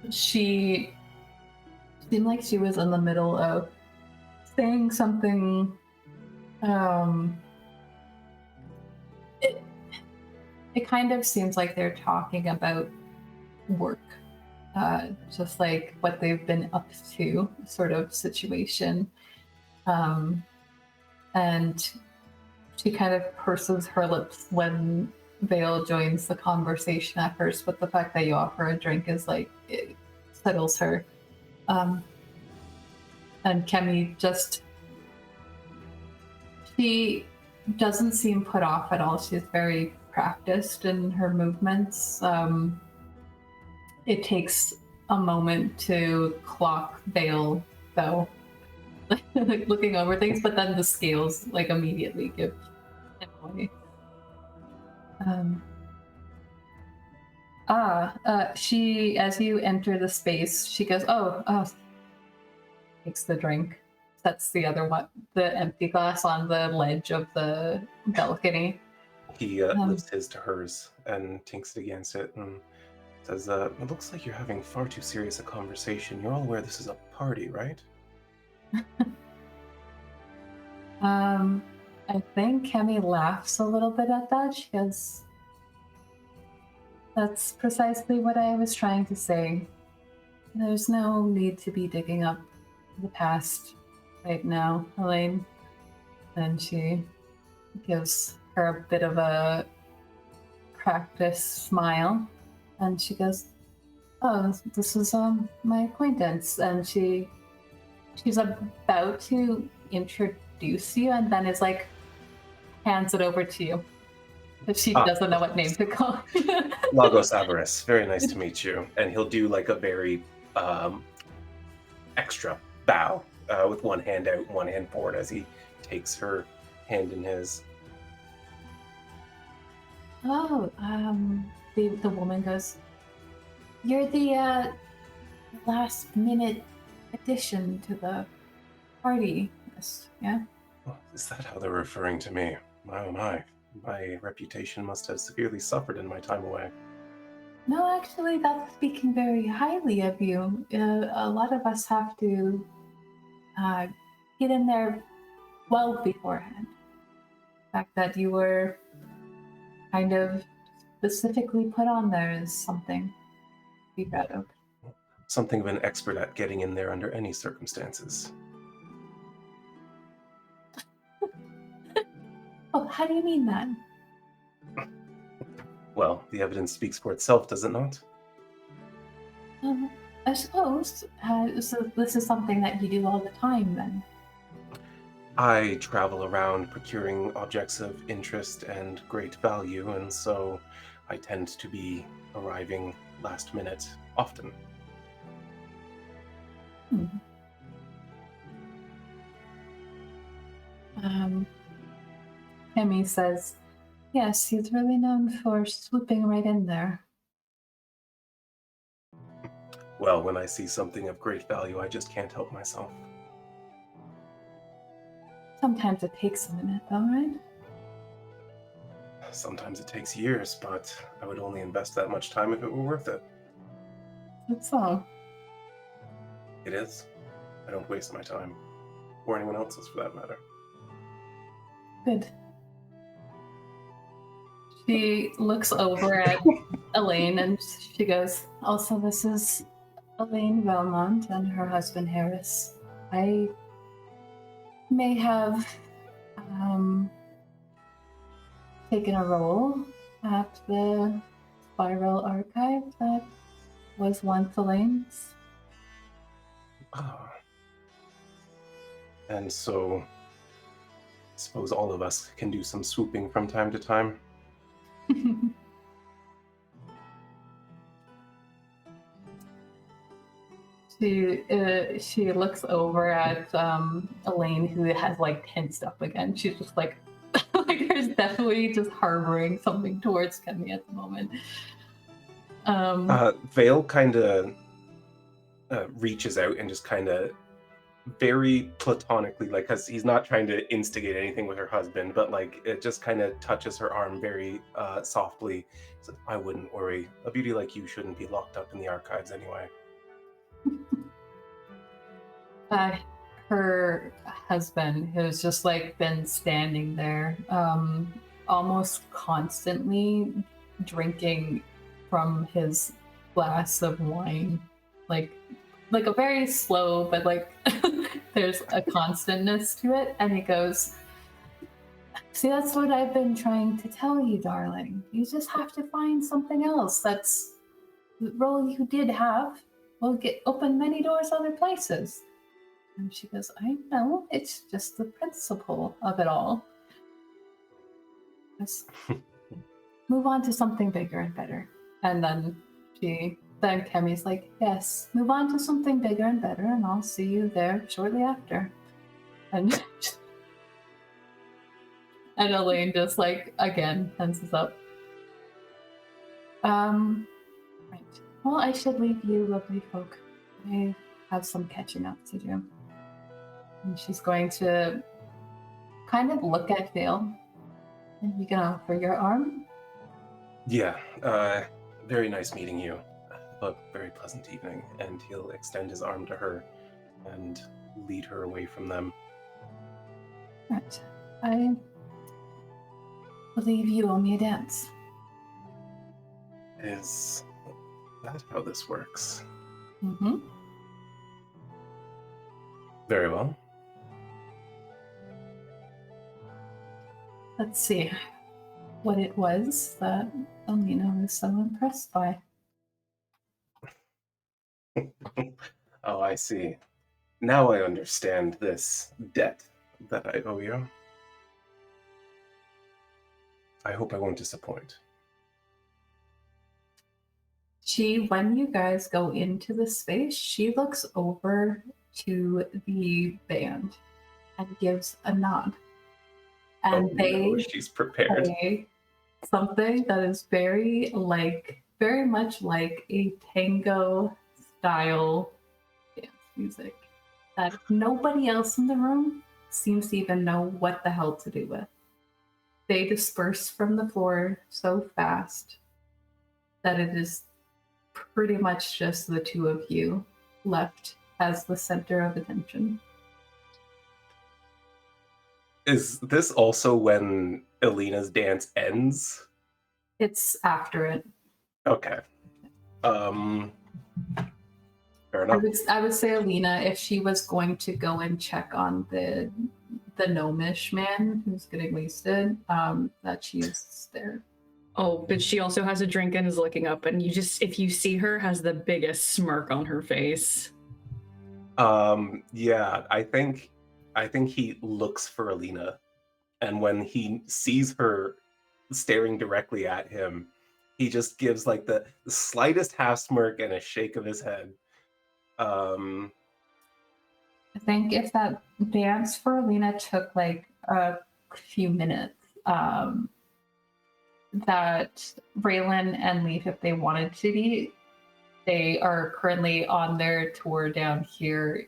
She seemed like she was in the middle of saying something. It kind of seems like they're talking about work, just like what they've been up to, sort of situation. And she kind of purses her lips when Vael joins the conversation at first, but the fact that you offer a drink is like, it settles her. And Kemi she doesn't seem put off at all. She's very practiced in her movements. It takes a moment to clock Vael, though, like looking over things, but then the scales like immediately give him away. She, as you enter the space, she goes, oh, takes the drink, sets the other one, the empty glass on the ledge of the balcony. He lifts his to hers and tinks it against it and says, it looks like you're having far too serious a conversation. You're all aware this is a party, right? I think Kemi laughs a little bit at that. She goes, that's precisely what I was trying to say. There's no need to be digging up the past right now, Elaine. And she gives her a bit of a practiced smile. And she goes, oh, this is my acquaintance. And she's about to introduce you and then is like, hands it over to you. But she doesn't know what name to call. Lagos Avarice, very nice to meet you. And he'll do like a very extra bow with one hand out, one hand forward as he takes her hand in his. Oh, the woman goes, you're the last minute addition to the party list, yeah? Oh, is that how they're referring to me? My, oh my. My reputation must have severely suffered in my time away. No, actually, that's speaking very highly of you. A lot of us have to get in there well beforehand. The fact that you were kind of specifically put on there is something to be proud of. Something of an expert at getting in there under any circumstances. Oh, how do you mean that? Well, the evidence speaks for itself, does it not? I suppose. So this is something that you do all the time, then? I travel around procuring objects of interest and great value, and so I tend to be arriving last minute often. Emmy says, yes, he's really known for swooping right in there. Well, when I see something of great value, I just can't help myself. Sometimes it takes a minute, though, right? Sometimes it takes years, but I would only invest that much time if it were worth it. That's all. It is. I don't waste my time. Or anyone else's, for that matter. Good. She looks over at Elaine and she goes, also, this is Elaine Valmont and her husband Harris. I may have taken a role at the Spiral Archive that was once Elaine's. Ah. And so, I suppose all of us can do some swooping from time to time. She looks over at Elaine, who has like tensed up again. She's just like, like there's definitely just harboring something towards Kemi at the moment. Vael kind of reaches out and just kind of very platonically, like, because he's not trying to instigate anything with her husband, but like it just kind of touches her arm very softly. So, I wouldn't worry. A beauty like you shouldn't be locked up in the archives anyway. Her husband, who's just like been standing there, almost constantly drinking from his glass of wine, like a very slow, but like there's a constantness to it. And he goes, see, that's what I've been trying to tell you, darling. You just have to find something else. That's the role you did have will open many doors other places. And she goes, I know, it's just the principle of it all. Just move on to something bigger and better. And then Kemi's like, yes, move on to something bigger and better, and I'll see you there shortly after. And Elaine just like, again, tenses up. Right. Well, I should leave you, lovely folk. I have some catching up to do. And she's going to kind of look at Vael. And you can offer your arm? Yeah, very nice meeting you. A very pleasant evening. And he'll extend his arm to her and lead her away from them. Right. I believe you owe me a dance. Is that how this works? Mm-hmm. Very well. Let's see what it was that Alina was so impressed by. Oh, I see. Now I understand this debt that I owe you. I hope I won't disappoint. When you guys go into the space, she looks over to the band and gives a nod. And she's prepared. Play something that is very much like a tango style dance music that nobody else in the room seems to even know what the hell to do with. They disperse from the floor so fast that it is pretty much just the two of you left as the center of attention. Is this also when Alina's dance ends? It's after it. Okay. Fair enough. I would say Alina, if she was going to go and check on the gnomish man who's getting wasted, that she's there. Oh, but she also has a drink and is looking up, and if you see her, has the biggest smirk on her face. Yeah, I think he looks for Alina, and when he sees her staring directly at him, he just gives like the slightest half smirk and a shake of his head. I think if that dance for Alina took like a few minutes, that Raelynn and Leaf, if they wanted to be, they are currently on their tour down here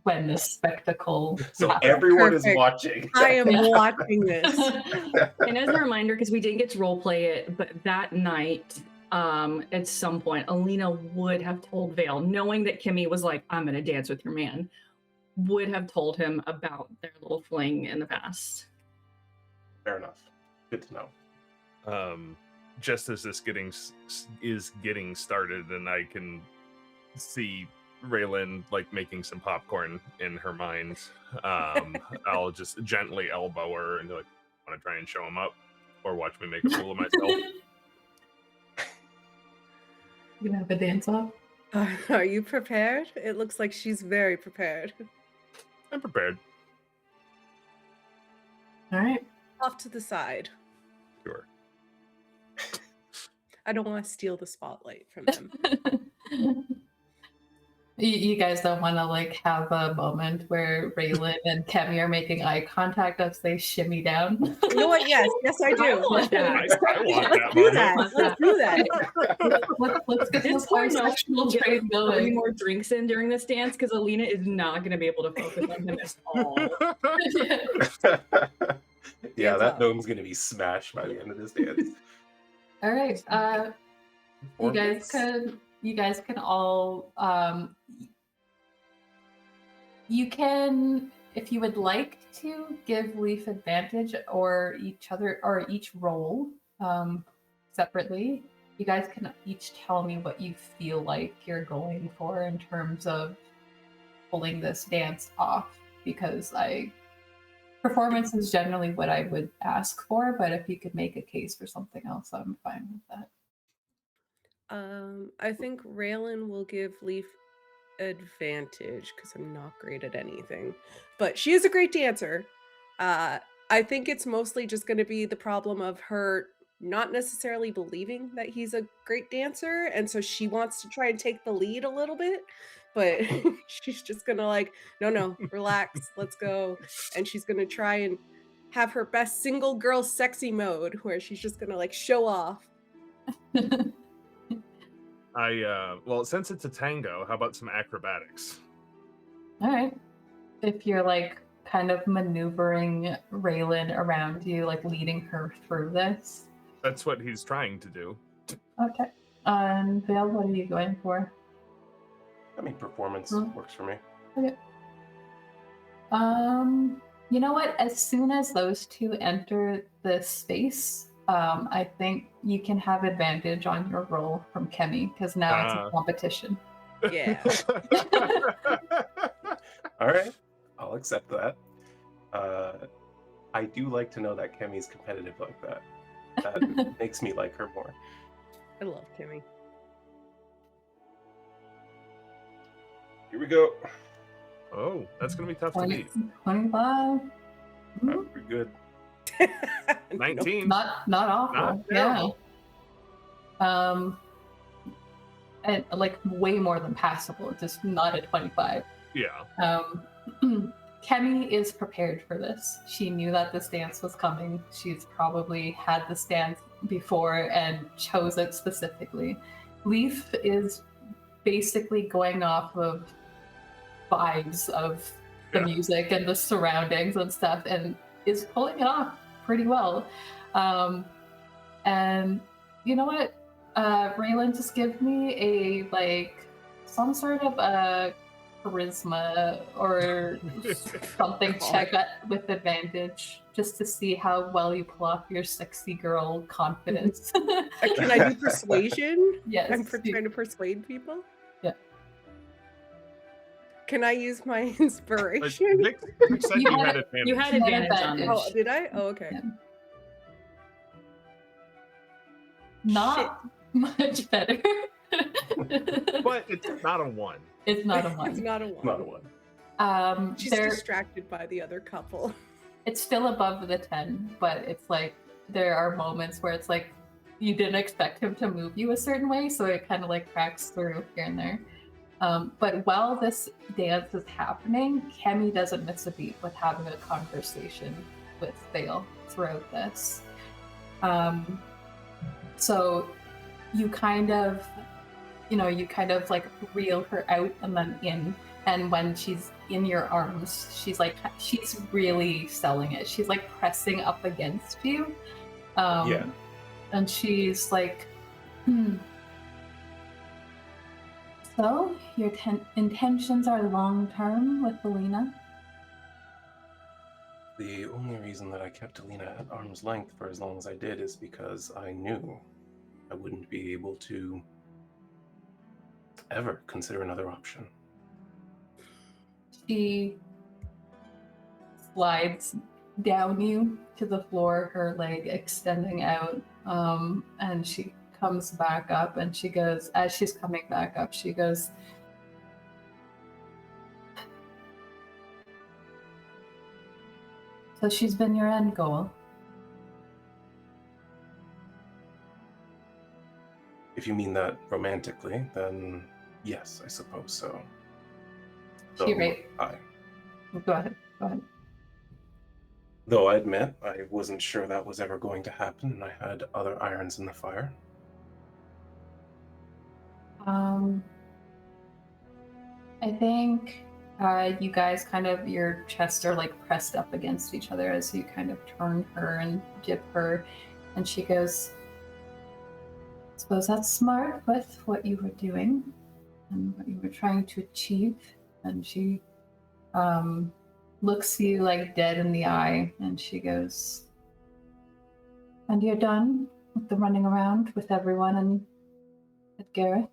when the spectacle So happens. everyone is Perfect. watching. I am Yeah. watching this. And as a reminder, because we didn't get to roleplay it, but that night, at some point, Alina would have told Vael, knowing that Kimmy was like, I'm going to dance with your man, would have told him about their little fling in the past. Fair enough. Good to know. Just as this is getting started, and I can see Raelynn like making some popcorn in her mind, I'll just gently elbow her and be like, want to try and show him up or watch me make a fool of myself? You gonna have a dance off? Are you prepared? It looks like she's very prepared. I'm prepared. All right. Off to the side. Sure. I don't want to steal the spotlight from them. You guys don't want to like have a moment where Raelynn and Kemi are making eye contact as they shimmy down. You know what? Yes, I do. I want that. I want Let's that do moment. that. Let's do that. Let's get This this poor no sexual train Three going. more drinks in during this dance because Alina is not going to be able to focus on him at all. Yeah, Hands that up. gnome's gonna be smashed by the end of this dance. All right. You guys can all you can, if you would like to, give Leaf advantage or each other or each roll separately. You guys can each tell me what you feel like you're going for in terms of pulling this dance off, because performance is generally what I would ask for, but if you could make a case for something else, I'm fine with that. I think Raelynn will give Leaf advantage because I'm not great at anything, but she is a great dancer. I think it's mostly just going to be the problem of her not necessarily believing that he's a great dancer, and so she wants to try and take the lead a little bit, but she's just gonna like, no, relax, let's go, and she's gonna try and have her best single girl sexy mode where she's just gonna like show off. Well, since it's a tango, how about some acrobatics? All right. If you're like kind of maneuvering Raelynn around you, like leading her through this. That's what he's trying to do. Okay. And Vael, what are you going for? I mean, performance works for me. Okay. You know what? As soon as those two enter the space, I think you can have advantage on your roll from Kemi because now it's a competition. Yeah. All right, I'll accept that. I do like to know that Kemi's competitive like that. That makes me like her more. I love Kimmy. Here we go. Oh, that's gonna be tough to beat. 25. Pretty good. 19. Not awful. Not Yeah. terrible. And like way more than passable. Just not a 25. Yeah. Kemi is prepared for this. She knew that this dance was coming. She's probably had this dance before and chose it specifically. Leaf is basically going off of vibes of the music and the surroundings and stuff, and is pulling it off pretty well. And you know what? Raelynn, just give me a some sort of a charisma or something check with advantage, just to see how well you pull off your sexy girl confidence. Can I do persuasion? Yes. I'm trying to persuade people. Yeah. Can I use my inspiration? Vixx said you had advantage. You had advantage on this. Oh, did I? Oh, okay. Yeah. Not much better. But it's not a 1. It's not a It's one. not a one. Not a one. She's There, distracted by the other couple. it's still above the 10, but it's like there are moments where it's like you didn't expect him to move you a certain way, so it kind of like cracks through here and there. But while this dance is happening, Kemi doesn't miss a beat with having a conversation with Vael throughout this. So you kind of like reel her out and then in. And when she's in your arms, she's really selling it. She's like pressing up against you. Yeah. And she's like, So, your intentions are long-term with Alina? The only reason that I kept Alina at arm's length for as long as I did is because I knew I wouldn't be able to ever consider another option. She slides down you to the floor, her leg extending out, and she comes back up, and she goes, as she's coming back up, she goes, so she's been your end goal. If you mean that romantically, then yes, I suppose so. Go ahead. Though I admit I wasn't sure that was ever going to happen, and I had other irons in the fire. I think you guys your chests are like pressed up against each other as you kind of turn her and dip her, and she goes, I suppose that's smart with what you were doing and what you were trying to achieve. And she looks you like dead in the eye, and she goes, and you're done with the running around with everyone and at Gareth?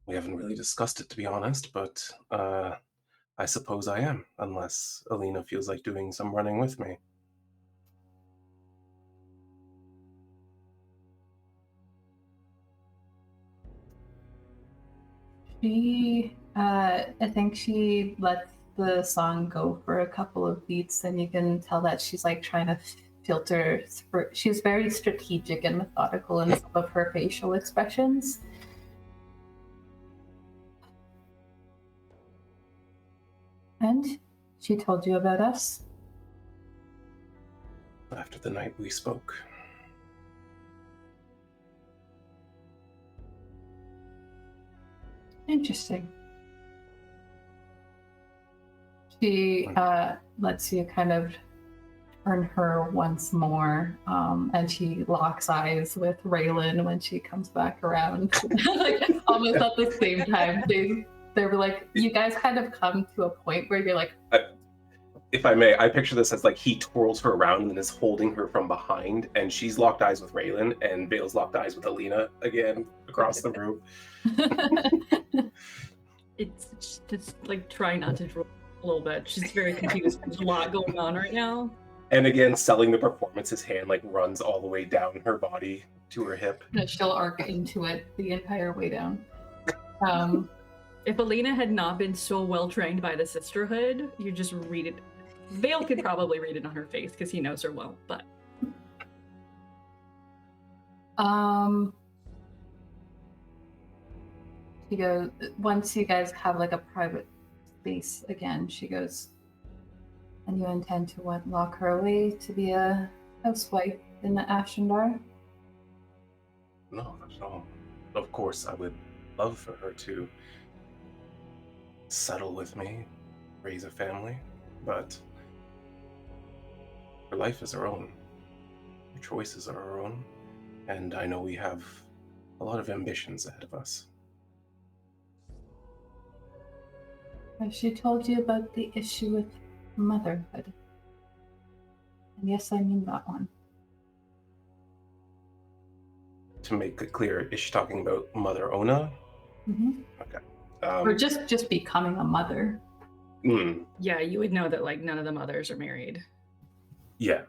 We haven't really discussed it, to be honest, but I suppose I am, unless Alina feels like doing some running with me. I think she lets the song go for a couple of beats, and you can tell that she's like trying to filter through. She's very strategic and methodical in some of her facial expressions. And she told you about us? After the night we spoke. Interesting. She lets you kind of turn her once more, and she locks eyes with Raelynn when she comes back around. Like almost at the same time. They were like, you guys kind of come to a point where you're like, if I may, I picture this as like he twirls her around and is holding her from behind, and she's locked eyes with Raelynn, and Vael's locked eyes with Alina again across the room. It's just like trying not to drool a little bit. She's very confused. There's a lot going on right now. And again, selling the performance, his hand like runs all the way down her body to her hip. that she'll arc into it the entire way down. If Alina had not been so well trained by the sisterhood, you just read it. Vael could probably read it on her face because he knows her well, but she goes, once you guys have like a private space again, she goes, and you intend to lock her away to be a housewife in the Ashendar? No, not at all. Of course, I would love for her to settle with me, raise a family, but her life is her own. Her choices are her own, and I know we have a lot of ambitions ahead of us. Has she told you about the issue with motherhood? And yes, I mean that one. To make it clear, is she talking about Mother Ona? Mm-hmm. Okay. Or just becoming a mother. yeah, you would know that like none of the mothers are married. Yeah.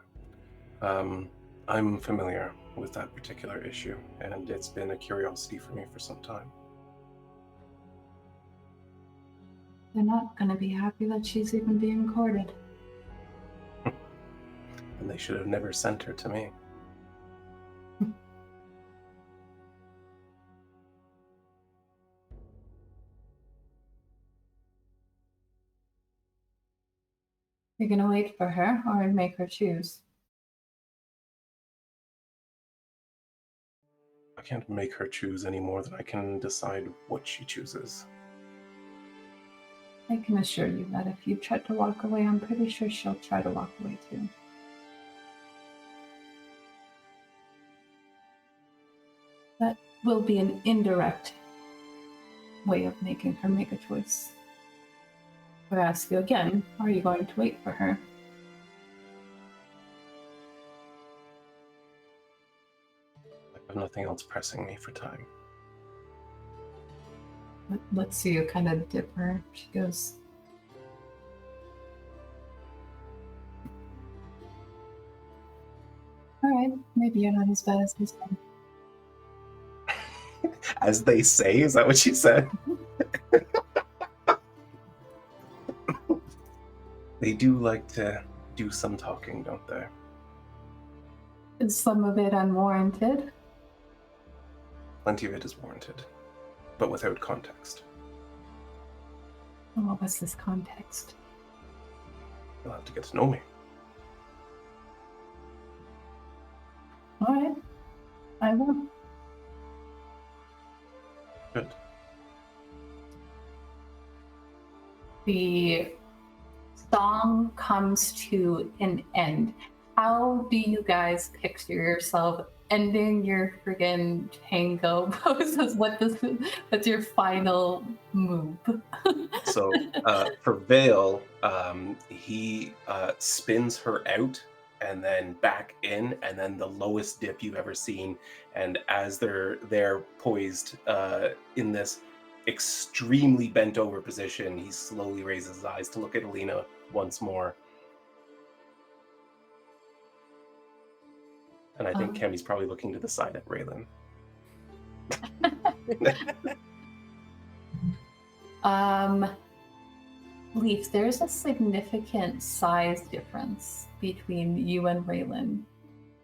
I'm familiar with that particular issue, and it's been a curiosity for me for some time. They're not going to be happy that she's even being courted. And they should have never sent her to me. You're gonna wait for her or make her choose? I can't make her choose any more than I can decide what she chooses. I can assure you that if you try to walk away, I'm pretty sure she'll try to walk away too. That will be an indirect way of making her make a choice. But I ask you again, are you going to wait for her? I have nothing else pressing me for time. Let's see you kind of dip her. She goes, all right, maybe you're not as bad as they say. As they say, is that what she said? They do like to do some talking, don't they? Is some of it unwarranted? Plenty of it is warranted, but without context. What was this context? You'll have to get to know me. All right, I will. Good. The song comes to an end. How do you guys picture yourself ending your friggin' tango poses? What's your final move? So for Vael, he spins her out and then back in, and then the lowest dip you've ever seen. And as they're poised in this extremely bent over position, he slowly raises his eyes to look at Alina once more. And I think Kemi's probably looking to the side at Raelynn. Leaf, there's a significant size difference between you and Raelynn.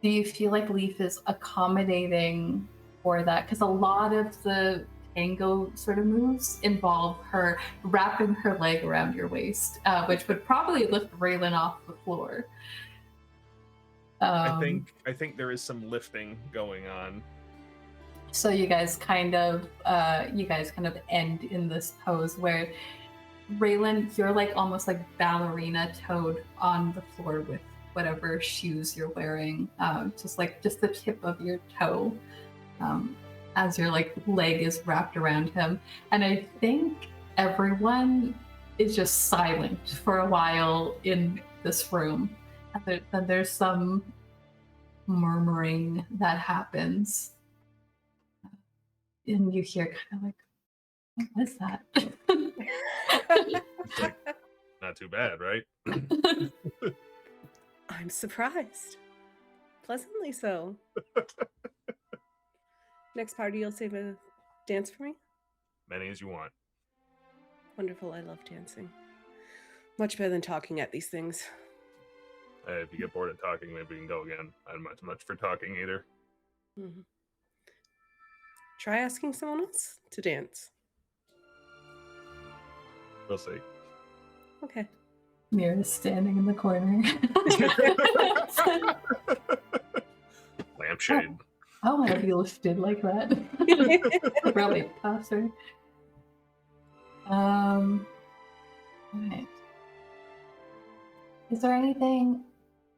Do you feel like Leaf is accommodating for that? Because a lot of the tango sort of moves involve her wrapping her leg around your waist, which would probably lift Raelynn off the floor. I think there is some lifting going on. So you guys kind of end in this pose where Raelynn, you're like almost like ballerina toed on the floor with whatever shoes you're wearing, just the tip of your toe, as your like leg is wrapped around him. And I think everyone is just silent for a while in this room. And then there's some murmuring that happens, and you hear kind of like, what was that? Not too bad, right? I'm surprised. Pleasantly so. Next party, you'll save a dance for me? Many as you want. Wonderful. I love dancing. Much better than talking at these things. If you get bored of talking, maybe we can go again. I'm not much for talking either. Mm-hmm. Try asking someone else to dance. We'll see. Okay. Mira's standing in the corner. Lampshade. I want to be lifted like that. Probably toss her. Alright. Is there anything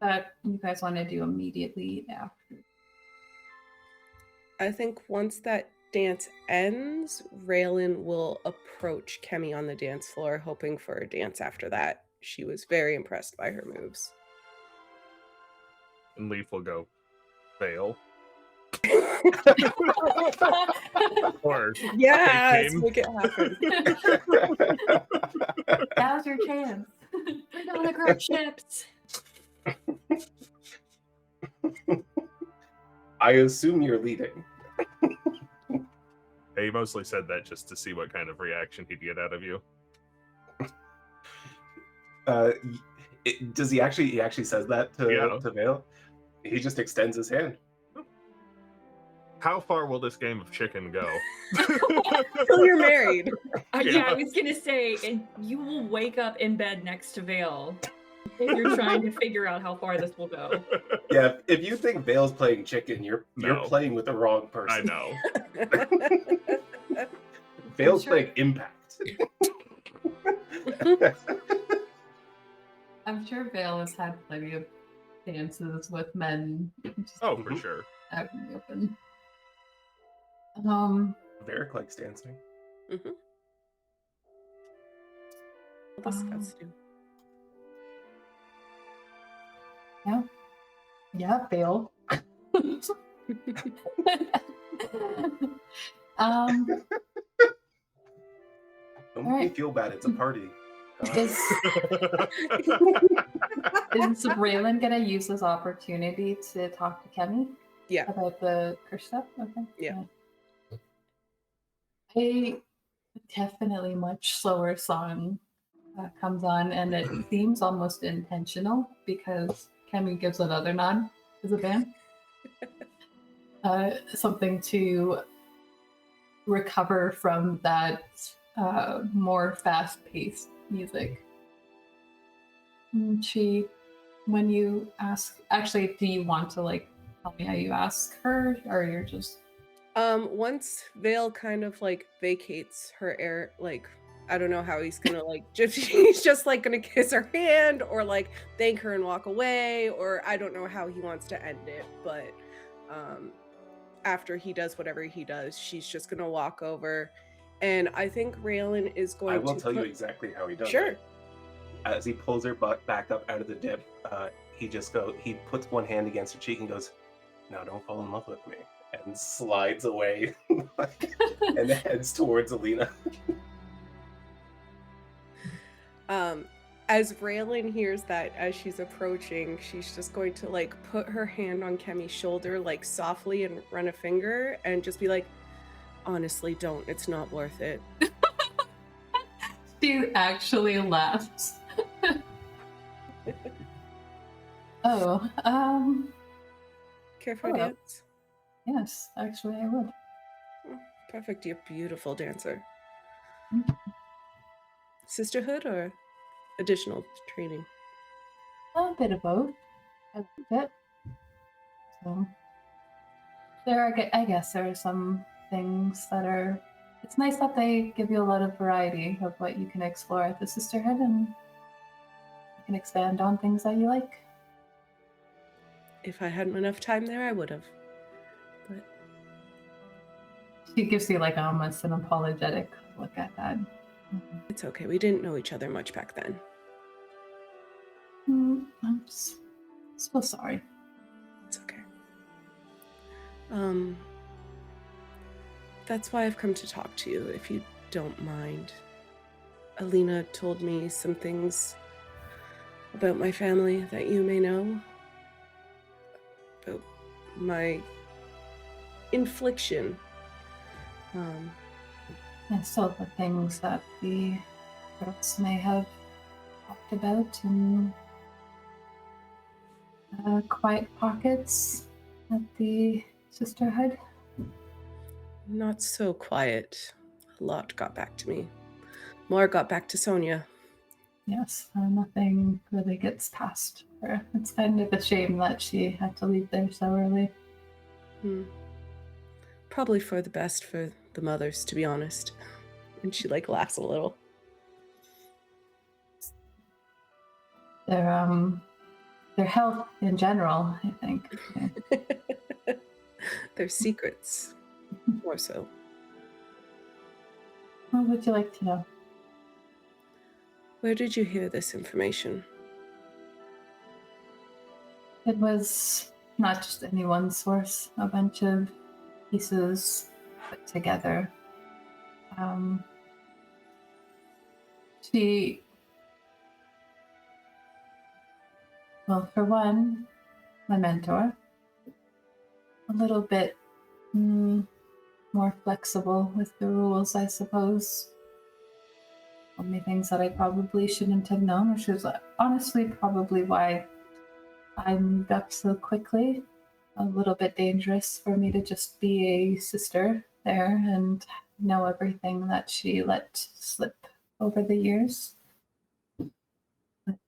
that you guys want to do immediately after? I think once that dance ends, Raelynn will approach Kemi on the dance floor, hoping for a dance after that. She was very impressed by her moves. And Leaf will go, Vael. Or yes, make it happen. Now's your chance. Bring on the group ships. I assume you're leading. He mostly said that just to see what kind of reaction he'd get out of you. Does he actually says that to Vael? He just extends his hand. How far will this game of chicken go? Until you're married. Yeah, I was gonna say, and you will wake up in bed next to Vael. You're trying to figure out how far this will go. Yeah, if you think Vael's playing chicken, you're No. playing with the wrong I person. know. Vael's sure- playing Impact. I'm sure Vael has had plenty of dances with men just Oh, for sure. out in the open. Varric likes dancing. Well, the scouts do. Yeah, Vael. Don't make me feel bad. It's a party. Is Raelynn gonna use this opportunity to talk to Kemi? Yeah. About the curse stuff? Okay. Yeah. A definitely much slower song comes on, and it seems almost intentional because Kemi gives another nod to the band. Something to recover from that more fast-paced music. When you ask, actually, do you want to like tell me how you ask her, or you're just Once Vael kind of like vacates her air, like I don't know how he's gonna like he's just like gonna kiss her hand or like thank her and walk away, or I don't know how he wants to end it, but after he does whatever he does, she's just gonna walk over, and I think Raelynn is going to I will tell you exactly how he does Sure. it. As he pulls her butt back up out of the dip, he puts one hand against her cheek and goes, "Now don't fall in love with me," and slides away and heads towards Alina. As Raelynn hears that as she's approaching, she's just going to like put her hand on Kemi's shoulder like softly and run a finger and just be like, honestly, don't. It's not worth it. She actually laughs. Oh, Care for a Hello. dance? yes, actually I would. Perfect. You're a beautiful dancer. Mm. Sisterhood or additional training? A bit of both. I like it. So I guess there are some things that are. It's nice that they give you a lot of variety of what you can explore at the Sisterhood, and you can expand on things that you like. If I hadn't enough time there, I would have. But She gives you like almost an apologetic look at that. it's okay. We didn't know each other much back then. I'm so sorry. It's okay. That's why I've come to talk to you, if you don't mind. Alina told me some things about my family that you may know. About my infliction. And so the things that the girls may have talked about in quiet pockets at the Sisterhood. Not so quiet. A lot got back to me. More got back to Sonia. Yes, nothing really gets past her. It's kind of a shame that she had to leave there so early. Probably for the best for the mothers, to be honest. And she like laughs a little. Their health in general, I think. Yeah. Their secrets, more so. What would you like to know? Where did you hear this information? It was not just any one source, a bunch of pieces put together. Well, for one, my mentor, a little bit more flexible with the rules, I suppose. Told me things that I probably shouldn't have known, which is honestly probably why I moved up so quickly. A little bit dangerous for me to just be a sister there and know everything that she let slip over the years. But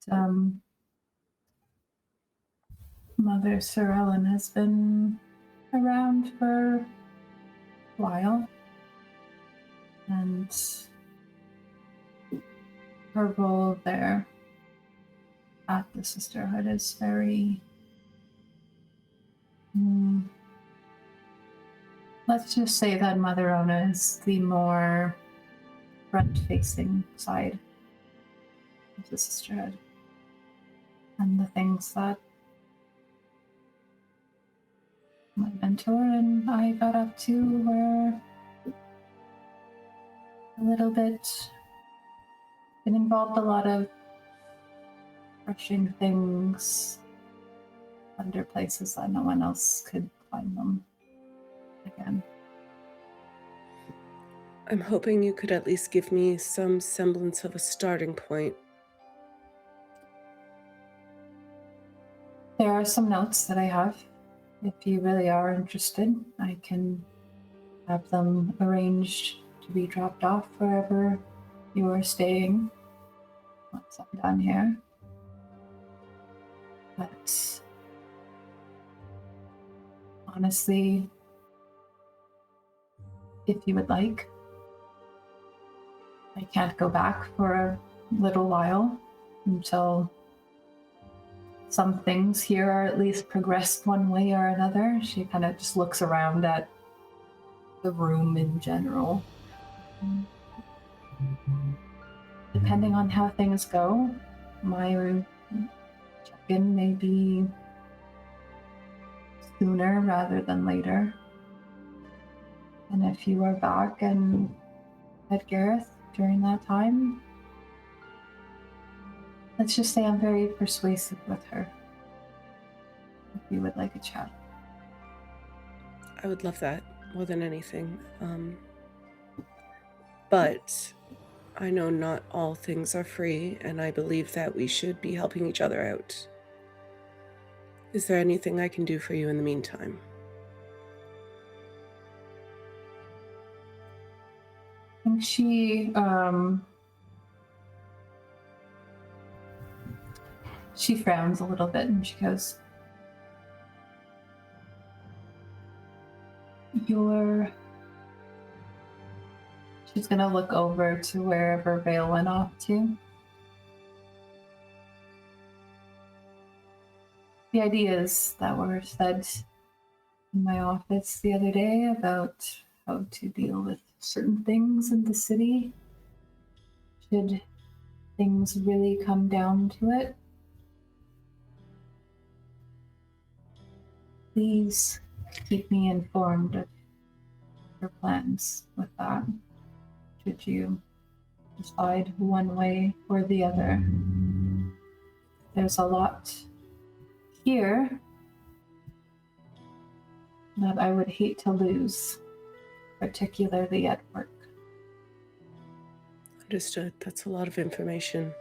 Mother Raelynn has been around for a while, and her role there at the Sisterhood is very, let's just say that Mother Ona is the more front-facing side of the Sisterhood, and the things that my mentor and I got up to were a little bit, it involved a lot of brushing things under places that no one else could find them again. I'm hoping you could at least give me some semblance of a starting point. There are some notes that I have. If you really are interested, I can have them arranged to be dropped off wherever you are staying once I'm done here. But honestly, if you would like, I can't go back for a little while until some things here are at least progressed one way or another. She kind of just looks around at the room in general. Depending on how things go, my check-in may be sooner rather than later. And if you are back and at Gareth during that time, let's just say I'm very persuasive with her. If you would like a chat. I would love that more than anything. But I know not all things are free, and I believe that we should be helping each other out. Is there anything I can do for you in the meantime? I think she frowns a little bit and she goes, she's gonna look over to wherever Vael went off to. The ideas that were said in my office the other day about how to deal with certain things in the city, should things really come down to it, please keep me informed of your plans with that, should you decide one way or the other. There's a lot here that I would hate to lose, particularly at work. Understood. That's a lot of information.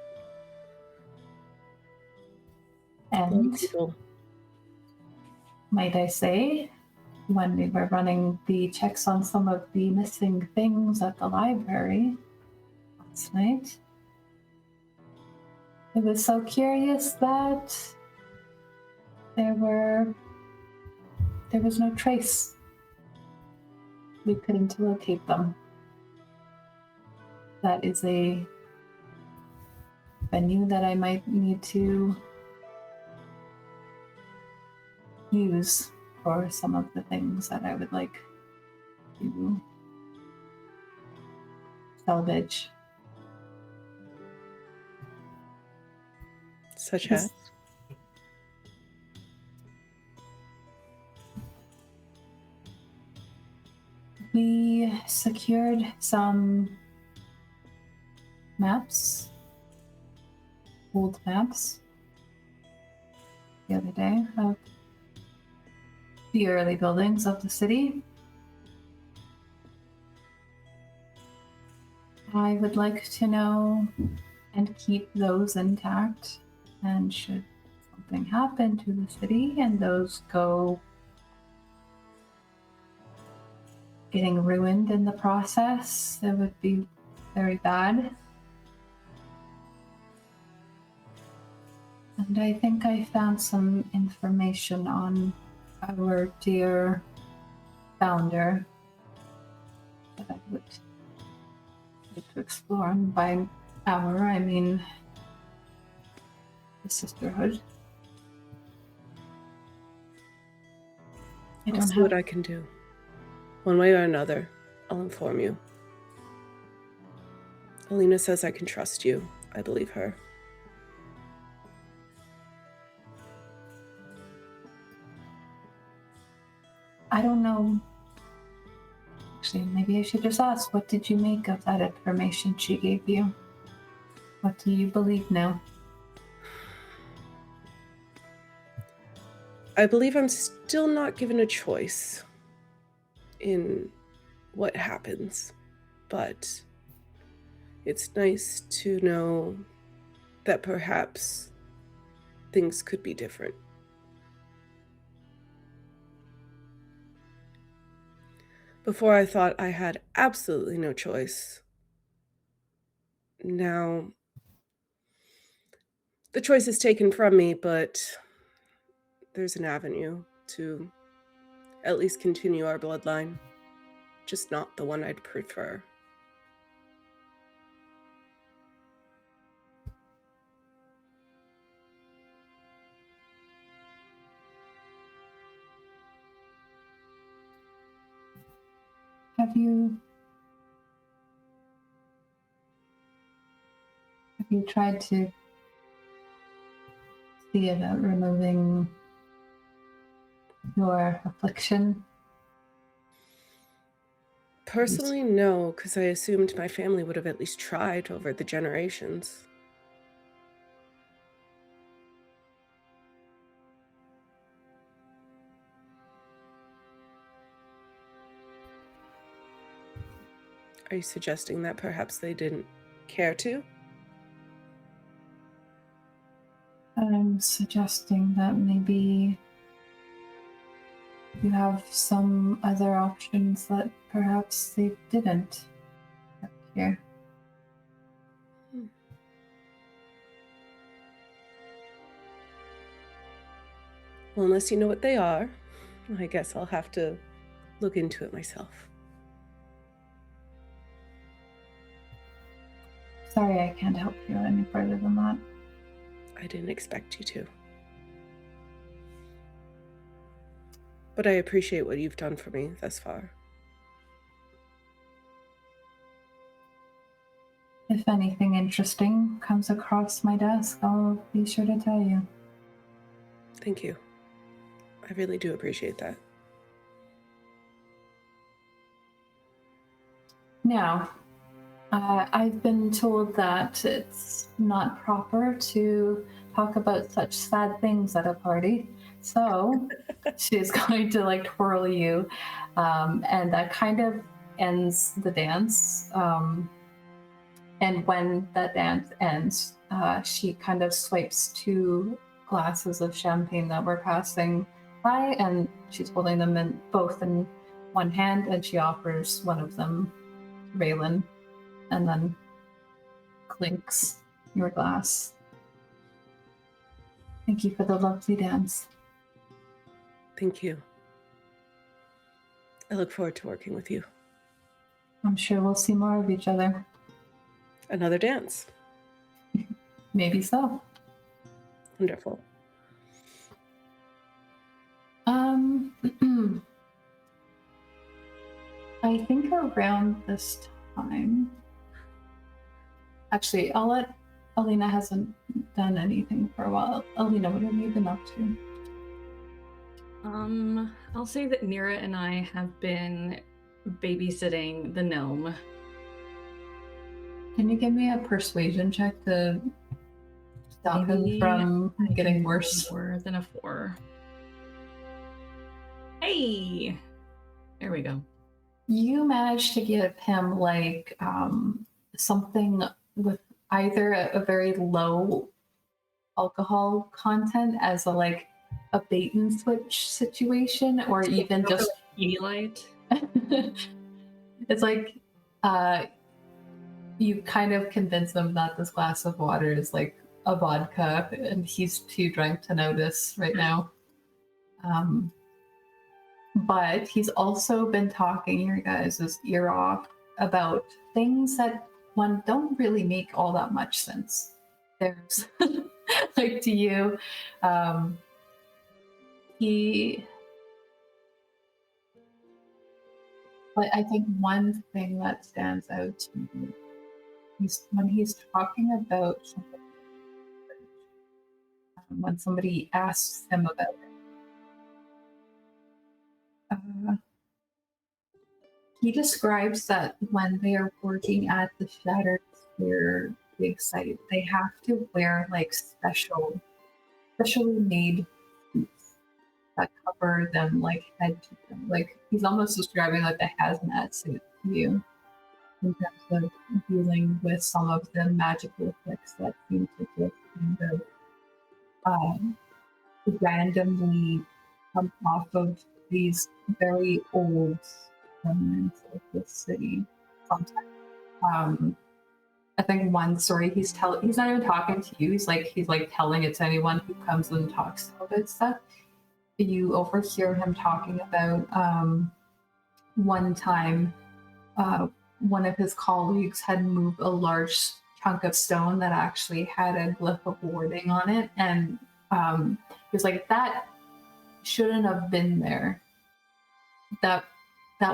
And might I say, when we were running the checks on some of the missing things at the library last night, it was so curious that there was no trace. We couldn't locate them. That is a venue that I might need to use for some of the things that I would like to salvage. Such as? We secured some maps, old maps, the other day of the early buildings of the city. I would like to know and keep those intact, and should something happen to the city and those go getting ruined in the process, it would be very bad. And I think I found some information on our dear founder that I would like to explore. And by our, I mean the Sisterhood. I I'll don't see have what I can do. One way or another, I'll inform you. Alina says I can trust you. I believe her. I don't know. Actually, maybe I should just ask, what did you make of that information she gave you? What do you believe now? I believe I'm still not given a choice in what happens, but it's nice to know that perhaps things could be different. Before I thought I had absolutely no choice. Now, the choice is taken from me, but there's an avenue to at least continue our bloodline. Just not the one I'd prefer. Have you tried to see about removing your affliction? Personally, no, because I assumed my family would have at least tried over the generations. Are you suggesting that perhaps they didn't care to? I'm suggesting that maybe you have some other options that perhaps they didn't here. Well, unless you know what they are, I guess I'll have to look into it myself. Sorry, I can't help you any further than that. I didn't expect you to. But I appreciate what you've done for me thus far. If anything interesting comes across my desk, I'll be sure to tell you. Thank you. I really do appreciate that. Now, I've been told that it's not proper to talk about such sad things at a party. So she's going to like twirl you, and that kind of ends the dance. And when that dance ends, she kind of swipes 2 glasses of champagne that we're passing by, and she's holding them both in one hand, and she offers one of them to Raelynn, and then clinks your glass. Thank you for the lovely dance. Thank you. I look forward to working with you. I'm sure we'll see more of each other. Another dance. Maybe so. Wonderful. I think around this time. Actually, I'll let Alina hasn't done anything for a while. Alina, what have you been up to? I'll say that Nira and I have been babysitting the gnome. Can you give me a persuasion check to stop him Maybe from I getting can worse? More than a 4. Hey! There we go. You managed to give him like something with either a very low alcohol content as a bait and switch situation, or even just Pedialyte. it's like you kind of convince them that this glass of water is like a vodka, and he's too drunk to notice right now. But he's also been talking your guys' ear off about things that one don't really make all that much sense. There's like to you, but I think one thing that stands out to me is when he's talking about when somebody asks him about it. He describes that when they are working at the Shattered Sphere big site, they have to wear like specially made suits that cover them like head to toe. Like he's almost describing like a hazmat suit to you in terms of dealing with some of the magical effects that seem to just kind of randomly come off of these very old remnants of the city sometimes. I think one story he's not even talking to you, he's like telling it to anyone who comes and talks about stuff. You overhear him talking about one time one of his colleagues had moved a large chunk of stone that actually had a glyph of warding on it, and he was like, that shouldn't have been there. That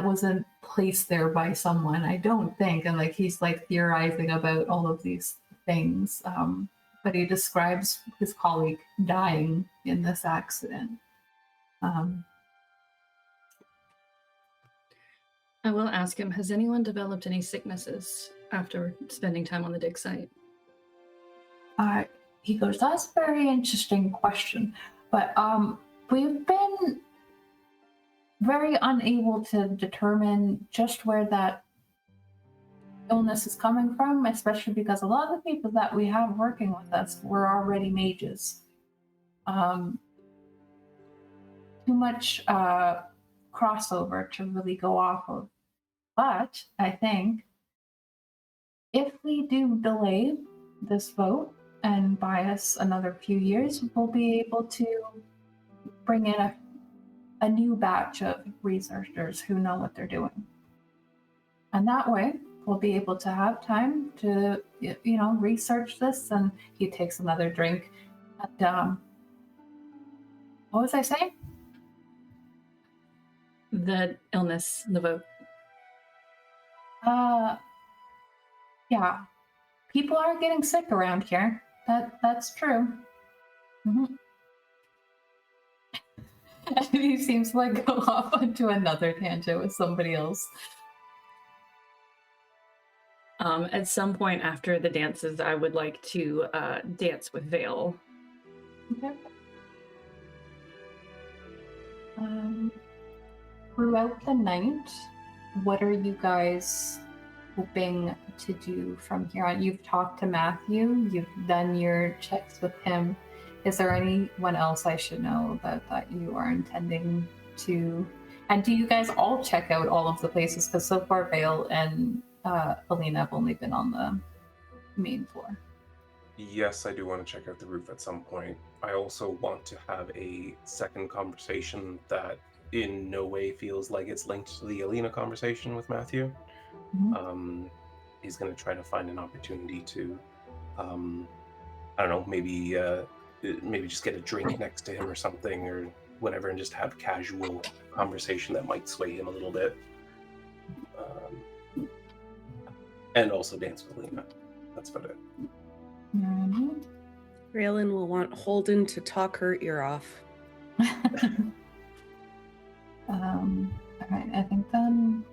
wasn't placed there by someone, I don't think. And like he's like theorizing about all of these things. But he describes his colleague dying in this accident. I will ask him, has anyone developed any sicknesses after spending time on the dig site? He goes, that's a very interesting question. But we've been very unable to determine just where that illness is coming from, especially because a lot of the people that we have working with us were already mages. Too much crossover to really go off of. But I think if we do delay this vote and buy us another few years, we'll be able to bring in a new batch of researchers who know what they're doing. And that way, we'll be able to have time to, research this. And he takes another drink. And, what was I saying? The illness, the vote. Yeah. People are getting sick around here. That's true. Mm-hmm. And he seems to like go off onto another tangent with somebody else. At some point after the dances, I would like to dance with Vael. Okay. Throughout the night, what are you guys hoping to do from here on? You've talked to Matthew, you've done your checks with him. Is there anyone else I should know about that you are intending to? And do you guys all check out all of the places? Because so far, Vael and Alina have only been on the main floor. Yes, I do want to check out the roof at some point. I also want to have a second conversation that in no way feels like it's linked to the Alina conversation with Matthew. Mm-hmm. He's going to try to find an opportunity to, I don't know, maybe just get a drink next to him or something or whatever, and just have casual conversation that might sway him a little bit. And also dance with Alina. That's about it. Mm-hmm. Raelynn will want Holden to talk her ear off. All right, I think then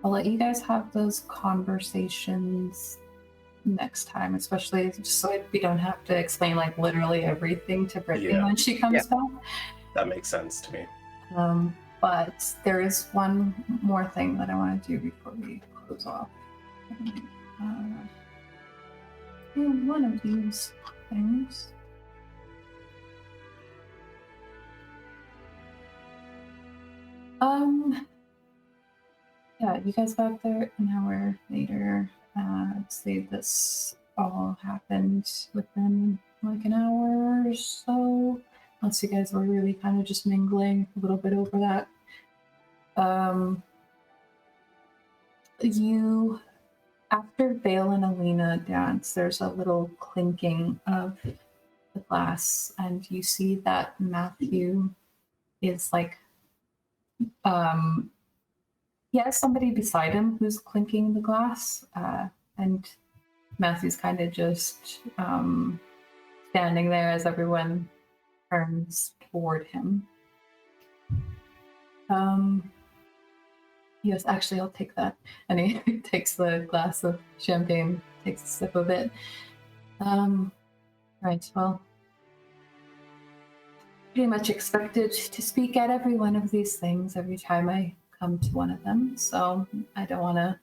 I'll let you guys have those conversations next time, especially just so we don't have to explain like literally everything to Brittany when she comes back. That makes sense to me. But there is one more thing that I want to do before we close off. One of these things. Yeah, you guys got there an hour later. Say this all happened within like an hour or so. Once you guys were really kind of just mingling a little bit over that. You, after Vael and Alina dance, there's a little clinking of the glass, and you see that Matthew is like, he has somebody beside him who's clinking the glass, and Matthew's kind of just standing there as everyone turns toward him. Yes, actually, I'll take that. And he takes the glass of champagne, takes a sip of it. Right, well, pretty much expected to speak at every one of these things every time I come to one of them, so I don't want to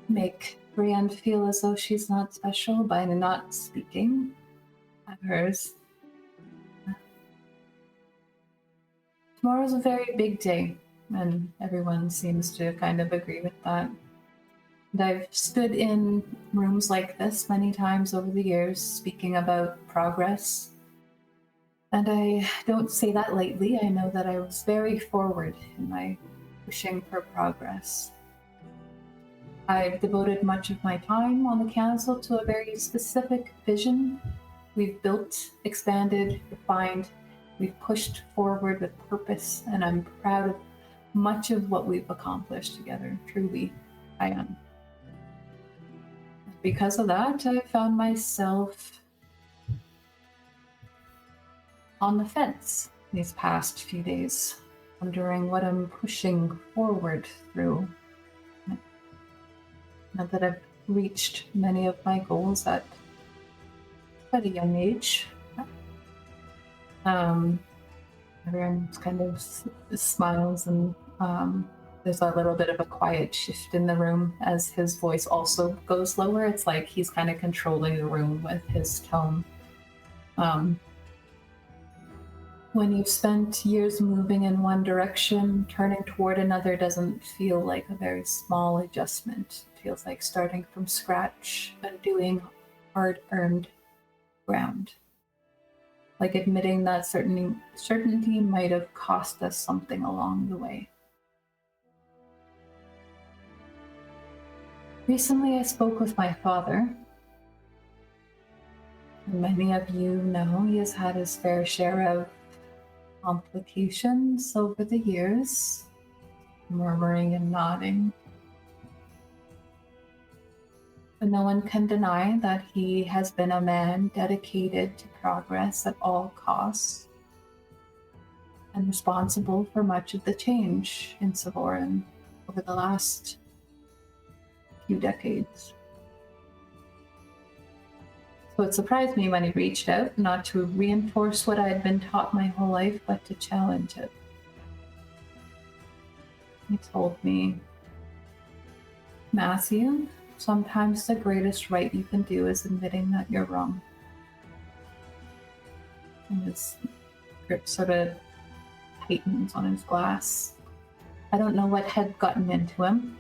make Brienne feel as though she's not special by not speaking at hers. Tomorrow's a very big day, and everyone seems to kind of agree with that. And I've stood in rooms like this many times over the years speaking about progress. And I don't say that lightly. I know that I was very forward in my pushing for progress. I've devoted much of my time on the council to a very specific vision. We've built, expanded, refined. We've pushed forward with purpose, and I'm proud of much of what we've accomplished together. Truly, I am. Because of that, I found myself on the fence these past few days, wondering what I'm pushing forward through. Now that I've reached many of my goals at quite a young age, everyone kind of smiles, and there's a little bit of a quiet shift in the room as his voice also goes lower. It's like he's kind of controlling the room with his tone. When you've spent years moving in one direction, turning toward another doesn't feel like a very small adjustment. It feels like starting from scratch, undoing hard-earned ground. Like admitting that certainty might have cost us something along the way. Recently, I spoke with my father. Many of you know he has had his fair share of complications over the years, murmuring and nodding. But no one can deny that he has been a man dedicated to progress at all costs and responsible for much of the change in Savoran over the last few decades. So it surprised me when he reached out, not to reinforce what I had been taught my whole life, but to challenge it. He told me, Matthew, sometimes the greatest right you can do is admitting that you're wrong. And his grip sort of tightens on his glass. I don't know what had gotten into him.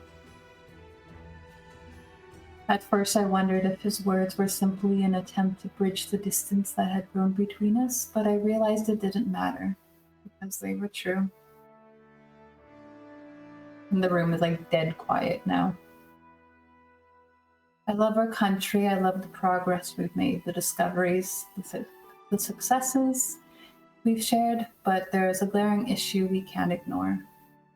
At first, I wondered if his words were simply an attempt to bridge the distance that had grown between us, but I realized it didn't matter, because they were true. And the room is like dead quiet now. I love our country, I love the progress we've made, the discoveries, the successes we've shared, but there is a glaring issue we can't ignore.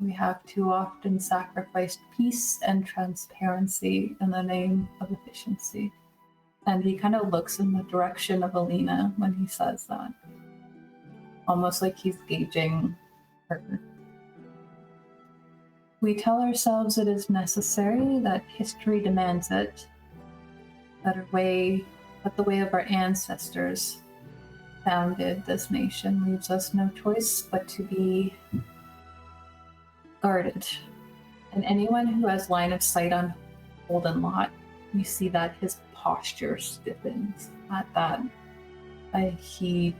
We have too often sacrificed peace and transparency in the name of efficiency. And he kind of looks in the direction of Alina when he says that. Almost like he's gauging her. We tell ourselves it is necessary, that history demands it, that the way of our ancestors founded this nation leaves us no choice but to be guarded. And anyone who has line of sight on Holden Lot, you see that his posture stiffens at that. He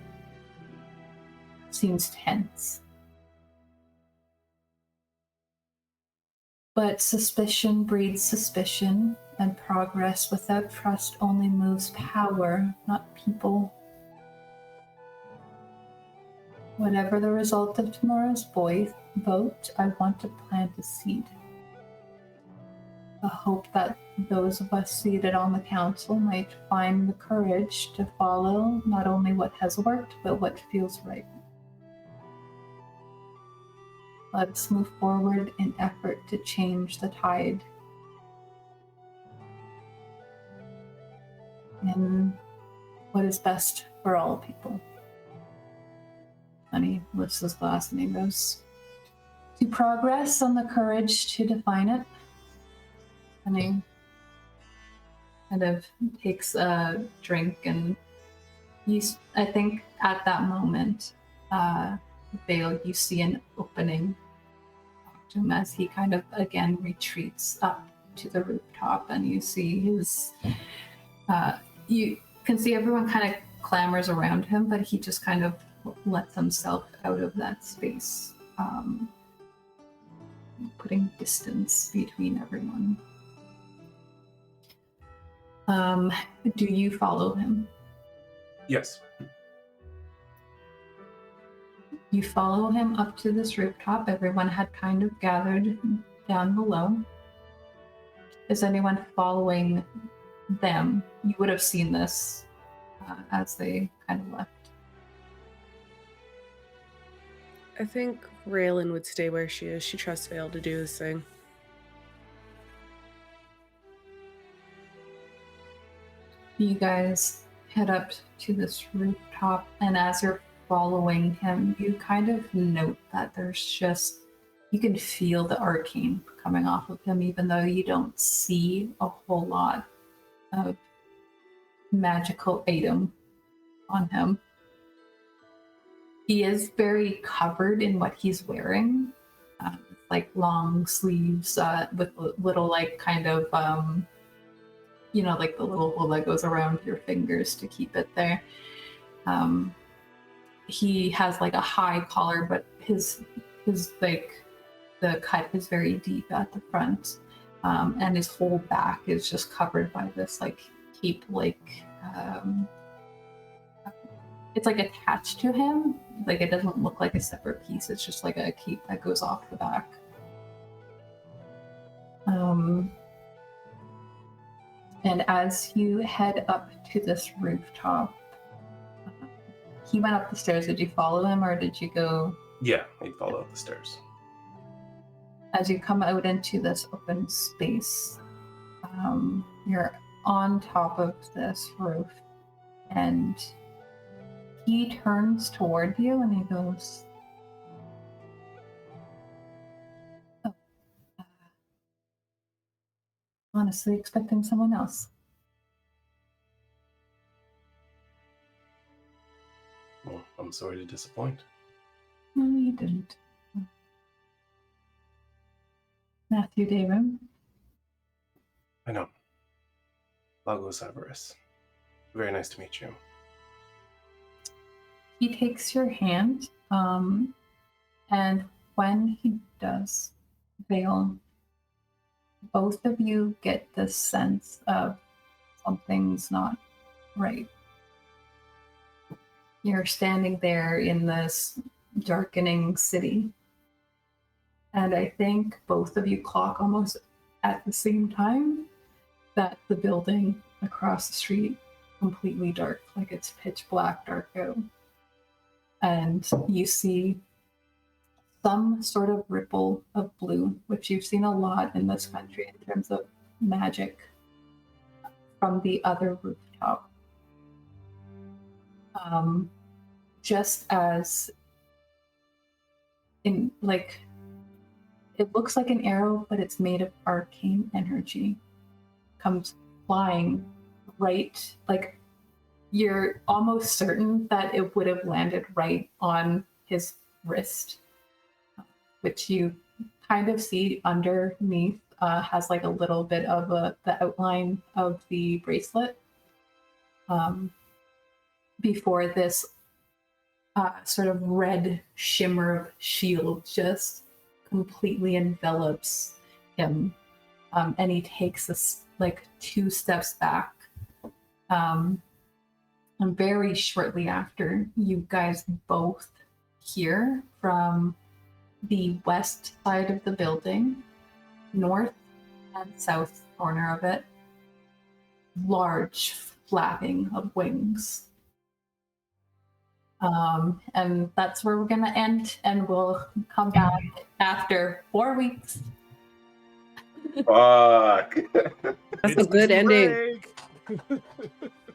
seems tense. But suspicion breeds suspicion, and progress without trust only moves power, not people. Whatever the result of tomorrow's vote, I want to plant a seed. The hope that those of us seated on the council might find the courage to follow not only what has worked, but what feels right. Let's move forward in effort to change the tide. In what is best for all people. And he lifts his glass and he goes, to progress on the courage to define it. And he kind of takes a drink, and I think at that moment, Vael, you see an opening to him as he kind of again retreats up to the rooftop, and you see his, you can see everyone kind of clamors around him, but he just kind of lets himself out of that space, putting distance between everyone. Do you follow him? Yes. You follow him up to this rooftop. Everyone had kind of gathered down below. Is anyone following them? You would have seen this as they kind of left. I think Raelynn would stay where she is. She trusts Vael to do this thing. You guys head up to this rooftop, and as you're following him, you kind of note that there's just, you can feel the arcane coming off of him, even though you don't see a whole lot of magical item on him. He is very covered in what he's wearing, like long sleeves with little like kind of you know, like the little hole that goes around your fingers to keep it there. He has like a high collar, but his like the cut is very deep at the front, and his whole back is just covered by this like cape, like it's like attached to him. Like it doesn't look like a separate piece. It's just like a cape that goes off the back. And as you head up to this rooftop, he went up the stairs. Did you follow him, or did you go? Yeah, he'd follow up the stairs. As you come out into this open space, you're on top of this roof, and he turns toward you and he goes, oh, honestly expecting someone else. Well, I'm sorry to disappoint. No, you didn't. Matthew Dayrune. I know. Lagos Avarice. Very nice to meet you. He takes your hand, and when he does, Vael, both of you get this sense of something's not right. You're standing there in this darkening city, and I think both of you clock almost at the same time that the building across the street completely dark, like it's pitch black dark out. And you see some sort of ripple of blue, which you've seen a lot in this country in terms of magic, from the other rooftop. Just as in, like, it looks like an arrow, but it's made of arcane energy, comes flying right, like, you're almost certain that it would have landed right on his wrist, which you kind of see underneath has like a little bit of the outline of the bracelet before this sort of red shimmer of shield just completely envelops him, and he takes like 2 steps back. And very shortly after, you guys both hear from the west side of the building, north and south corner of it, large flapping of wings. And that's where we're going to end, and we'll come back after 4 weeks. Fuck. That's a good ending. Break.